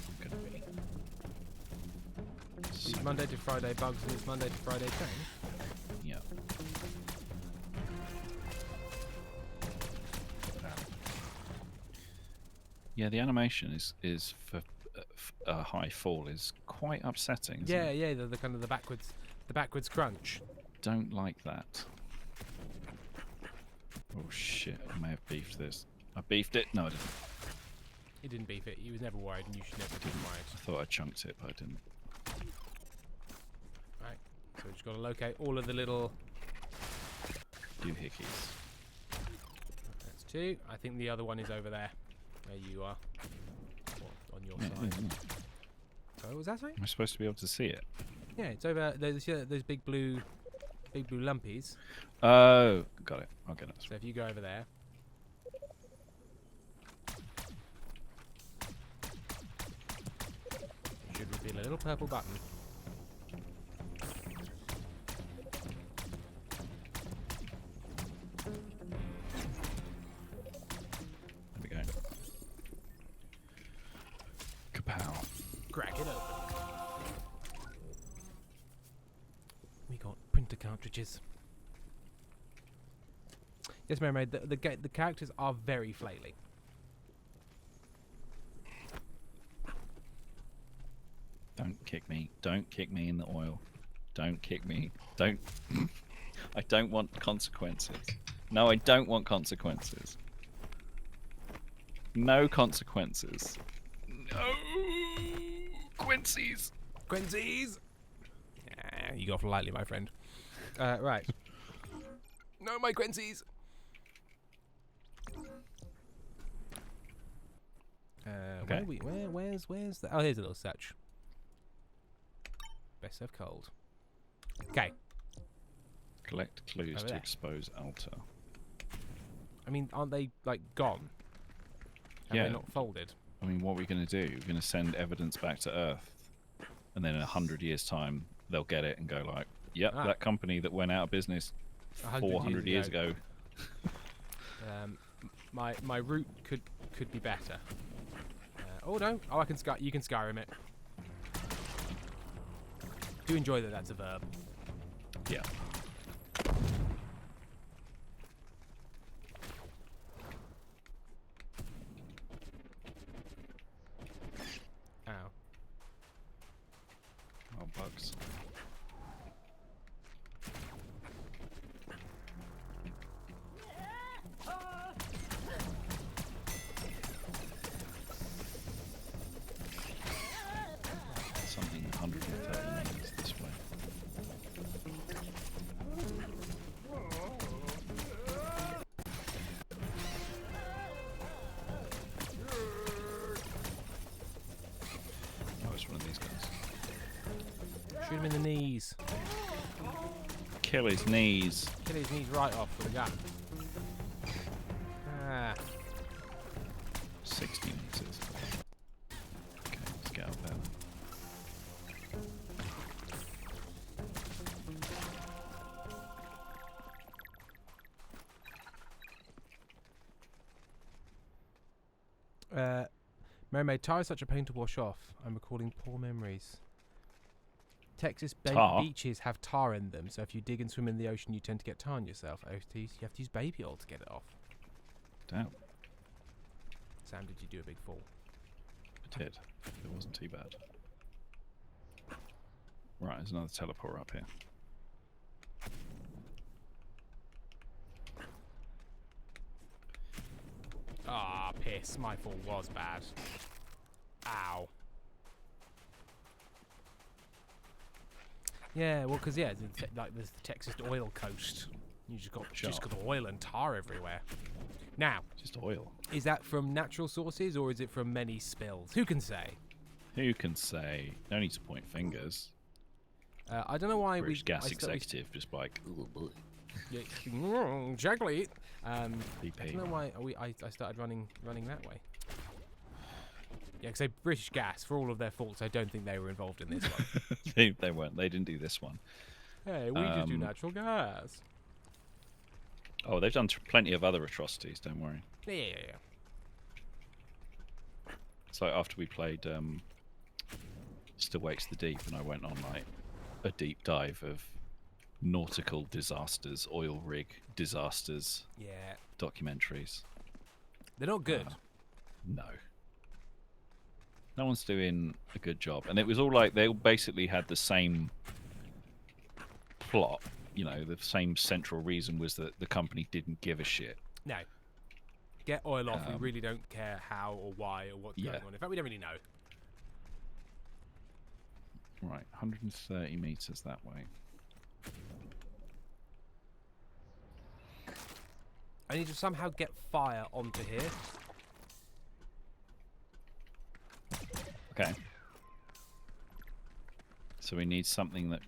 I'm gonna be. These Monday to Friday bugs and this Monday to Friday train. Yeah. Yeah, the animation is for a high fall is quite upsetting. Isn't Yeah, it? yeah, the kind of the backwards crunch. Don't like that. Oh shit! I may have beefed this. I beefed it. No, I didn't. He didn't beef it. He was never worried, and you should never be worried. I thought I chunked it, but I didn't. Right. So we've just got to locate all of the little. Doohickeys. That's two. I think the other one is over there, where you are, or on your Yeah, side. Oh, was that something? am I supposed to be able to see it? Yeah, it's over. There's those big blue lumpies. Oh, got it. I'll get it. So if you go over there. Should reveal a little purple button. There we go. Kapow. Crack it open. We got printer cartridges. Yes, Mermaid. The characters are very flaily. Don't kick me. Don't kick me in the oil. Don't kick me. Don't. I don't want consequences. No, I don't want consequences. No consequences. No. Quincy's. Quincy's. Yeah, you go off lightly, my friend. Right. No, my Quincy's. Okay. Where's the? Oh, here's a little search. Best served cold. Okay. Collect clues Over to there. expose altar. I mean, aren't they like gone? Have Yeah. they not folded? I mean, what are we going to do? We're going to send evidence back to Earth, and then in 100 years' time, they'll get it and go like, "Yep, Ah. that company that went out of business 400 years ago." My route could be better. Oh no! Oh, I can you can Skyrim it. Do enjoy that. That's a verb. Yeah. Ow. Oh, bugs. Something 130 meters this way. Oh, it's one of these guys. Shoot him in the knees. Kill his knees. Kill his knees right off with a gun. Ah. 60 meters. Okay, let's get up there. Mermaid, tire is such a pain to wash off. I'm recalling poor memories. Texas Tar? beaches have tar in them, so if you dig and swim in the ocean, you tend to get tar on yourself. You have to use baby oil to get it off. Damn, Sam, did you do a big fall? I did. It wasn't too bad. Right, there's another teleporter up here. Ah, piss. My fall was bad. Ow. Yeah, well, because, yeah, like, there's the Texas oil coast. You just got oil and tar everywhere. Now, Just oil. is that from natural sources, or is it from many spills? Who can say? Who can say? No need to point fingers. I don't know why British gas I started- executive just like, Yeah, exactly. I BP. don't know why I started running that way. Yeah, because British Gas, for all of their faults, I don't think they were involved in this one. They weren't. They didn't do this one. Hey, we just do natural gas. Oh, they've done plenty of other atrocities. Don't worry. Yeah. So after we played Still Wakes the Deep, and I went on like a deep dive of nautical disasters, oil rig disasters, Yeah. documentaries. They're not good. No. No one's doing a good job. And it was all like, they all basically had the same plot. You know, the same central reason was that the company didn't give a shit. No. Get oil off. We really don't care how or why or what's going on. In fact, we don't really know. Right, 130 meters that way. I need to somehow get fire onto here. Okay. So we need something that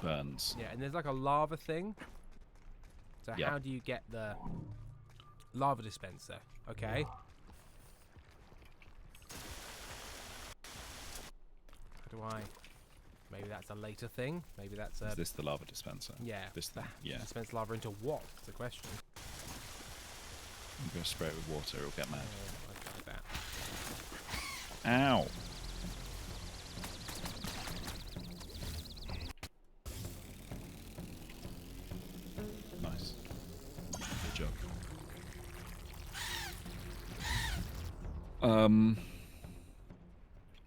burns. Yeah, and there's like a lava thing. So Yeah. how do you get the lava dispenser? Okay. How do I... Maybe that's a later thing. Maybe that's a... Is this the lava dispenser? Yeah. This thing? Yeah. Dispense lava into what? That's the question. I'm going to spray it with water, it'll get mad. I tried that. Ow! Nice. Good job.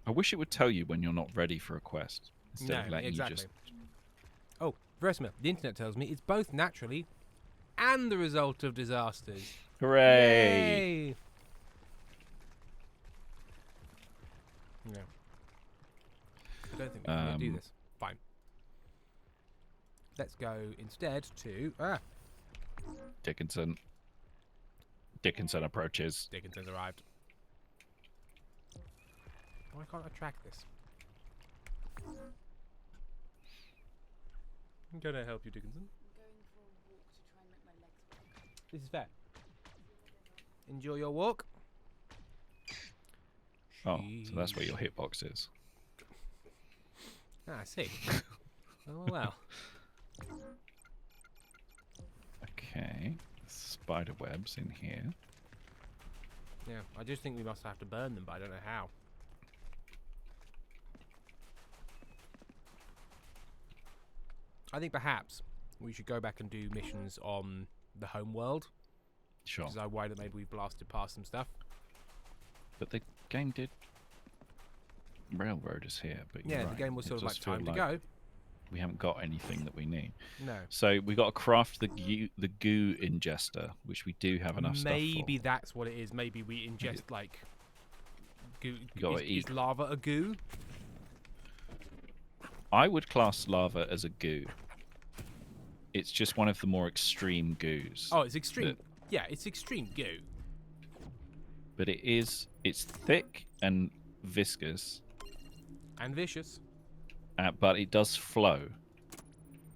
I wish it would tell you when you're not ready for a quest. Instead of letting exactly. you just... Oh, Versmith, the internet tells me it's both naturally and the result of disasters. Hooray! Yay! No. I don't think we can do this. Fine. Let's go instead to... Dickinson. Dickinson approaches. Dickinson's arrived. Why can't I track this? I'm gonna help you, Dickinson. I'm going for a walk to try and make my legs work. This is fair. Enjoy your walk. Oh, so that's where your hitbox is. Ah, I see. Oh, well. Okay. Spider webs in here. Yeah, I just think we must have to burn them, but I don't know how. I think perhaps we should go back and do missions on the home world. Sure. Which is why that maybe we blasted past some stuff. But the game did railroad us here. But Yeah, you're the right. game was It sort of like does feel time to go. We haven't got anything that we need. No. So we got to craft the goo ingester, which we do have enough stuff for. Maybe that's what it is. Maybe we ingest like goo. gotta Is eat. lava a goo? I would class lava as a goo. It's just one of the more extreme goos. Oh, it's extreme. Yeah, it's extreme goo. But it's thick and viscous, And vicious. but it does flow.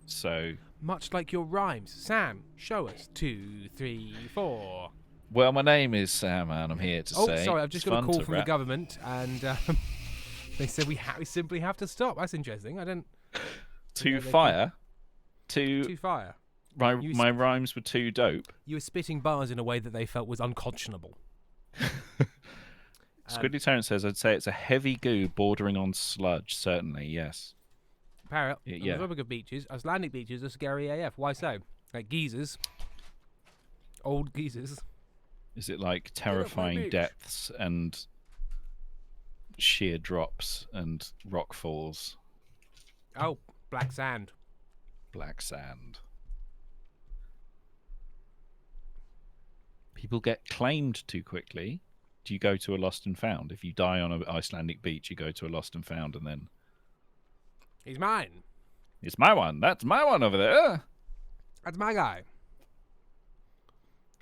So, Much like your rhymes. Sam, show us. 2, 3, 4. well, my name is Sam, and I'm here to Oh, say. sorry, I've just it's got a fun call to from the rap. government, and they said we simply have to stop. That's interesting. I don't. To fire. To fire. My rhymes were too dope. You were spitting bars in a way that they felt was unconscionable. Squiddly Terrence says, I'd say it's a heavy goo bordering on sludge. Certainly, yes. Parrot. Yeah. On the topic of beaches, Icelandic beaches are scary AF. Why so? Like geezers. Old geezers. Is it like off my terrifying beach. depths and sheer drops and rock falls, Oh, black sand. black sand? People get claimed too quickly. Do you go to a lost and found? If you die on an Icelandic beach, you go to a lost and found, and then He's mine. it's my one. That's my one over there. That's my guy.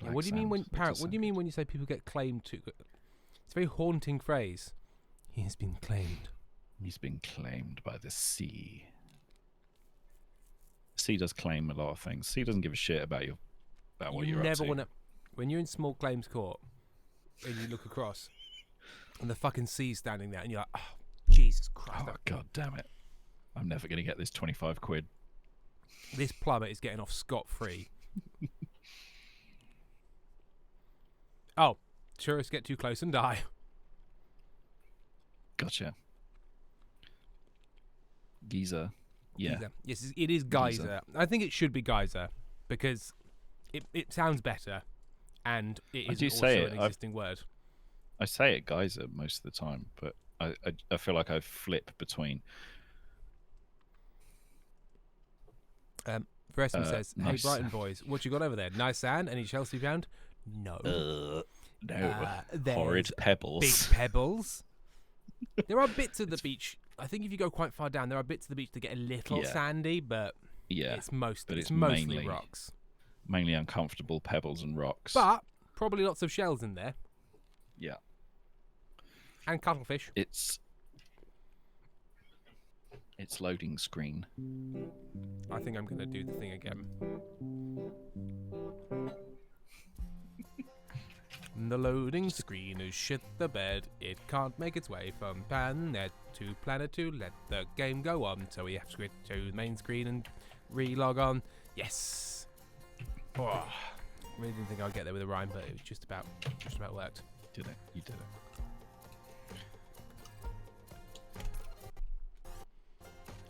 Yeah, Black what do you mean sand. when That Parrot? does What do you sound mean good. when you say people get claimed to? It's a very haunting phrase. He has been claimed. He's been claimed by the sea. Sea does claim a lot of things. Sea doesn't give a shit about you, about what You you're up never to. want to. When you're in small claims court and you look across, and the fucking sea's standing there, and you're like, oh, Jesus Christ! Oh god damn it! I'm never gonna get this 25 quid. This plumber is getting off scot free. Oh, tourists get too close and die. Gotcha. Geyser. Yeah. Geyser. Yes, it is geyser. I think it should be geyser because it sounds better, and it I is do also say an it. existing word. I say it geyser most of the time, but I feel like I flip between. Preston says, "Hey nice. Brighton boys, what you got over there? Nice sand? Any Chelsea found? No. No. There's Horrid pebbles. Big pebbles. There are bits of the beach. I think if you go quite far down, there are bits of the beach that get a little Yeah. sandy, but Yeah. it's mostly but it's it's mostly mainly- rocks. Mainly uncomfortable pebbles and rocks. But probably lots of shells in there yeah. and cuttlefish. It's loading screen. I think I'm gonna do the thing again. The loading screen has shit the bed. It can't make its way from planet to planet to let the game go on. So we have to go to the main screen and re-log on. Yes. Oh, really didn't think I'd get there with a rhyme, but it was just about worked. Did it? You did it.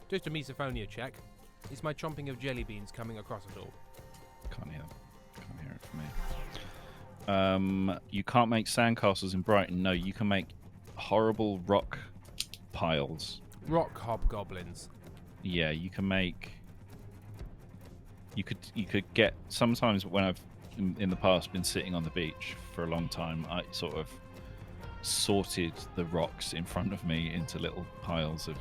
Just a misophonia check. Is my chomping of jelly beans coming across at all? Can't hear it from here. You can't make sandcastles in Brighton. No, you can make horrible rock piles. Rock hobgoblins. Yeah, you can make. You could get. Sometimes when I've in the past been sitting on the beach for a long time, I sort of sorted the rocks in front of me into little piles of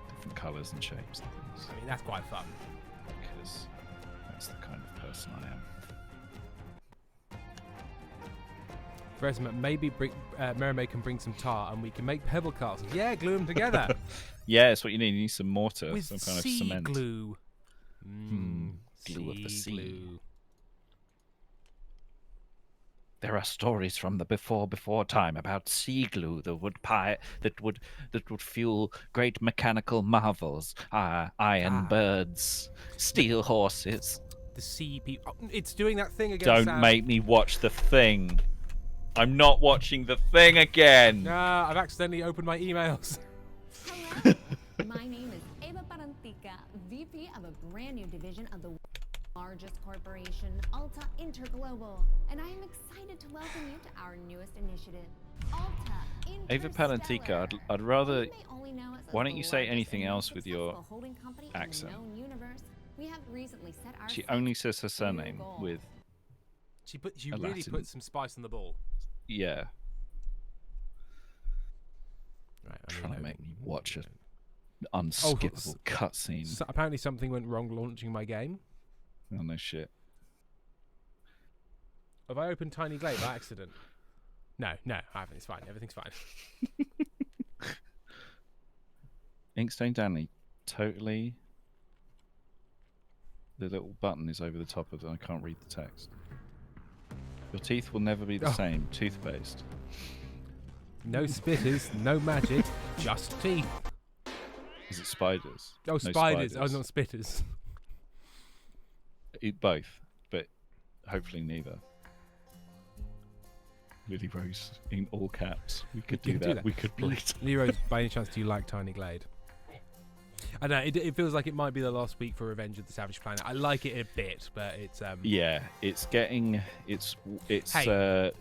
different colours and shapes and things. I mean, that's quite fun. Because that's the kind of person I am. Preston, maybe Mermaid can bring some tar and we can make pebble castles. Yeah, glue them together. Yeah, it's what you need. You need some mortar, With some kind of sea cement. glue. Glue of the sea. glue. There are stories from the before time about sea glue that would fuel great mechanical marvels. Iron birds, steel horses. The sea people. Oh, it's doing that thing again. Don't Sam. make me watch the thing. I'm not watching the thing again. Nah, I've accidentally opened my emails. Hello, my name is Eva Parantica, VP of a brand new division of the largest corporation, Alta Interglobal, and I am excited to welcome you to our newest initiative, Alta Ava Interstellar. Palantica, I'd rather. You may only know us as Why the don't you say largest anything and else most with your successful holding company in the accent? known universe. We have recently set our She sights only says her on a new surname goal. with She A really Latin. put some spice on the ball. yeah. Right, Trying to make me watch an Oh, unskippable cutscene. So apparently something went wrong launching my game. Oh no shit. Have I opened Tiny Glade by accident? No, I haven't. It's fine. Everything's fine. Inkstone Danley, totally. The little button is over the top of it. I can't read the text. Your teeth will never be the Oh. same. Toothpaste. No spitters, no magic, just teeth. Is it spiders? Oh, No spiders. Oh, not spitters. Eat both, but hopefully neither. Lily Rose in all caps. We could We do can that. We could play. Leroy, by any chance, do you like Tiny Glade? I know it feels like it might be the last week for Revenge of the Savage Planet. I like it a bit, but it's Yeah, it's getting Hey Sam,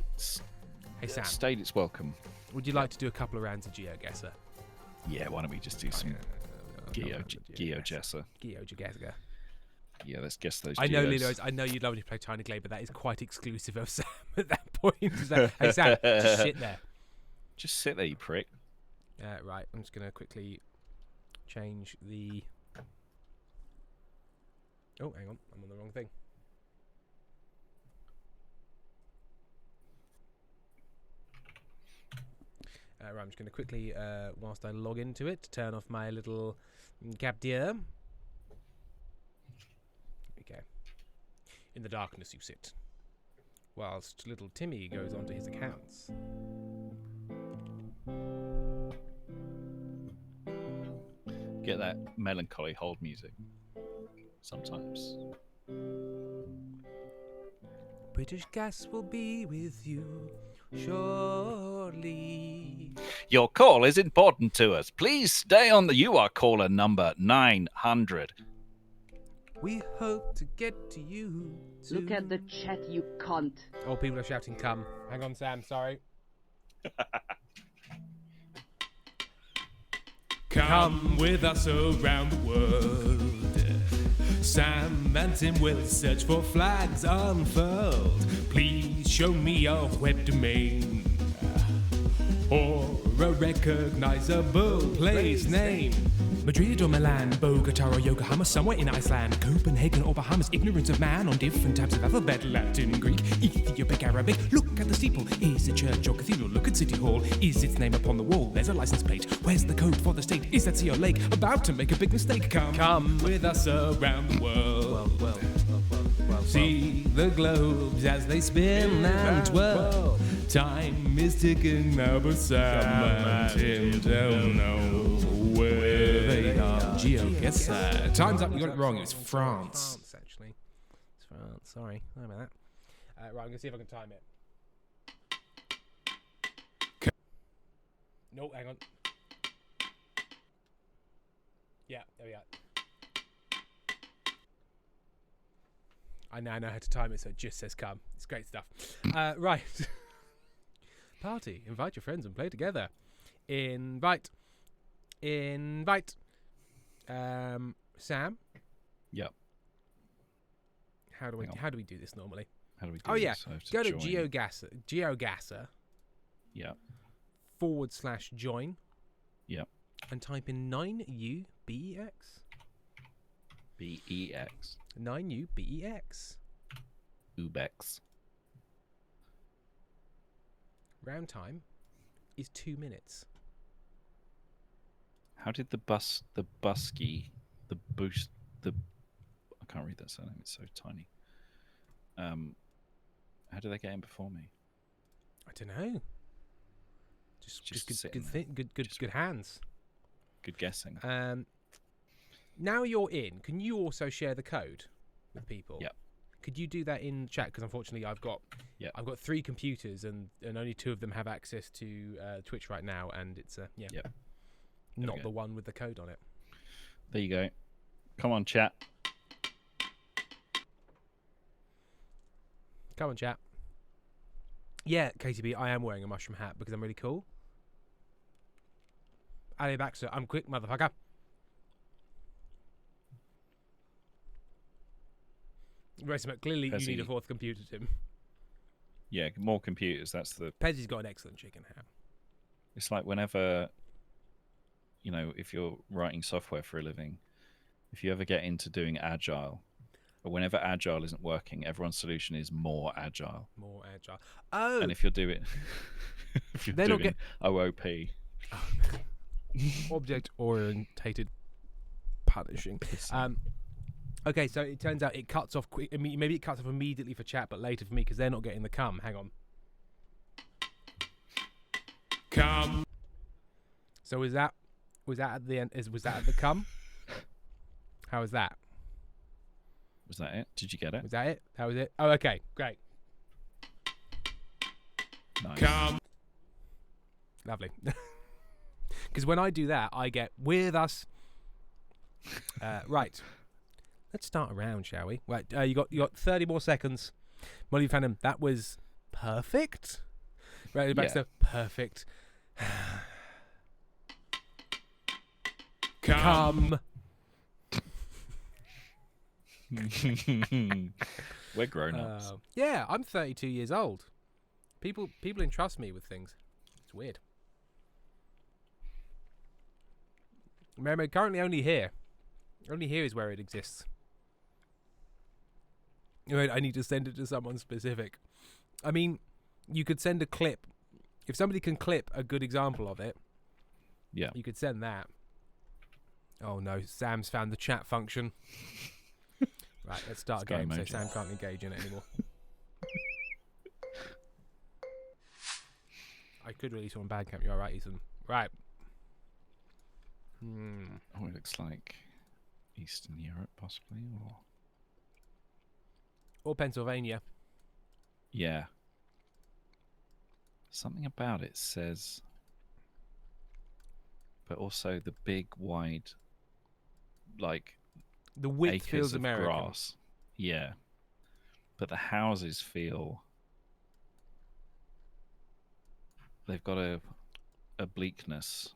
stayed its welcome. would you like to do a couple of rounds of GeoGuessr? Yeah, why don't we just do some GeoGuessr? GeoGuessr. Yeah, let's guess those. I know, geos. Lilo, I know you'd love to play Tiny Glade, but that is quite exclusive of Sam at that point. Hey Sam, just sit there. Just sit there, you prick. Right, I'm just gonna quickly change the. Oh, hang on, I'm on the wrong thing. Right, I'm just going to quickly, whilst I log into it, turn off my little capture. There we go. In the darkness you sit, whilst little Timmy goes onto his accounts. Get that melancholy hold music. Sometimes. British Gas will be with you shortly. Your call is important to us. Please stay on the UR caller number 900. We hope to get to you soon. Look at the chat, you cunt. Oh, people are shouting, come. Hang on, Sam, sorry. Come with us around the world. Sam and Tim will search for flags unfurled. Please show me your web domain or a recognizable place name. Madrid or Milan, Bogota or Yokohama, somewhere in Iceland, Copenhagen or Bahamas. Ignorance of man on different types of alphabet, Latin, Greek, Ethiopic, Arabic. Look at the steeple, is it church or cathedral? Look at City Hall, is its name upon the wall? There's a license plate, where's the code for the state? Is that sea or lake? About to make a big mistake. Come with us around the world. See the globes as they spin and twirl. Time is ticking now, but Sam and Tim don't know where they are. GeoGuessr. Time's up. You got it wrong. It was France. France, actually. It's France. Sorry. Sorry about that. Right, I'm going to see if I can time it. No, hang on. Yeah, there we go. I now know how to time it, so it just says come. It's great stuff. Right. Party. Invite your friends and play together. Invite. Sam? Yep. How do we do this normally? How do we do Oh yeah, this? I have to go to join. GeoGuessr Yep. /join. Yep. And type in 9UBEX. BEX. 9UBEX. Ubex. Round time is 2 minutes. How did the I can't read that surname, it's so tiny. How did they get in before me? I don't know. Just sitting good hands. Good guessing. Now you're in. Can you also share the code with people? Yep. Could you do that in chat? Because unfortunately, I've got 3 computers and only 2 of them have access to Twitch right now, and it's not the one with the code on it. There you go. Come on, chat. Come on, chat. Yeah, KTB, I am wearing a mushroom hat because I'm really cool. Ali Baxter, I'm quick, motherfucker. Racemac, clearly you need a 4th computer, Tim. Yeah, more computers. That's the. Pezzy's got an excellent chicken hat. It's like whenever, if you're writing software for a living, if you ever get into doing agile, or whenever agile isn't working, everyone's solution is more agile. More agile. Oh. And if you're doing, OOP. Object orientated punishing. Okay, so it turns out it cuts off quick. I mean, maybe it cuts off immediately for chat, but later for me because they're not getting the come. Hang on. Come. So was that at the end? Was that at the come? How was that? Was that it? Did you get it? Was that it? That was it. Oh, okay, great. Nice. Come. Lovely. Because when I do that, I get with us Right. Let's start a round, shall we? Right. You got 30 more seconds. Molly Phantom, that was perfect. Right, Baxter, perfect. Come. We're grown-ups. Yeah, I'm 32 years old. People entrust me with things. It's weird. Mermaid currently only here. Only here is where it exists. Wait, I need to send it to someone specific. I mean, you could send a clip. If somebody can clip a good example of it, Yeah. you could send that. Oh no, Sam's found the chat function. Right, let's start a game so Sam can't engage in it anymore. I could release one Bandcamp. You're right, Ethan. Right. Oh, it looks like Eastern Europe, possibly, or Pennsylvania. Yeah. Something about it says, but also the big, wide, like the width acres feels of American. grass. Yeah, but the houses feel they've got a bleakness.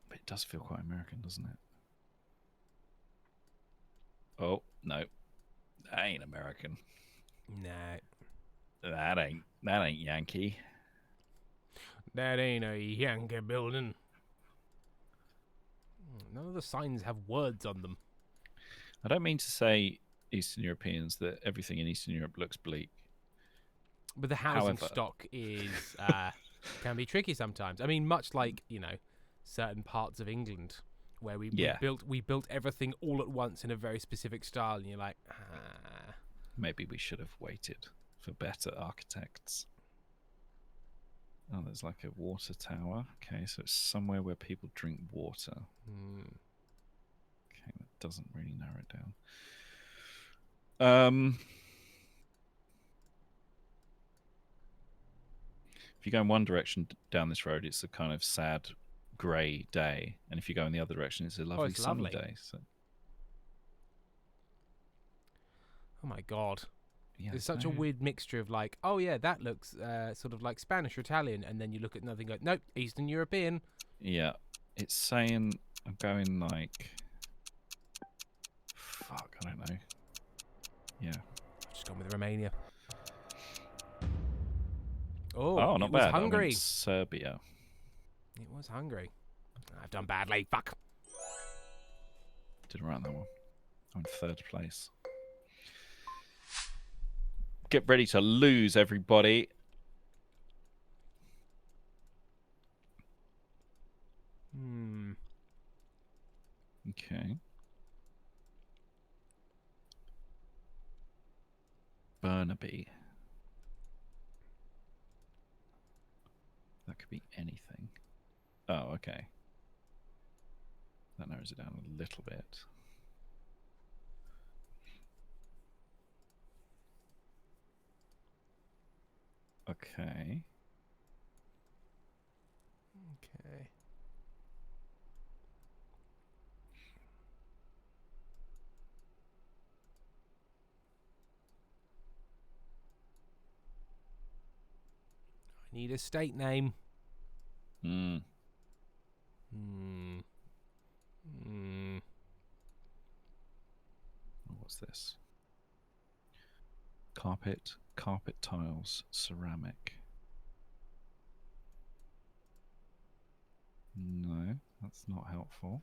But it does feel quite American, doesn't it? Oh no, that ain't American. No. That ain't Yankee. That ain't a Yankee building. None of the signs have words on them. I don't mean to say Eastern Europeans that everything in Eastern Europe looks bleak. But the housing stock is can be tricky sometimes. I mean, much like, certain parts of England where we built everything all at once in a very specific style, and you're like, Maybe we should have waited for better architects. Oh, there's like a water tower. Okay, so it's somewhere where people drink water. Okay, that doesn't really narrow it down. If you go in one direction down this road, it's a kind of sad, grey day, and if you go in the other direction, it's a lovely sunny day. So. Oh my god. Yeah, there's such a weird mixture of like, oh yeah, that looks sort of like Spanish or Italian, and then you look at nothing and go, nope, Eastern European. Yeah, it's saying I'm going like, fuck, I don't know. Yeah, I've just gone with Romania. Oh, not it was bad. Hungary. Serbia. It was Hungary. I've done badly. Fuck. Did alright on that one. I'm in third place. Get ready to lose, everybody. Okay. Burnaby. That could be anything. Oh, okay. That narrows it down a little bit. Okay. Okay. I need a state name. What's this? Carpet tiles, ceramic. No, that's not helpful.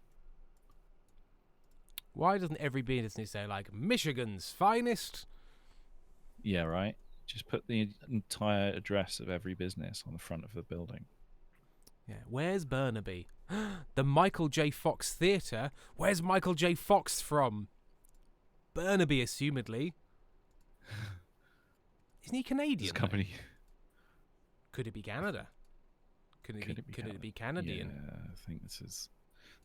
Why doesn't every business say like Michigan's finest? Yeah, right. Just put the entire address of every business on the front of the building. Yeah, where's Burnaby? The Michael J. Fox Theatre? Where's Michael J. Fox from? Burnaby, assumedly. Isn't he Canadian? This company. Could it be Canada? Could it be Canadian? Yeah, I think this is.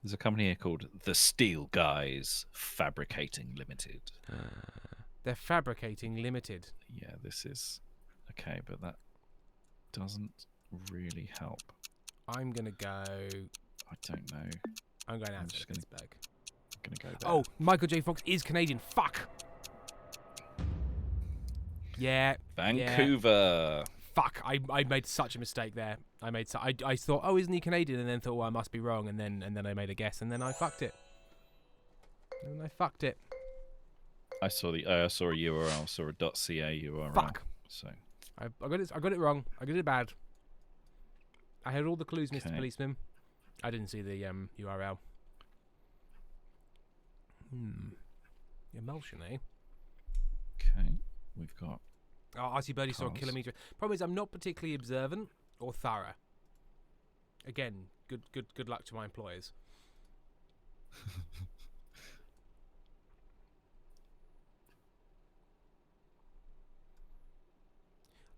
There's a company here called The Steel Guys Fabricating Limited. They're Fabricating Limited. Yeah, this is okay, but that doesn't really help. I'm gonna go. I don't know. I'm going I'm outside just of gonna- Pittsburgh. I'm gonna go there. Oh, Michael J. Fox is Canadian. Fuck. Yeah. Yeah. Vancouver. Fuck. I made such a mistake there. I thought, oh, isn't he Canadian? And then thought, well, I must be wrong. And then I made a guess, and then I fucked it. I saw a URL, saw a .ca URL. Fuck. So I got it wrong. I got it bad. I had all the clues, Mr. Okay. Policeman. I didn't see the URL. Emulsion, eh? okay, we've got. Oh, Artie Birdie saw a Cars. kilometre. Problem is, I'm not particularly observant or thorough. Again, good luck to my employers.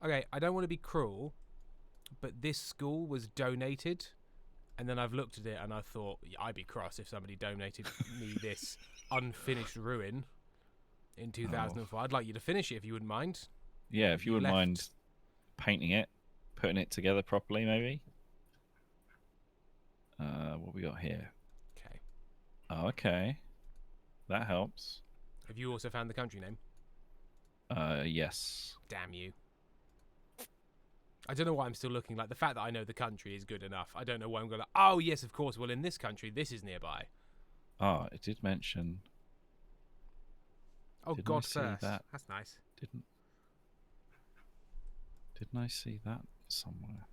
Okay, I don't want to be cruel, but this school was donated, and then I've looked at it and I thought, yeah, I'd be cross if somebody donated me this unfinished ruin in 2004. I'd like you to finish it if you wouldn't mind. Yeah, if you wouldn't left. mind painting it, putting it together properly, maybe. What we got here? Okay. Oh, okay, that helps. Have you also found the country name? Yes. Damn you. I don't know why I'm still looking. Like, the fact that I know the country is good enough. I don't know why I'm going like, oh, yes, of course. Well, in this country, this is nearby. Ah, it did mention. Oh, Didn't I God see first. that? That's nice. Didn't I see that somewhere?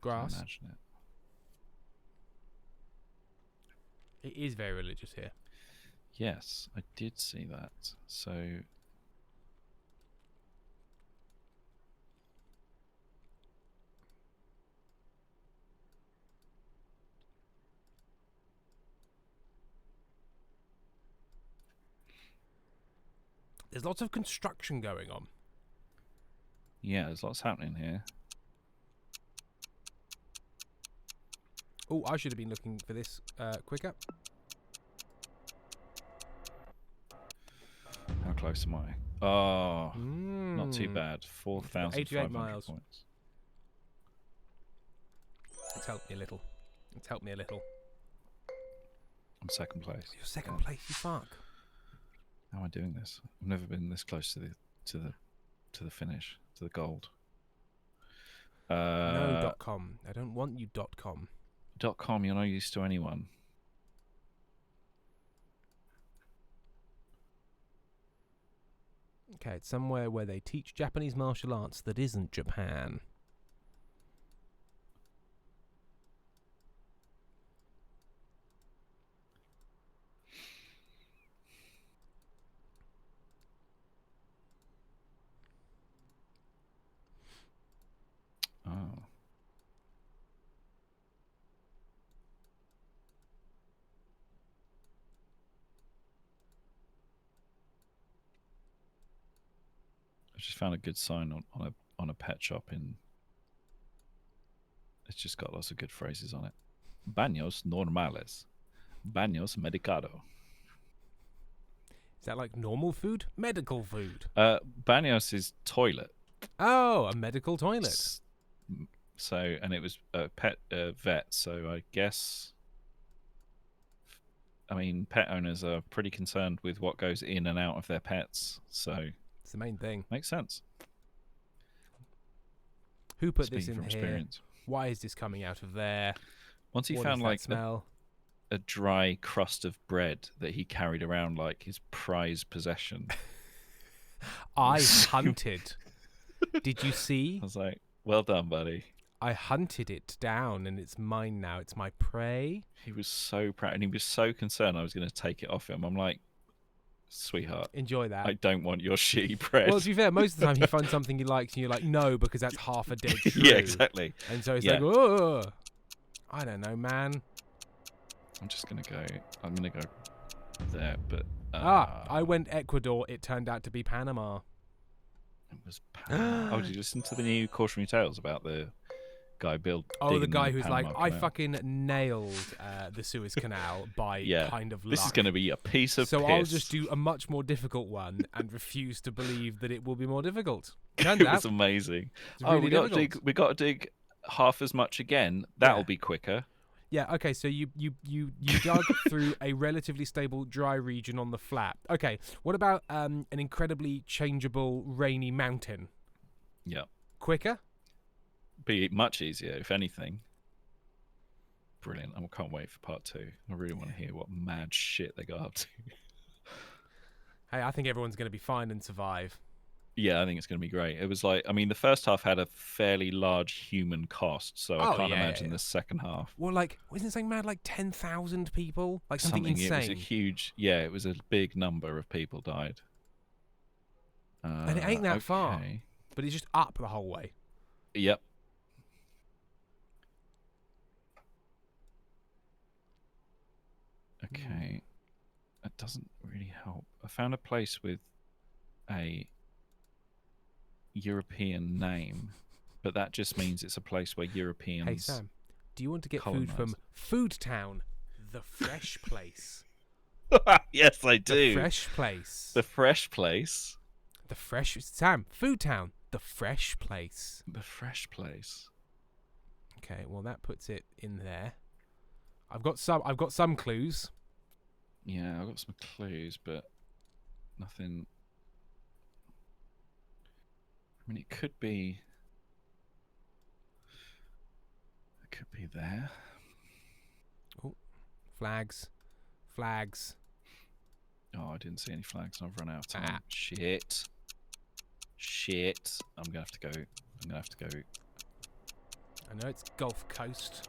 Grass. Can't imagine it. It is very religious here. Yes, I did see that. So. There's lots of construction going on. Yeah, there's lots happening here. Oh, I should have been looking for this quicker. How close am I? Oh, not too bad. 4,500 88 miles. points. It's helped me a little. I'm second place. You're second place, you fuck. How am I doing this? I've never been this close to the finish, to the gold. No .com. I don't want you .com. .com, you're no use to anyone. Okay, it's somewhere where they teach Japanese martial arts that isn't Japan. Oh. I just found a good sign on a pet shop in. It's just got lots of good phrases on it. Baños normales. Baños medicado. Is that like normal food? Medical food? Baños is toilet. Oh, a medical toilet. So, and it was a pet vet, so I guess. I mean, pet owners are pretty concerned with what goes in and out of their pets, so. It's the main thing. Makes sense. Who put Speaking this in from here? experience. Why is this coming out of there? Once he What found is that like smell? a dry crust of bread that he carried around like his prized possession. I hunted. Did you see? I was like, well done, buddy. I hunted it down and it's mine now. It's my prey. He was so proud and he was so concerned I was going to take it off him. I'm like, sweetheart, Enjoy that. I don't want your shitty bread. Well, to be fair, most of the time he finds something he likes and you're like, no, because that's half a dead true. Yeah, exactly. And so it's Yeah. like, oh, I don't know, man. I'm just going to go, I'm going to go there, but. I went Ecuador. It turned out to be Panama. It was Panama. Oh, did you listen to the new cautionary tales about the guy built? Oh, the guy who's like, I fucking nailed the Suez Canal by kind of luck. This is going to be a piece of So piss. I'll just do a much more difficult one and refuse to believe that it will be more difficult. It was amazing. It's really we got to difficult. dig. We got to dig half as much again. That'll be quicker. Yeah, okay, so you dug through a relatively stable dry region on the flat. Okay, what about an incredibly changeable rainy mountain? Yeah. Quicker? Be much easier, if anything. Brilliant. I can't wait for part 2. I really want to hear what mad shit they got up to. Hey, I think everyone's going to be fine and survive. Yeah, I think it's going to be great. It was like, I mean, the first half had a fairly large human cost, so I can't imagine the second half. Well, like, wasn't it something mad, like 10,000 people? Like something insane. It was a huge, it was a big number of people died. And it ain't that far, but it's just up the whole way. Yep. Okay. That doesn't really help. I found a place with a European name, but that just means it's a place where Europeans. Hey Sam, do you want to get food from Food Town, the fresh place? Yes, I do. The fresh place. The fresh place. The fresh Sam, Food Town, the fresh place. The fresh place. Okay, well that puts it in there. I've got some clues. Yeah, I've got some clues, but nothing. I mean, it could be there. Oh, flags. Oh, I didn't see any flags. I've run out of time. Shit. I'm gonna have to go. I know it's Gulf Coast.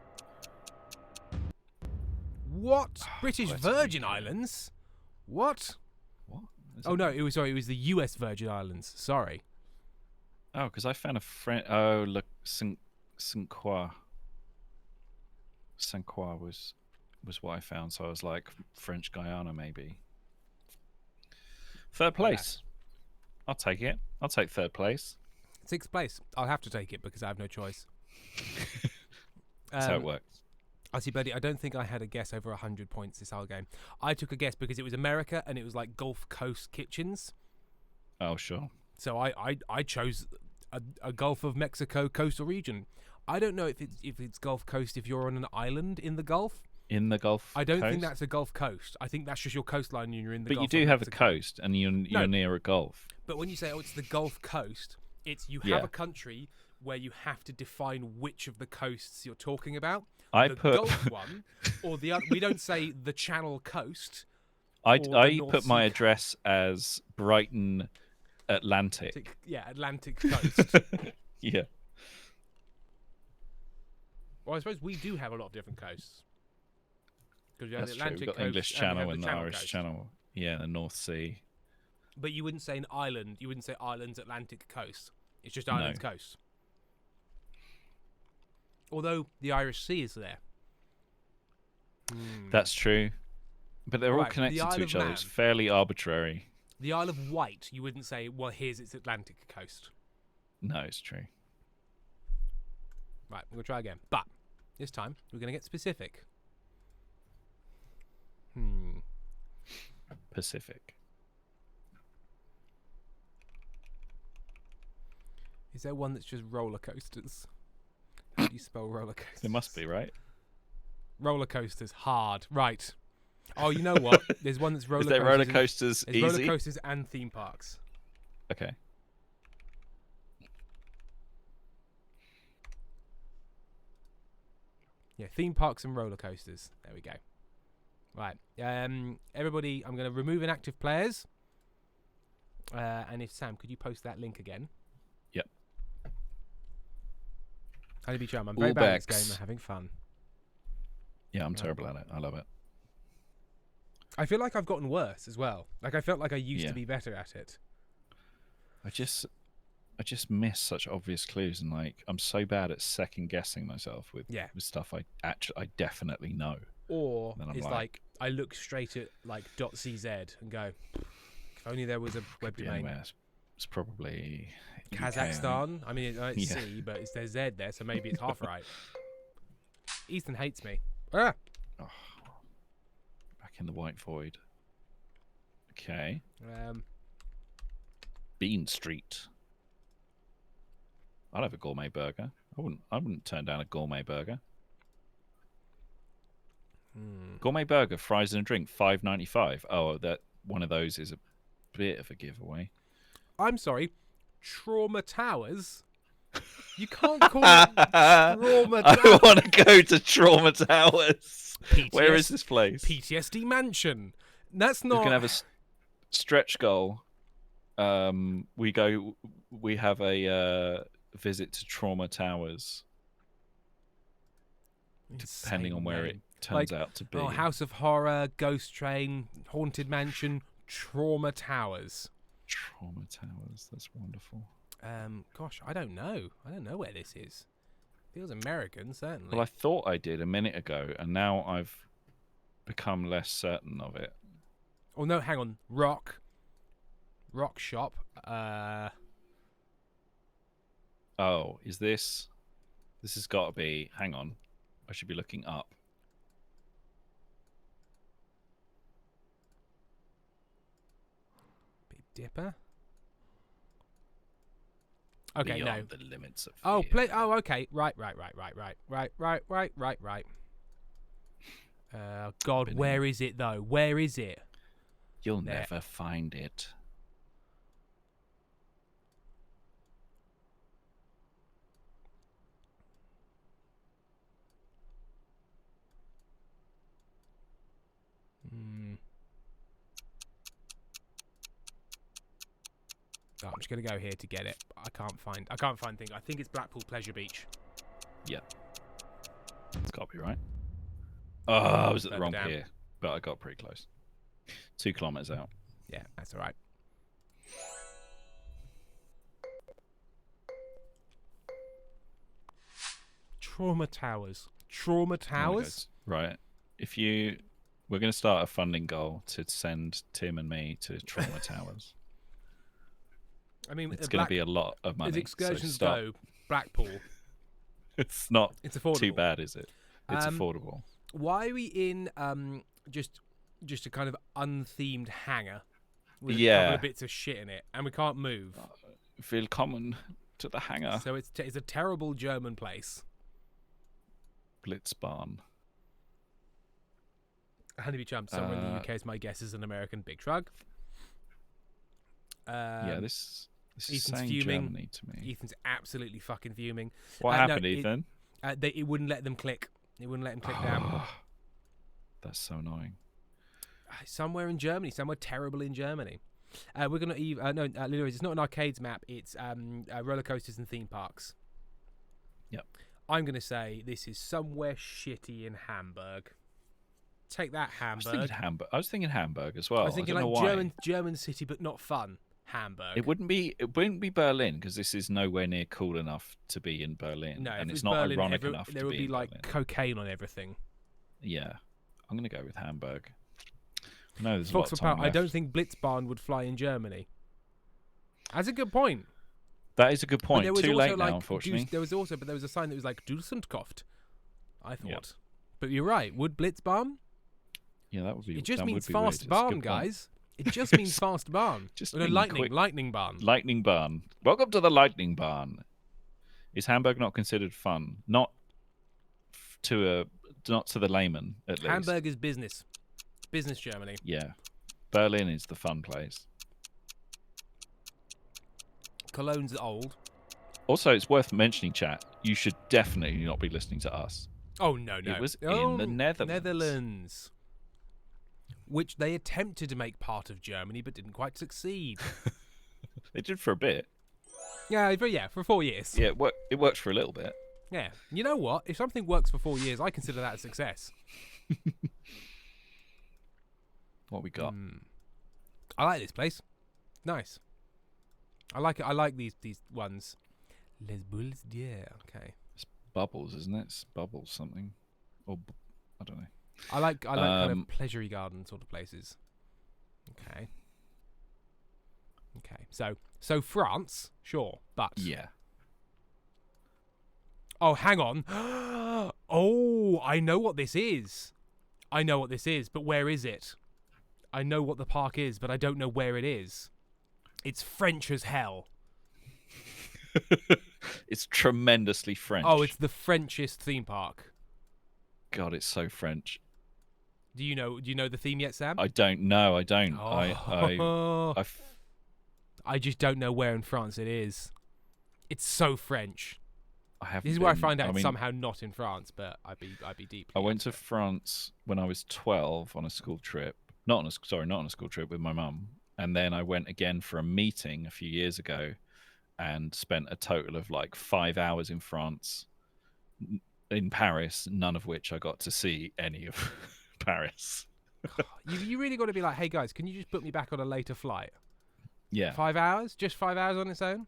What? British Virgin Islands? What? What? Oh no, it was the US Virgin Islands. Sorry. Oh, because I found a friend. Oh, look, Saint Croix. Saint Croix was what I found. So I was like, French Guyana, maybe. Third place. I'll take it. I'll take third place. 6th place. I'll have to take it because I have no choice. That's how it works. I see, buddy. I don't think I had a guess over 100 points this whole game. I took a guess because it was America and it was like Gulf Coast kitchens. Oh, sure. So I chose a Gulf of Mexico coastal region. I don't know if it's Gulf Coast if you're on an island in the Gulf. In the Gulf I don't coast? think that's a Gulf Coast. I think that's just your coastline and you're in the But Gulf. you do have a coast and you're near a Gulf. But when you say, it's the Gulf Coast, it's you have a country where you have to define which of the coasts you're talking about. The Gulf one, or the other. We don't say the Channel Coast. I put my address as Brighton Atlantic. Atlantic Coast. Yeah. Well, I suppose we do have a lot of different coasts. Because That's true. We've got English Channel and the Irish Channel. Yeah, the North Sea. But you wouldn't say an island. You wouldn't say islands Atlantic coast. It's just islands coast. Although the Irish Sea is there. That's true. But they're all connected to each other. It's fairly arbitrary. The Isle of Wight, you wouldn't say, well, here's its Atlantic coast. No, it's true. Right, we'll try again. But this time, we're going to get specific. Pacific. Is there one that's just roller coasters? How do you spell roller coasters? There must be, right? Roller coasters, hard. Right. Oh, you know what? There's one that's roller coasters. Is there roller coasters easy? Roller coasters and theme parks. Okay. Yeah, theme parks and roller coasters. There we go. Right. Everybody, I'm going to remove inactive players. And if Sam, could you post that link again? Yep. Honeybee Charm, I'm very bad at this game. I'm having fun. Yeah, I'm terrible at it. I love it. I feel like I've gotten worse as well. Like I felt like I used to be better at it. I just miss such obvious clues, and like I'm so bad at second guessing myself with stuff I definitely know. Or it's like I look straight at like .cz and go, if only there was a web domain. It's probably Kazakhstan. I mean, it's C, but there's Z there, so maybe it's half right. Ethan hates me. Ah. Oh, back in the white void. Okay. Bean Street. I'd have a gourmet burger. I wouldn't turn down a gourmet burger. Gourmet burger, fries, and a drink, $5.95. Oh, that one of those is a bit of a giveaway. I'm sorry, Trauma Towers? You can't call it Trauma Towers. I want to go to Trauma Towers. Where is this place? PTSD Mansion. That's We're not... going to have a stretch goal. We have a visit to Trauma Towers. Depending on where it turns out to be. Oh, House of Horror, Ghost Train, Haunted Mansion, Trauma Towers. Trauma Towers, that's wonderful. Gosh, I don't know. I don't know where this is. Feels American, certainly. Well, I thought I did a minute ago, and now I've become less certain of it. Oh no, hang on. Rock Shop. Oh, is this? This has got to be. Hang on, I should be looking up. Big Dipper. Okay, Beyond no. the limits of Oh, fear. okay. Right. God, where is it though? Where is it? You'll There. never find it. Oh, I'm just gonna go here to get it. I can't find things. I think it's Blackpool Pleasure Beach. Yeah. It's got to be right. Oh, I was at the Further wrong down. pier, but I got pretty close. 2 kilometers out. Yeah, that's all right. Trauma Towers. Trauma Oh my Towers? God. Right. We're going to start a funding goal to send Tim and me to Trauma Towers. I mean, It's going to be a lot of money. As excursions so stop. go, Blackpool. It's not It's affordable. too bad, is it? It's affordable. Why are we in just a kind of unthemed hangar with a Yeah. couple of bits of shit in it, and we can't move? Willkommen to the hangar. So it's a terrible German place. Blitzbahn. Honeybee Jump, somewhere in the UK is my guess, is an American big truck. Yeah, this is Ethan's saying fuming. Germany to me. Ethan's absolutely fucking fuming. What No, happened, Ethan? It wouldn't let them click. It wouldn't let them click down. That's so annoying. Somewhere in Germany, somewhere terrible in Germany. We're gonna Lewis, it's not an arcades map. It's roller coasters and theme parks. Yep. I'm gonna say this is somewhere shitty in Hamburg. Take that, Hamburg. I was thinking Hamburg as well. I was thinking don't know like why. German city, but not fun. Hamburg. It wouldn't be Berlin because this is nowhere near cool enough to be in Berlin, No, if and it it's was not Berlin, ironic enough there to would be be in like Berlin. cocaine on everything. Yeah, I'm gonna go with Hamburg. No, there's a Fox lot of for Power. time I don't left. think Blitzbahn would fly in Germany. That's a good point. That is a good But point. there was Too also, late like, now, unfortunately. there was a sign that was like Dusseldorf. I thought, Yep. but you're right. Would Blitzbahn? Yeah, that would be. It just that means would be weird. fast It's a barn, good point. guys. It just means fast barn. Just No, mean lightning quick- barn. Lightning barn. Welcome to the lightning barn. Is Hamburg not considered fun? Not to the layman, at least. Hamburg is business. Business Germany. Yeah. Berlin is the fun place. Cologne's old. Also, it's worth mentioning, chat. You should definitely not be listening to us. Oh no. It was in Oh, the Netherlands. Netherlands. Which they attempted to make part of Germany, but didn't quite succeed. They did for a bit. Yeah, for 4 years. Yeah, it worked for a little bit. Yeah. You know what? If something works for 4 years, I consider that a success. What we got? I like this place. Nice. I like it. I like these ones. Les Bulles d'Hier. Okay. It's Bubbles, isn't it? It's Bubbles something. Or I don't know. I like kind of pleasure-y garden sort of places. Okay. So France, sure, but Yeah. oh, hang on. Oh, I know what this is. But where is it? I know what the park is, but I don't know where it is. It's French as hell. It's tremendously French. Oh, it's the Frenchest theme park. God, it's so French. Do you know the theme yet, Sam? I don't know. I don't. Oh. I f- I just don't know where in France it is. It's so French. I haven't. This is where I been- find out I it's mean, somehow not in France, but I'd be deeply. I went to France when I was 12 on a school trip. Not on a school trip with my mum. And then I went again for a meeting a few years ago, and spent a total of like 5 hours in France, in Paris. None of which I got to see any of Paris. You really got to be like, hey guys, can you just put me back on a later flight? Yeah, 5 hours? Just 5 hours on its own?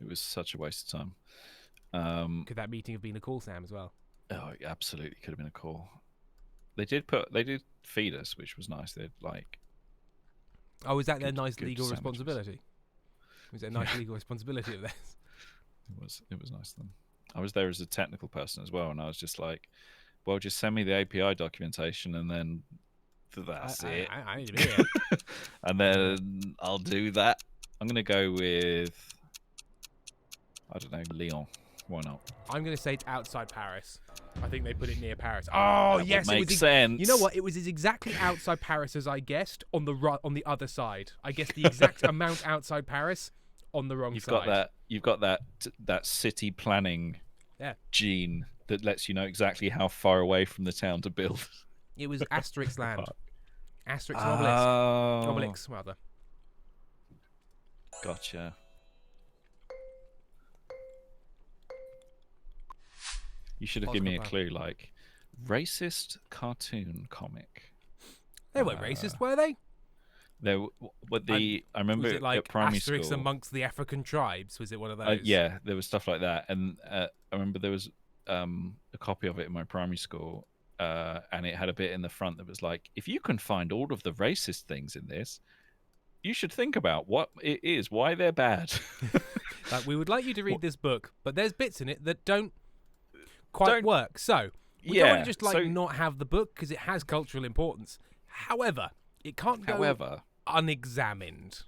it was such a waste of time. Could that meeting have been a call, Sam, as well? Oh, it absolutely could have been a call. They did feed us, which was nice. They'd like. Oh, is that their Good- nice good legal sandwiches. responsibility? Was it a nice legal responsibility of theirs? It was nice of them. I was there as a technical person as well, and I was just like, well, just send me the API documentation, and then that's it. I need to be here. And then I'll do that. I'm gonna go with, I don't know, Lyon. Why not? I'm going to say it's outside Paris. I think they put it near Paris. Oh, That yes. would it make was sense. You know what? It was as exactly outside Paris as I guessed on the other side. I guessed the exact amount outside Paris on the wrong side. You've got that city planning Yeah. gene that lets you know exactly how far away from the town to build. It was Asterix land. Fuck. Asterix and Obelix. Oh. Obelix, rather. Gotcha. You should have given me a clue, like racist cartoon comic. They weren't racist, were they? I remember Was it like at primary Asterix school. amongst the African tribes? Was it one of those? Yeah, there was stuff like that, and I remember there was a copy of it in my primary school, and it had a bit in the front that was like, if you can find all of the racist things in this, you should think about what it is, why they're bad. Like, we would like you to read this book, but there's bits in it that don't quite work. So we don't want to just not have the book because it has cultural importance. However, it can't go unexamined.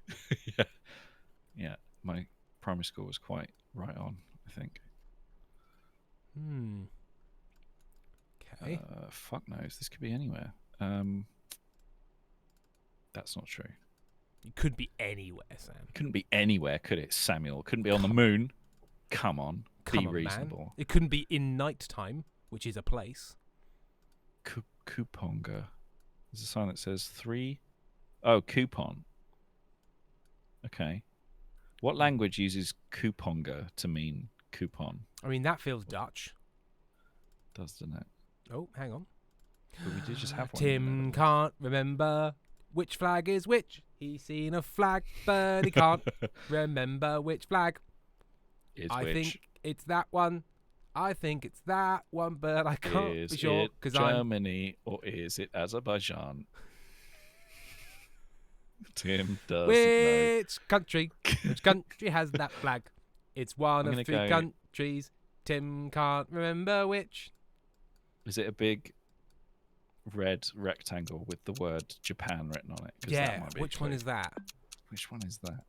Yeah, my primary school was quite right on, I think. Okay. Fuck knows. This could be anywhere. That's not true. It could be anywhere, Sam. It couldn't be anywhere, could it, Samuel? It couldn't be on the moon. Come on. Come be on, reasonable. man. It couldn't be in nighttime, which is a place. Couponga. There's a sign that says 3. Oh, coupon. Okay. What language uses couponga to mean coupon? I mean, that feels Dutch. Doesn't it? Oh, hang on. But we did just have one. Tim can't remember which flag is which. He's seen a flag, but he can't remember which flag. I think it's that one. I think it's that one, but I can't be sure because Germany or is it Azerbaijan? Tim doesn't know. Which country has that flag? It's one of 3 countries. Tim can't remember which. Is it a big red rectangle with the word Japan written on it? Yeah, which one is that? Which one is that?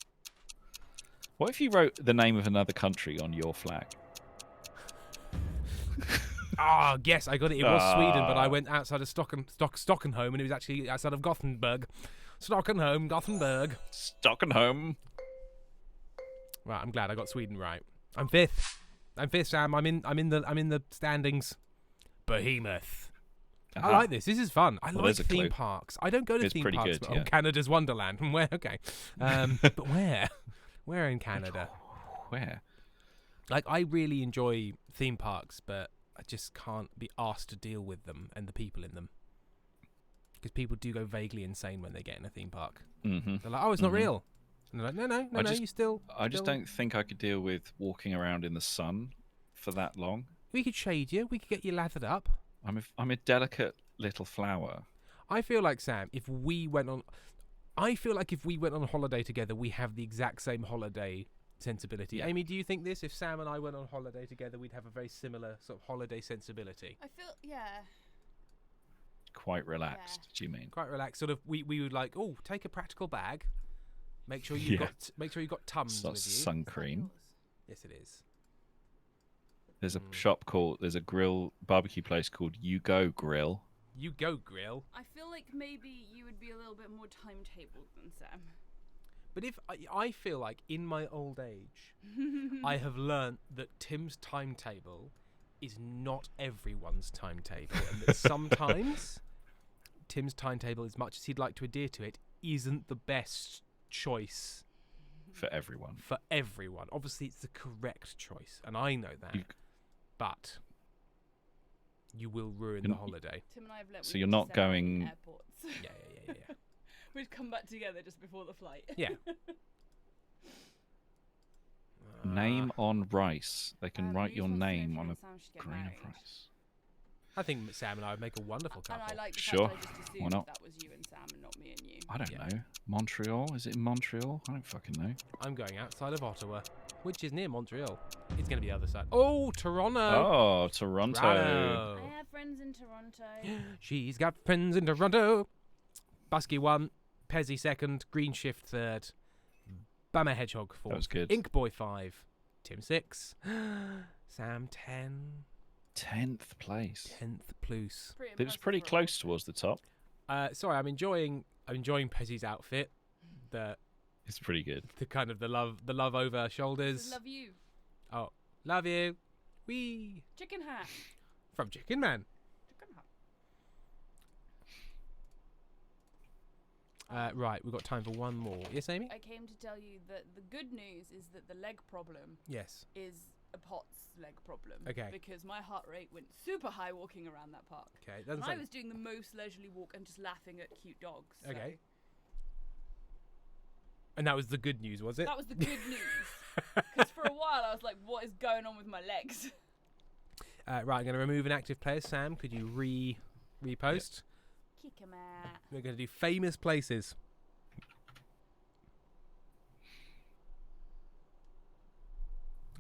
What if you wrote the name of another country on your flag? Oh, yes, I got it. It was Sweden, but I went outside of Stockholm, and it was actually outside of Gothenburg. Stockholm, Gothenburg. Stockholm. Right, I'm glad I got Sweden right. I'm fifth, Sam. I'm in the standings. Behemoth. I like this. This is fun. I like theme parks. I don't go to theme parks, but Canada's Wonderland. Where? Okay, but where? Where in Canada? Where? Like, I really enjoy theme parks, but I just can't be asked to deal with them and the people in them. Because people do go vaguely insane when they get in a theme park. Mm-hmm. They're like, oh, it's not real. And they're like, no, you still... I just don't think I could deal with walking around in the sun for that long. We could shade you. We could get you lathered up. I'm a delicate little flower. I feel like, Sam, if we went on holiday together, we have the exact same holiday sensibility. Yeah. Amy, do you think this? If Sam and I went on holiday together, we'd have a very similar sort of holiday sensibility. I feel, yeah. Quite relaxed, do you mean? Quite relaxed. Sort of, we would like, oh, take a practical bag. Make sure you've got Tums with you. Sun cream. Yes, it is. There's a shop there's a grill barbecue place called You Go Grill. You go, Grill. I feel like maybe you would be a little bit more timetabled than Sam. But if I feel like in my old age, I have learnt that Tim's timetable is not everyone's timetable, and that sometimes Tim's timetable, as much as he'd like to adhere to it, isn't the best choice For everyone. for everyone. Obviously, it's the correct choice, and I know that. But you will ruin the holiday. Tim and I have let So you're not going- airports. Yeah. We'd come back together just before the flight. Yeah. Name on rice. They can write who your wants to know if name you on and a Sam should get grain married? of rice. I think Sam and I would make a wonderful And couple. I like the Sure. fact that I just Why assumed not? that was you and Sam and not me and you. I don't Yeah. know. Montreal? Is it in Montreal? I don't fucking know. I'm going outside of Ottawa, which is near Montreal. It's going to be the other side. Oh, Toronto. Oh, Toronto. Toronto. I have friends in Toronto. She's got friends in Toronto. Busky 1, Pezzy 2nd, Green Shift 3rd, Bama Hedgehog 4th, That was good. Ink Boy 5, Tim 6, Sam 10, 10th place. 10th plus. It was pretty close towards the top. Sorry, I'm enjoying Pezzy's outfit. It's pretty good. The kind of the love over shoulders. Love you. Oh, love you. Wee. Chicken hat. From Chicken Man. Chicken hat. Right, we've got time for one more. Yes, Amy? I came to tell you that the good news is that the leg problem Yes. is a POTS leg problem. Okay. Because my heart rate went super high walking around that park. Okay, And doesn't I sound- was doing the most leisurely walk and just laughing at cute dogs. So Okay. And that was the good news, was it? that was the good news. Because for a while I was like, what is going on with my legs? Right, I'm going to remove an active player. Sam, could you repost? Kick 'em out. We're going to do famous places.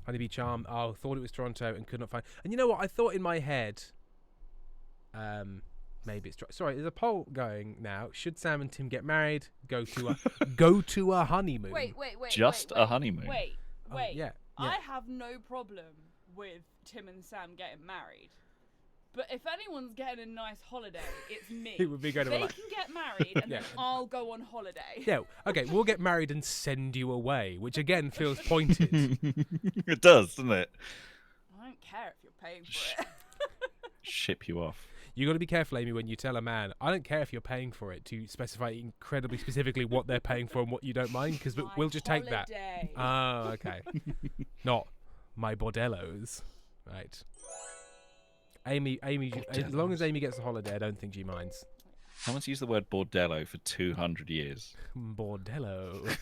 Honeybee Charm. Oh, thought it was Toronto and could not find. And you know what? I thought in my head, maybe it's sorry. There's a poll going now. Should Sam and Tim get married? Go to a honeymoon. Wait. Just wait, a honeymoon. Wait. Oh, yeah. I have no problem with Tim and Sam getting married. But if anyone's getting a nice holiday, it's me. It would be going to They like- can get married and Yeah. then I'll go on holiday. Yeah. Okay. We'll get married and send you away, which again feels pointed. It does, doesn't it? I don't care if you're paying for it. Ship you off. You got to be careful, Amy, when you tell a man. I don't care if you're paying for it to specify incredibly specifically what they're paying for and what you don't mind, because My we'll just take that. holiday. Oh, okay. Not my bordellos, right? Amy. As long as Amy gets a holiday, I don't think she minds. Someone's used the word bordello for 200 years. Bordello,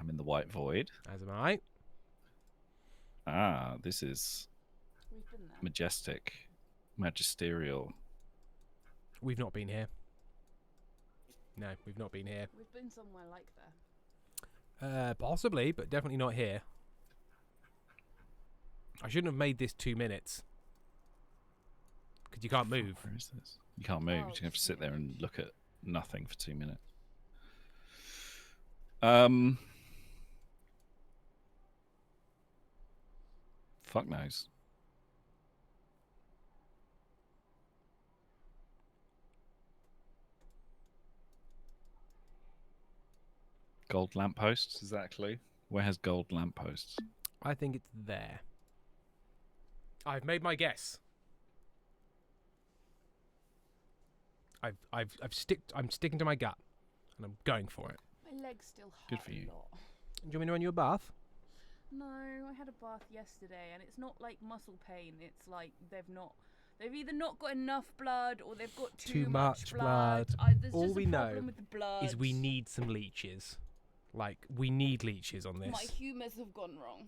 I'm in the white void. as am I. Ah, this is We've been there. majestic, magisterial. We've not been here. No, we've not been here. We've been somewhere like there. Possibly, but definitely not here. I shouldn't have made this 2 minutes. Because you can't move. Where is this? You can't move. Oh, You have to just sit a there and look at nothing for 2 minutes. Fuck knows. Gold lampposts? Is that a clue? Where has gold lampposts? I think it's there. I've made my guess. I'm sticking to my gut, and I'm going for it. My legs still hurt Good for you. a lot. Do you want me to run you a bath? No, I had a bath yesterday, and it's not like muscle pain. It's like they've either not got enough blood or they've got too much blood. blood. There's All just we a know problem with the blood. Is we need some leeches. Like, we need leeches on this. My humours have gone wrong.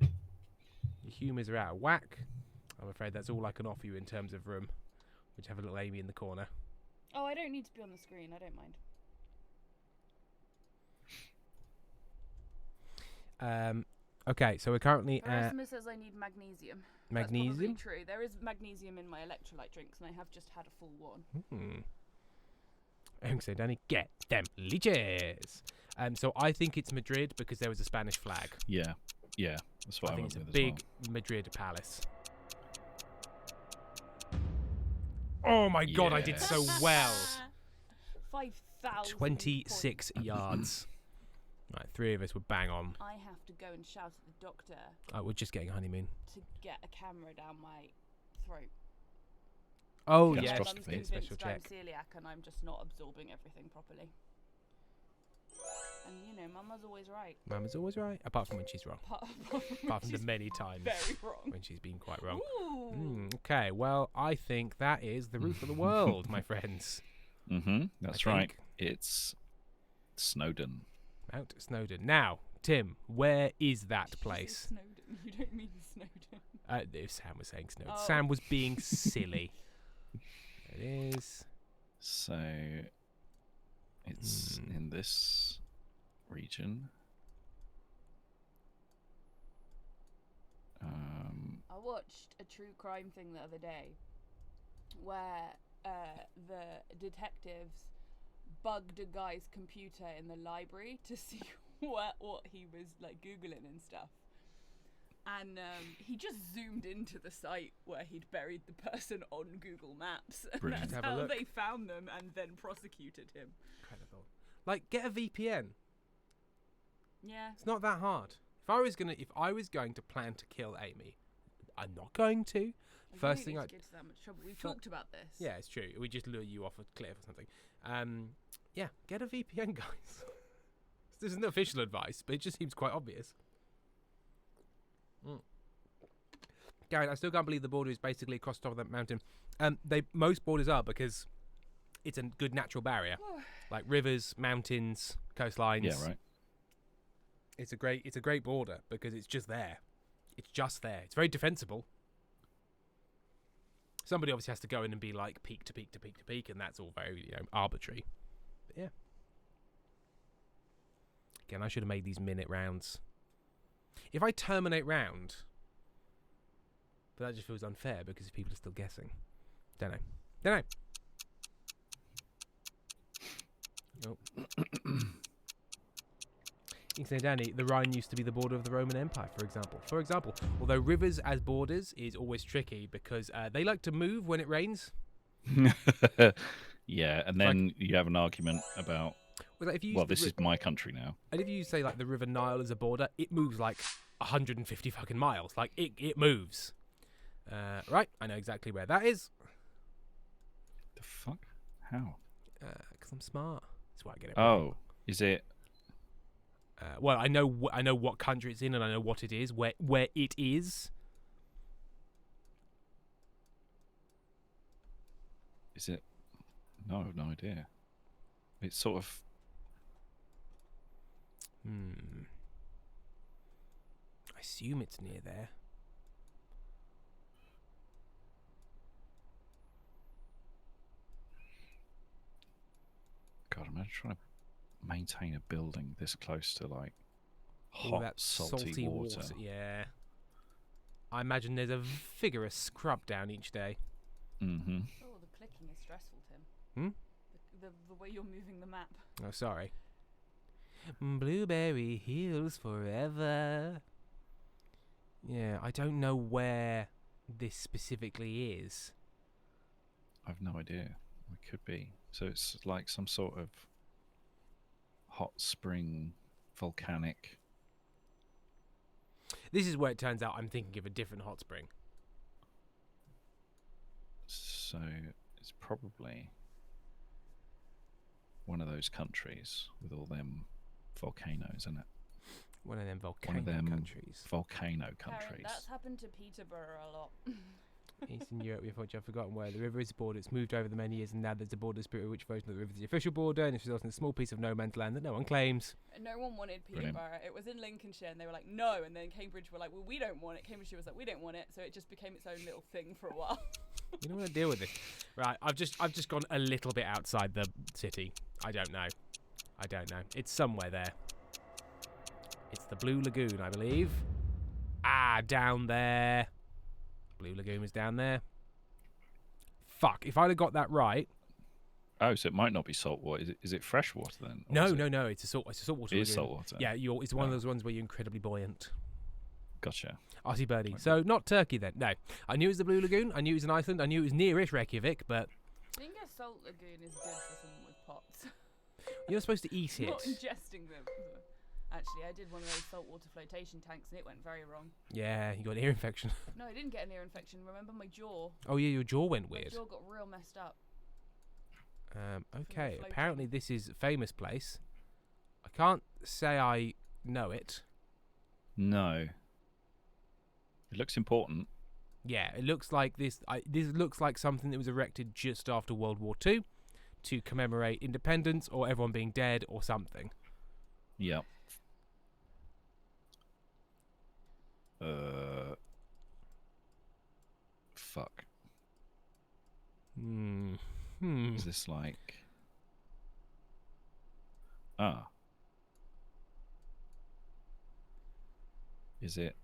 Your humours are out of whack. I'm afraid that's all I can offer you in terms of room. Which have a little Amy in the corner. Oh, I don't need to be on the screen. I don't mind. Okay, so we're currently at Erasmus says I need magnesium. magnesium. That's probably true. There is magnesium in my electrolyte drinks, and I have just had a full one. So Danny, get them leeches. So I think it's Madrid because there was a Spanish flag. Yeah, that's what I think went it's a with big as Madrid palace. Oh my god, I did so well. 5,000 26 yards. Right, 3 of us were bang on. I have to go and shout at the doctor We're just getting a honeymoon. to get a camera down my throat. Oh, Yes, yes. trust Mum's me. convinced Special I'm check. celiac and I'm just not absorbing everything properly. And you know, Mama's always right. Mama's always right, apart from when she's wrong. Apart from the many times very wrong. when she's been quite wrong. Ooh. Okay, well, I think that is the roof of the world, my friends. That's I right. think. It's Snowdon. Mount Snowdon. Now, Tim, where is that Did you say place? Snowdon. You don't mean Snowdon. If Sam was saying Snowdon. Oh. Sam was being silly. It is. So it's in this region. I watched a true crime thing the other day where the detectives bugged a guy's computer in the library to see what he was like Googling and stuff. And he just zoomed into the site where he'd buried the person on Google Maps. And Brilliant. that's Have a how look. they found them and then prosecuted him. Incredible. Like, get a VPN. Yeah. It's not that hard. If I was going to plan to kill Amy, I'm not going to. I First don't thing need I to get to that much trouble. We've talked about this. Yeah, it's true. We just lure you off a cliff or something. Yeah, get a VPN, guys. This isn't official advice, but it just seems quite obvious. Garrett, I still can't believe the border is basically across the top of that mountain. Most borders are because it's a good natural barrier, like rivers, mountains, coastlines. Yeah, right. It's a great border because it's just there. It's just there. It's very defensible. Somebody obviously has to go in and be like peak to peak to peak to peak, and that's all very arbitrary. But yeah. Again, I should have made these minute rounds. If I terminate round, but that just feels unfair because people are still guessing. Don't know. Oh. You can say, Danny, the Rhine used to be the border of the Roman Empire, for example. Although rivers as borders is always tricky because they like to move when it rains. Yeah, and then you have an argument about, Well, this is my country now. And if you say like the River Nile is a border, it moves like 150 fucking miles. Like it moves. Right, I know exactly where that is. The fuck? How? Because I'm smart. That's why I get it. wrong. Oh, is it? Well, I know what country it's in, and I know what it is, where it is. Is it? No, I have no idea. It's sort of. I assume it's near there. God, imagine trying to maintain a building this close to like All hot, that salty water. Yeah. I imagine there's a vigorous scrub down each day. Mm-hmm. Oh, the clicking is stressful, Tim. Hmm? The way you're moving the map. Oh, sorry. Blueberry Hills forever. Yeah, I don't know where this specifically is. I've no idea. It could be. So it's like some sort of hot spring, volcanic. This is where it turns out I'm thinking of a different hot spring. So it's probably one of those countries with all them volcanoes, isn't it? One of them volcano One of them countries. volcano Karen, countries. that's happened to Peterborough a lot. Eastern Europe, I've forgotten where the river is a border. It's moved over the many years, and now there's a border dispute which version of the river is the official border, and it's resulted in a small piece of no man's land that no one claims. No one wanted Brilliant. Peterborough. It was in Lincolnshire, and they were like, no. And then Cambridge were like, well, we don't want it. Cambridgeshire was like, we don't want it. So it just became its own little thing for a while. You don't want to deal with this, right? I've just gone a little bit outside the city. I don't know. It's somewhere there. It's the Blue Lagoon, I believe. Down there. Blue Lagoon is down there. Fuck! If I'd have got that right. Oh, so it might not be salt water. Is it fresh water then? Or No. is it- It's a saltwater. It is lagoon. salt water. Yeah, it's one of Oh. those ones where you're incredibly buoyant. Gotcha. Arsey Birdie. So not Turkey then. No. I knew it was the Blue Lagoon. I knew it was in Iceland. I knew it was nearish Reykjavik, but I think a salt lagoon is good for someone with pots. you're supposed to eat it. Not ingesting them. Actually, I did one of those saltwater flotation tanks and it went very wrong. Yeah, you got an ear infection. No, I didn't get an ear infection. Remember my jaw? Oh yeah, your jaw went My weird. jaw got real messed up. Okay, apparently this is a famous place. I can't say I know it. No. It looks important. Yeah, it looks like this. This looks like something that was erected just after World War II to commemorate independence or everyone being dead or something. Yep. Fuck. Is this like... Ah. Is it...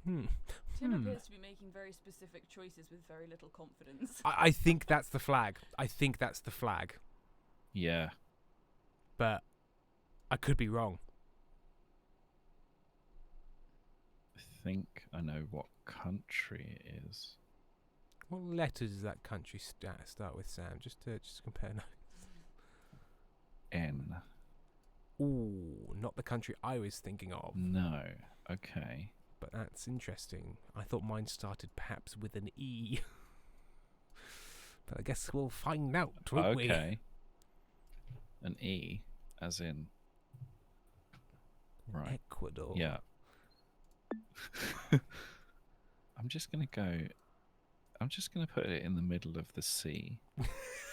Tim appears to be making very specific choices with very little confidence. I think that's the flag. I think that's the flag. Yeah. But I could be wrong. I think I know what country it is. What letters does that country start with, Sam? Just compare notes. N. Ooh, not the country I was thinking of. No. Okay. But that's interesting. I thought mine started perhaps with an E. But I guess we'll find out, won't we? Okay. An E, as in... Right. Ecuador. Yeah. I'm just going to put it in the middle of the sea.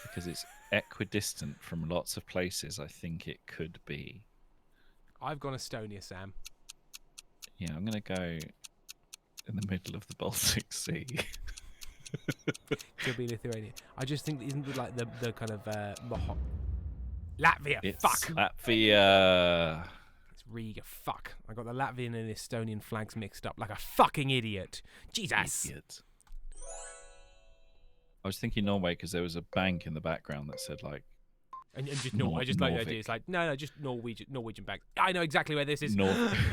Because it's equidistant from lots of places I think it could be. I've gone Estonia, Sam. Yeah, I'm going to go in the middle of the Baltic Sea. Could be Lithuania. I just think, isn't it like the kind of Latvia? It's Fuck. Latvia. It's Riga. Fuck. I got the Latvian and Estonian flags mixed up like a fucking idiot. Jesus. Idiot. I was thinking Norway because there was a bank in the background that said like. And just Norway. I just like the idea. It's like no, just Norwegian bank. I know exactly where this is.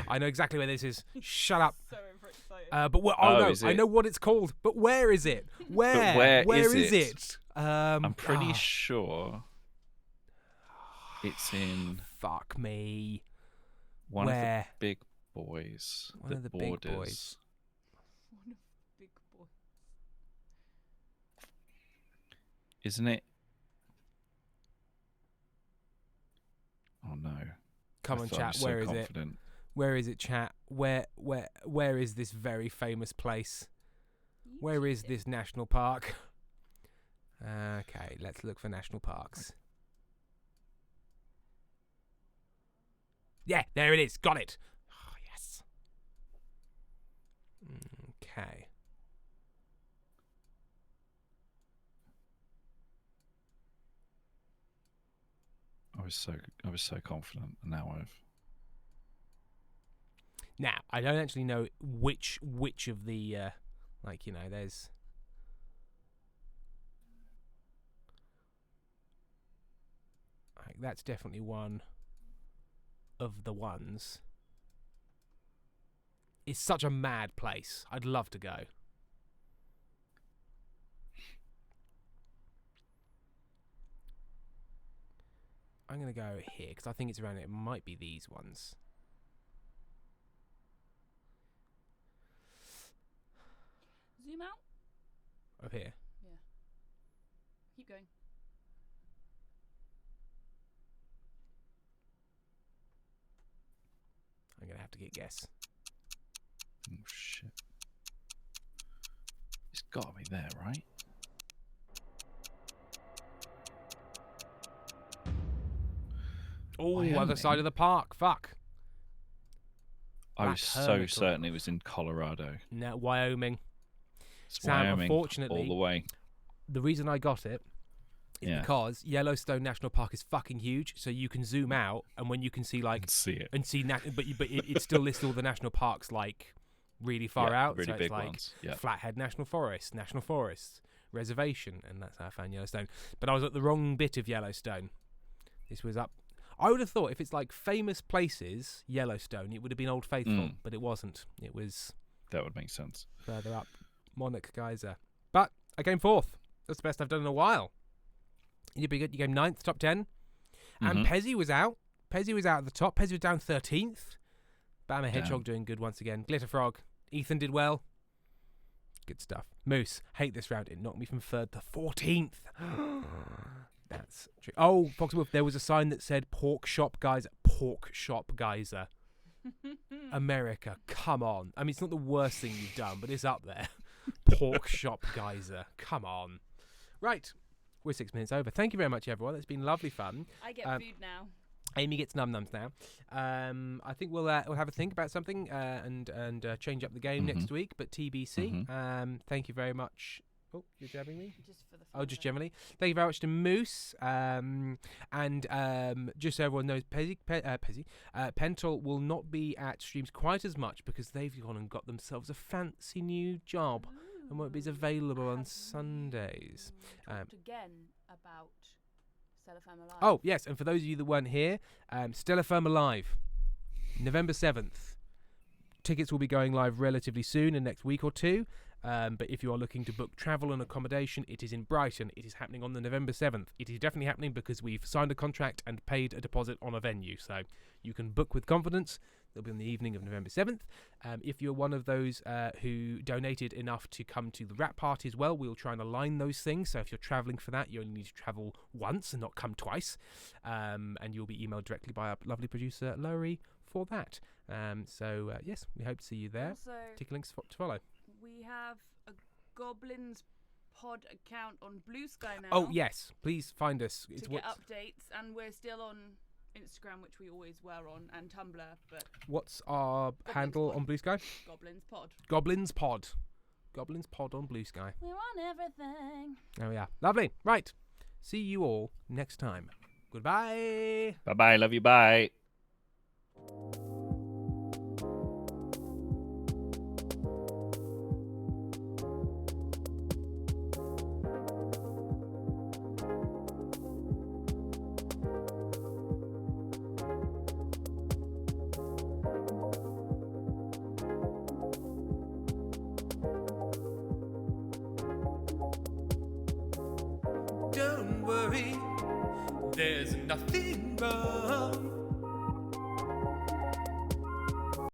I know exactly where this is. Shut up. So overexcited. But no, I know what it's called. But where is it? Where is it? I'm pretty sure it's in. Fuck me. One of the big boys. One of the big boys. One of the big boys. Isn't it? Oh no. Come on, chat. Where is it? Where is it, chat? Where is this very famous place? Where is this national park? Okay, let's look for national parks. Yeah, there it is. Got it. Oh, yes. Okay. I was so confident, and now I've. Now I don't actually know which of the there's. Like, that's definitely one of the ones. It's such a mad place. I'd love to go. I'm going to go here because I think it's around it. It might be these ones. Zoom out. Up here. Yeah. Keep going. I'm going to have to get a guess. Oh, shit. It's got to be there, right? Oh, other side of the park. Fuck. I was so certain it was in Colorado. No, Wyoming. It's Sam, Wyoming, unfortunately, all the way. The reason I got it is because Yellowstone National Park is fucking huge, so you can zoom out, and when you can see like but it still lists all the national parks like really far out. Really so big it's like ones. Yeah. Flathead National Forest, Reservation, and that's how I found Yellowstone. But I was at the wrong bit of Yellowstone. This was up. I would have thought if it's like famous places, Yellowstone, it would have been Old Faithful, but it wasn't. It was That would make sense. further up, Monarch Geyser. But I came 4th. That's the best I've done in a while. You did pretty good. You came 9th, top 10. And Pezzy was out. Pezzy was out at the top. Pezzy was down 13th. Bama Hedgehog doing good once again. Glitter Frog. Ethan did well. Good stuff. Moose. Hate this round. It knocked me from 3rd to 14th. That's true. Oh, Fox Wolf, there was a sign that said Pork Shop Geyser. Pork Shop Geyser. America, come on. I mean, it's not the worst thing you've done, but it's up there. Pork Shop Geyser. Come on. Right. We're 6 minutes over. Thank you very much, everyone. It's been lovely fun. I get food now. Amy gets num-nums now. I think we'll have a think about something and change up the game next week, but TBC. Thank you very much. Oh, you're jabbing me? Just for the just generally. Thank you very much to Moose. And just so everyone knows, Pentel will not be at streams quite as much because they've gone and got themselves a fancy new job and won't be as available on Sundays. Talked again about Stella Firma Live. Oh, yes, and for those of you that weren't here, Stella Firma Live, November 7th. Tickets will be going live relatively soon, in the next week or two. But if you are looking to book travel and accommodation, it is in Brighton. It is happening on the November 7th. It is definitely happening because we've signed a contract and paid a deposit on a venue. So you can book with confidence. They'll be on the evening of November 7th. If you're one of those who donated enough to come to the wrap party as well, we'll try and align those things. So if you're travelling for that, you only need to travel once and not come twice. And you'll be emailed directly by our lovely producer, Laurie, for that. Yes, we hope to see you there. Also, Tick links to follow. we have a Goblins Pod account on Blue Sky now. Oh, yes. Please find us. To get updates. And we're still on Instagram, which we always were on, and Tumblr. But what's our handle on Blue Sky? Goblins Pod. Goblins Pod. Goblins Pod on Blue Sky. We're on everything. Oh, yeah. Lovely. Right. See you all next time. Goodbye. Bye-bye. Love you. Bye. Don't worry, there's nothing wrong.